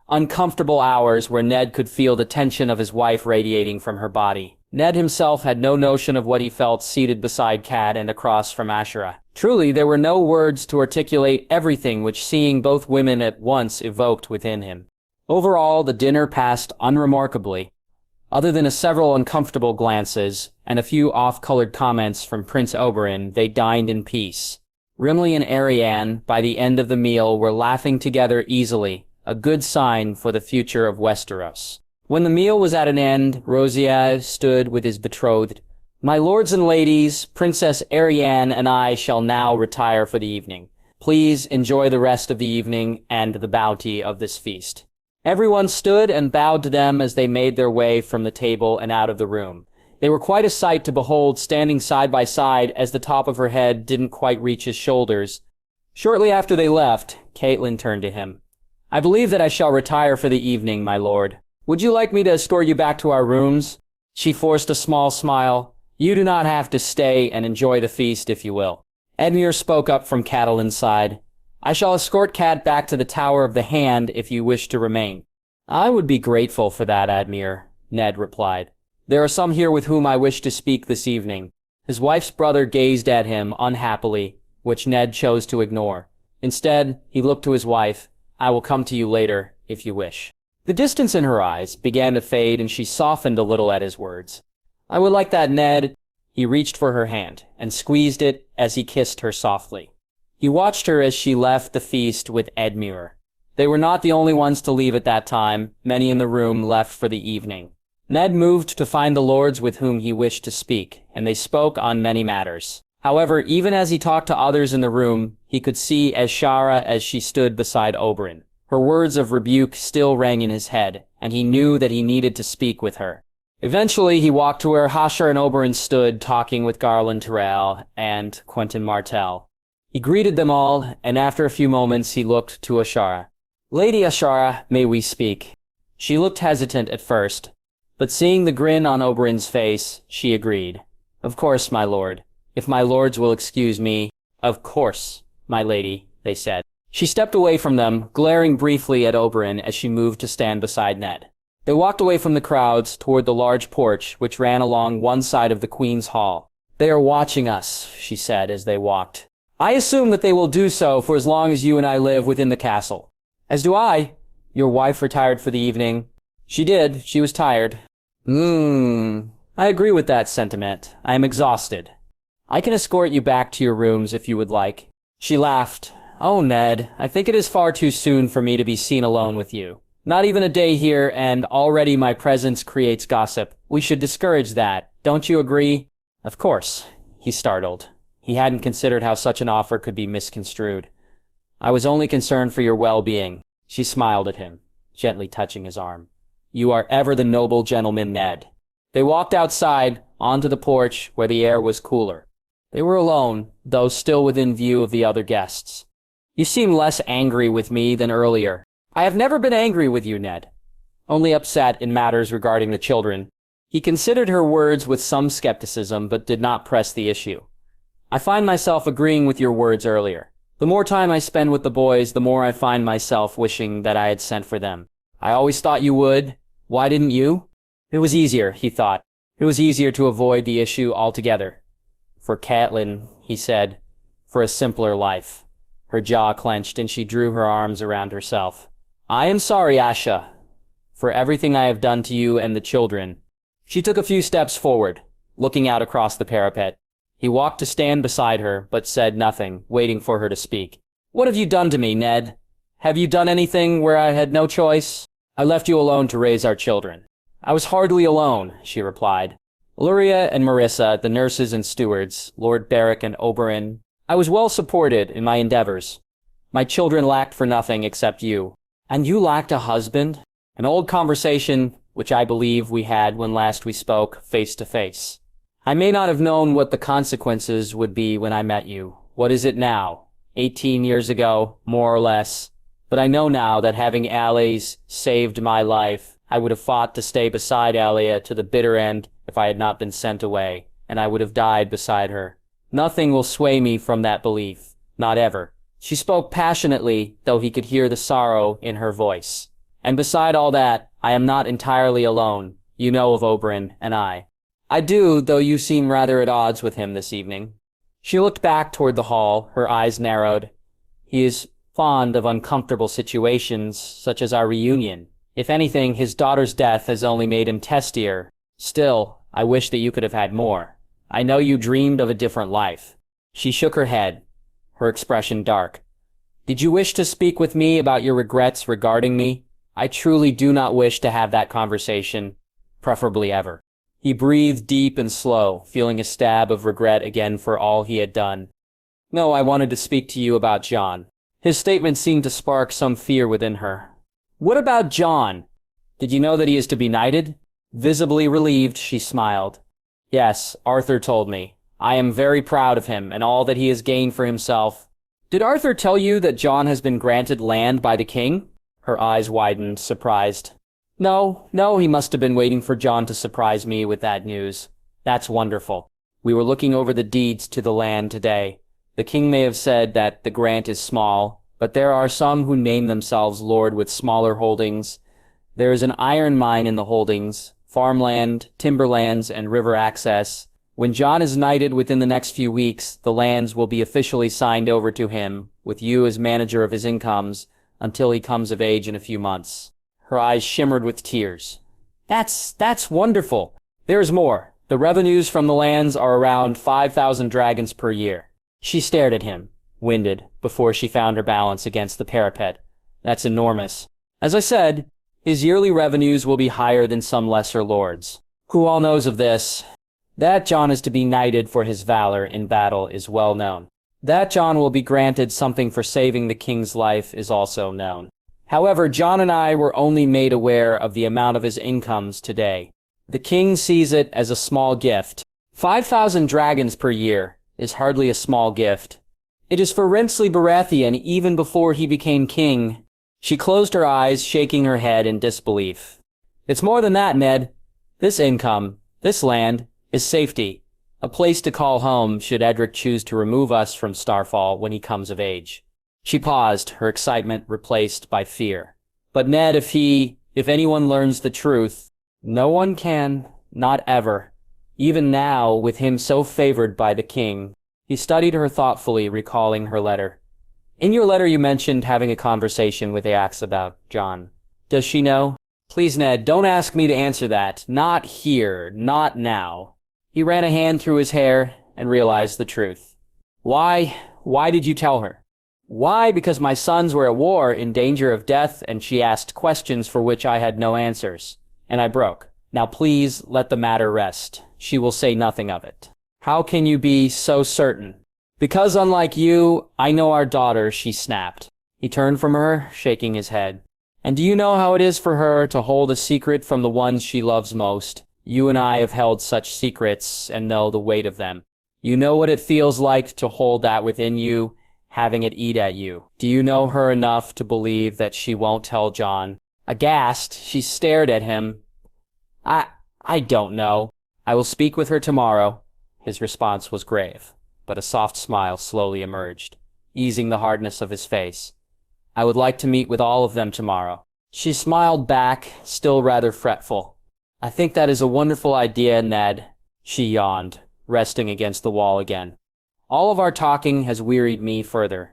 Uncomfortable hours where Ned could feel the tension of his wife radiating from her body. Ned himself had no notion of what he felt seated beside Cat and across from Ashara. Truly, there were no words to articulate everything which seeing both women at once evoked within him. Overall, the dinner passed unremarkably. Other than several uncomfortable glances and a few off-colored comments from Prince Oberyn, they dined in peace. Renly and Arianne, by the end of the meal, were laughing together easily, a good sign for the future of Westeros. When the meal was at an end, Rosier stood with his betrothed. "My lords and ladies, Princess Arianne and I shall now retire for the evening. Please enjoy the rest of the evening and the bounty of this feast." Everyone stood and bowed to them as they made their way from the table and out of the room. They were quite a sight to behold, standing side by side as the top of her head didn't quite reach his shoulders. Shortly after they left, Catelyn turned to him. "I believe that I shall retire for the evening, my lord. Would you like me to escort you back to our rooms?" She forced a small smile. "You do not have to stay and enjoy the feast if you will." Edmure spoke up from Catelyn's side. I shall escort Cat back to the Tower of the Hand if you wish to remain. I would be grateful for that, Admir, Ned replied. There are some here with whom I wish to speak this evening. His wife's brother gazed at him unhappily, which Ned chose to ignore. Instead, he looked to his wife. I will come to you later, if you wish. The distance in her eyes began to fade, and she softened a little at his words. I would like that, Ned. He reached for her hand, and squeezed it as he kissed her softly. He watched her as she left the feast with Edmure. They were not the only ones to leave at that time. Many in the room left for the evening. Ned moved to find the lords with whom he wished to speak, and they spoke on many matters. However, even as he talked to others in the room, he could see Ashara as she stood beside Oberyn. Her words of rebuke still rang in his head, and he knew that he needed to speak with her. Eventually, he walked to where Hashar and Oberyn stood, talking with Garland Tyrell and Quentin Martell. He greeted them all, and after a few moments, he looked to Ashara. Lady Ashara, may we speak? She looked hesitant at first, but seeing the grin on Oberyn's face, she agreed. Of course, my lord. If my lords will excuse me. Of course, my lady, they said. She stepped away from them, glaring briefly at Oberyn as she moved to stand beside Ned. They walked away from the crowds toward the large porch which ran along one side of the Queen's Hall. They are watching us, she said as they walked. I assume that they will do so for as long as you and I live within the castle. As do I. Your wife retired for the evening. She did. She was tired. I agree with that sentiment. I am exhausted. I can escort you back to your rooms if you would like. She laughed. Oh, Ned, I think it is far too soon for me to be seen alone with you. Not even a day here, and already my presence creates gossip. We should discourage that. Don't you agree? Of course. He startled. He hadn't considered how such an offer could be misconstrued. I was only concerned for your well-being. She smiled at him, gently touching his arm. You are ever the noble gentleman, Ned. They walked outside, onto the porch, where the air was cooler. They were alone, though still within view of the other guests. You seem less angry with me than earlier. I have never been angry with you, Ned. Only upset in matters regarding the children. He considered her words with some skepticism, but did not press the issue. I find myself agreeing with your words earlier. The more time I spend with the boys, the more I find myself wishing that I had sent for them. I always thought you would. Why didn't you? It was easier, he thought. It was easier to avoid the issue altogether. For Catelyn, he said, for a simpler life. Her jaw clenched and she drew her arms around herself. I am sorry, Asha, for everything I have done to you and the children. She took a few steps forward, looking out across the parapet. He walked to stand beside her, but said nothing, waiting for her to speak. What have you done to me, Ned? Have you done anything where I had no choice? I left you alone to raise our children. I was hardly alone, she replied. Luria and Marissa, the nurses and stewards, Lord Beric and Oberyn. I was well supported in my endeavors. My children lacked for nothing except you. And you lacked a husband? An old conversation, which I believe we had when last we spoke face to face. I may not have known what the consequences would be when I met you. What is it now? 18 years ago, more or less. But I know now that having allies saved my life, I would have fought to stay beside Alia to the bitter end if I had not been sent away, and I would have died beside her. Nothing will sway me from that belief. Not ever. She spoke passionately, though he could hear the sorrow in her voice. And beside all that, I am not entirely alone. You know of Oberyn and I. I do, though you seem rather at odds with him this evening. She looked back toward the hall, her eyes narrowed. He is fond of uncomfortable situations, such as our reunion. If anything, his daughter's death has only made him testier. Still, I wish that you could have had more. I know you dreamed of a different life. She shook her head, her expression dark. Did you wish to speak with me about your regrets regarding me? I truly do not wish to have that conversation, preferably ever. He breathed deep and slow, feeling a stab of regret again for all he had done. No, I wanted to speak to you about Jon. His statement seemed to spark some fear within her. What about Jon? Did you know that he is to be knighted? Visibly relieved, she smiled. Yes, Arthur told me. I am very proud of him and all that he has gained for himself. Did Arthur tell you that Jon has been granted land by the king? Her eyes widened, surprised. No, he must have been waiting for Jon to surprise me with that news. That's wonderful. We were looking over the deeds to the land today. The king may have said that the grant is small, but there are some who name themselves lord with smaller holdings. There is an iron mine in the holdings, farmland, timberlands, and river access. When Jon is knighted within the next few weeks, the lands will be officially signed over to him, with you as manager of his incomes, until he comes of age in a few months. Her eyes shimmered with tears. That's wonderful. There's more. The revenues from the lands are around 5,000 dragons per year. She stared at him, winded, before she found her balance against the parapet. That's enormous. As I said, his yearly revenues will be higher than some lesser lords. Who all knows of this? That Jon is to be knighted for his valor in battle is well known. That Jon will be granted something for saving the king's life is also known. However, Jon and I were only made aware of the amount of his incomes today. The king sees it as a small gift. 5,000 dragons per year is hardly a small gift. It is for Rensley Baratheon even before he became king. She closed her eyes, shaking her head in disbelief. It's more than that, Ned. This income, this land, is safety. A place to call home should Edric choose to remove us from Starfall when he comes of age. She paused, her excitement replaced by fear. But Ned, if anyone learns the truth, no one can, not ever. Even now, with him so favored by the king. He studied her thoughtfully, recalling her letter. In your letter you mentioned having a conversation with Axe about Jon. Does she know? Please, Ned, don't ask me to answer that. Not here, not now. He ran a hand through his hair and realized the truth. Why did you tell her? Why? Because my sons were at war, in danger of death, and she asked questions for which I had no answers. And I broke. Now please let the matter rest. She will say nothing of it. How can you be so certain? Because unlike you, I know our daughter, she snapped. He turned from her, shaking his head. And do you know how it is for her to hold a secret from the ones she loves most? You and I have held such secrets and know the weight of them. You know what it feels like to hold that within you, having it eat at you. Do you know her enough to believe that she won't tell Jon? Aghast, she stared at him. I don't know. I will speak with her tomorrow. His response was grave, but a soft smile slowly emerged, easing the hardness of his face. I would like to meet with all of them tomorrow. She smiled back, still rather fretful. I think that is a wonderful idea, Ned. She yawned, resting against the wall again. All of our talking has wearied me further.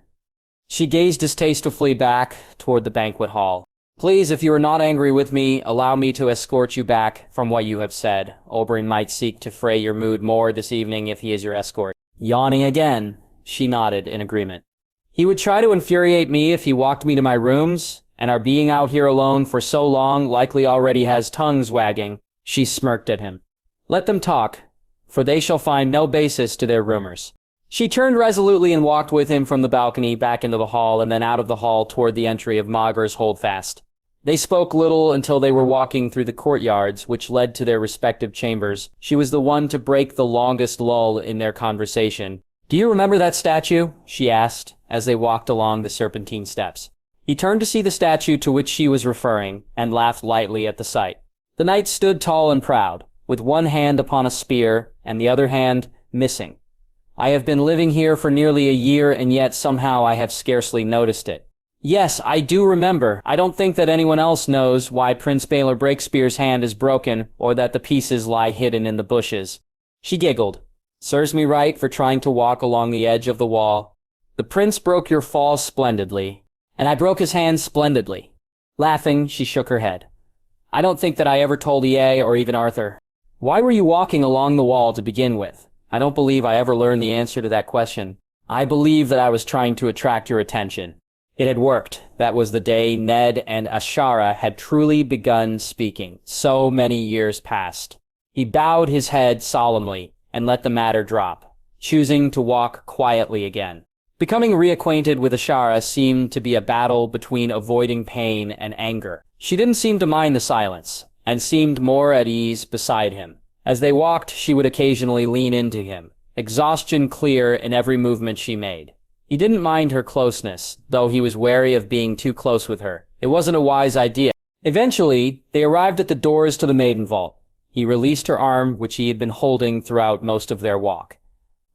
She gazed distastefully back toward the banquet hall. Please, if you are not angry with me, allow me to escort you back from what you have said. Oberyn might seek to fray your mood more this evening if he is your escort. Yawning again, she nodded in agreement. He would try to infuriate me if he walked me to my rooms, and our being out here alone for so long likely already has tongues wagging. She smirked at him. Let them talk, for they shall find no basis to their rumors. She turned resolutely and walked with him from the balcony back into the hall and then out of the hall toward the entry of Mager's Holdfast. They spoke little until they were walking through the courtyards, which led to their respective chambers. She was the one to break the longest lull in their conversation. Do you remember that statue? She asked, as they walked along the serpentine steps. He turned to see the statue to which she was referring, and laughed lightly at the sight. The knight stood tall and proud, with one hand upon a spear, and the other hand missing. I have been living here for nearly a year, and yet somehow I have scarcely noticed it. Yes, I do remember. I don't think that anyone else knows why Prince Baelor Breakspear's hand is broken, or that the pieces lie hidden in the bushes. She giggled. Serves me right for trying to walk along the edge of the wall. The prince broke your fall splendidly, and I broke his hand splendidly. Laughing, she shook her head. I don't think that I ever told EA or even Arthur. Why were you walking along the wall to begin with? I don't believe I ever learned the answer to that question. I believe that I was trying to attract your attention. It had worked. That was the day Ned and Ashara had truly begun speaking. So many years passed. He bowed his head solemnly and let the matter drop, choosing to walk quietly again. Becoming reacquainted with Ashara seemed to be a battle between avoiding pain and anger. She didn't seem to mind the silence, and seemed more at ease beside him. As they walked, she would occasionally lean into him, exhaustion clear in every movement she made. He didn't mind her closeness, though he was wary of being too close with her. It wasn't a wise idea. Eventually, they arrived at the doors to the maiden vault. He released her arm, which he had been holding throughout most of their walk.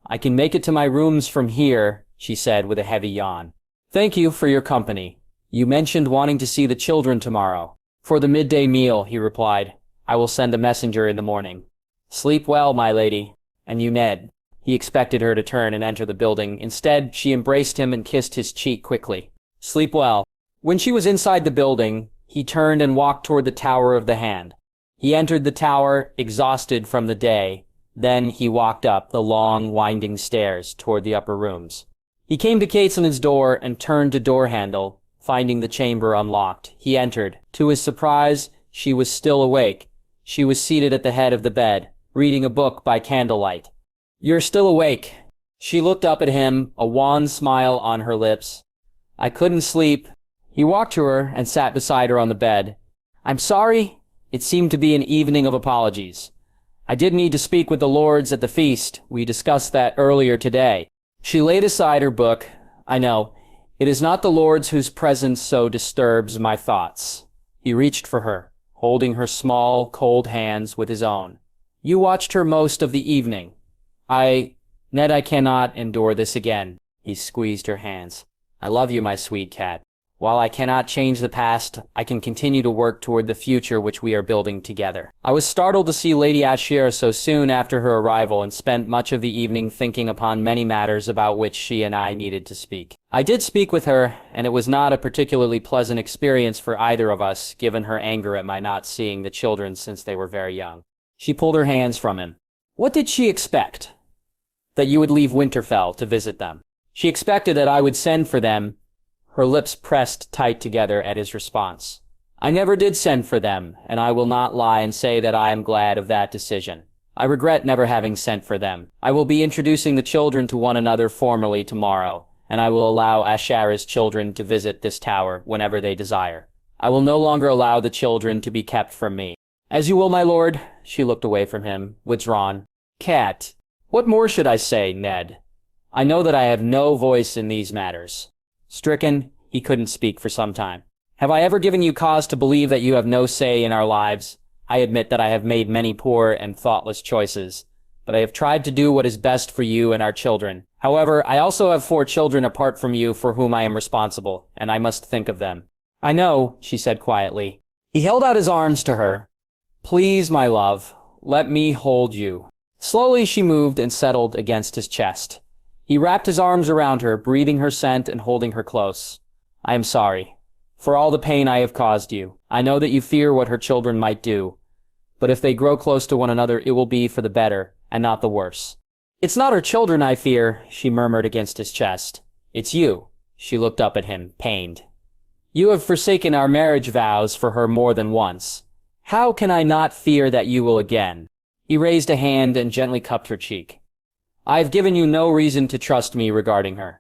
I can make it to my rooms from here, she said with a heavy yawn. Thank you for your company. You mentioned wanting to see the children tomorrow. For the midday meal, he replied. I will send a messenger in the morning. Sleep well, my lady. And you, Ned. He expected her to turn and enter the building. Instead, she embraced him and kissed his cheek quickly. Sleep well. When she was inside the building, he turned and walked toward the Tower of the Hand. He entered the tower, exhausted from the day. Then he walked up the long, winding stairs toward the upper rooms. He came to Catelyn's door and turned the door handle, finding the chamber unlocked. He entered. To his surprise, she was still awake. She was seated at the head of the bed, reading a book by candlelight. You're still awake. She looked up at him, a wan smile on her lips. I couldn't sleep. He walked to her and sat beside her on the bed. I'm sorry. It seemed to be an evening of apologies. I did need to speak with the lords at the feast. We discussed that earlier today. She laid aside her book. I know. It is not the lords whose presence so disturbs my thoughts. He reached for her, holding her small, cold hands with his own. You watched her most of the evening. Ned, I cannot endure this again. He squeezed her hands. I love you, my sweet cat. While I cannot change the past, I can continue to work toward the future which we are building together. I was startled to see Lady Ashara so soon after her arrival and spent much of the evening thinking upon many matters about which she and I needed to speak. I did speak with her, and it was not a particularly pleasant experience for either of us, given her anger at my not seeing the children since they were very young. She pulled her hands from him. What did she expect? That you would leave Winterfell to visit them. She expected that I would send for them. Her lips pressed tight together at his response. I never did send for them, and I will not lie and say that I am glad of that decision. I regret never having sent for them. I will be introducing the children to one another formally tomorrow, and I will allow Ashara's children to visit this tower whenever they desire. I will no longer allow the children to be kept from me. As you will, my lord. She looked away from him, withdrawn. Cat. What more should I say, Ned? I know that I have no voice in these matters. Stricken, he couldn't speak for some time. Have I ever given you cause to believe that you have no say in our lives? I admit that I have made many poor and thoughtless choices, but I have tried to do what is best for you and our children. However, I also have 4 children apart from you for whom I am responsible, and I must think of them. I know, she said quietly. He held out his arms to her. Please, my love, let me hold you. Slowly she moved and settled against his chest. He wrapped his arms around her, breathing her scent and holding her close. I am sorry for all the pain I have caused you. I know that you fear what her children might do, but if they grow close to one another, it will be for the better and not the worse. It's not her children I fear, she murmured against his chest. It's you. She looked up at him, pained. You have forsaken our marriage vows for her more than once. How can I not fear that you will again? He raised a hand and gently cupped her cheek. I have given you no reason to trust me regarding her.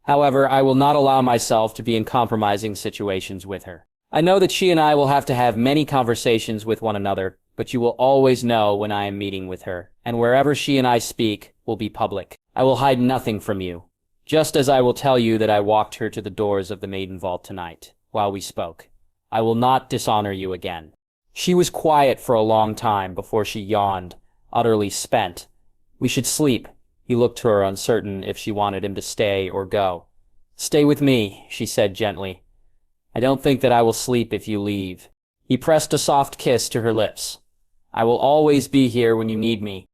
However, I will not allow myself to be in compromising situations with her. I know that she and I will have to have many conversations with one another, but you will always know when I am meeting with her, and wherever she and I speak will be public. I will hide nothing from you, just as I will tell you that I walked her to the doors of the Maiden Vault tonight, while we spoke. I will not dishonor you again. She was quiet for a long time before she yawned, utterly spent. We should sleep. He looked to her, uncertain if she wanted him to stay or go. Stay with me, she said gently. I don't think that I will sleep if you leave. He pressed a soft kiss to her lips. I will always be here when you need me.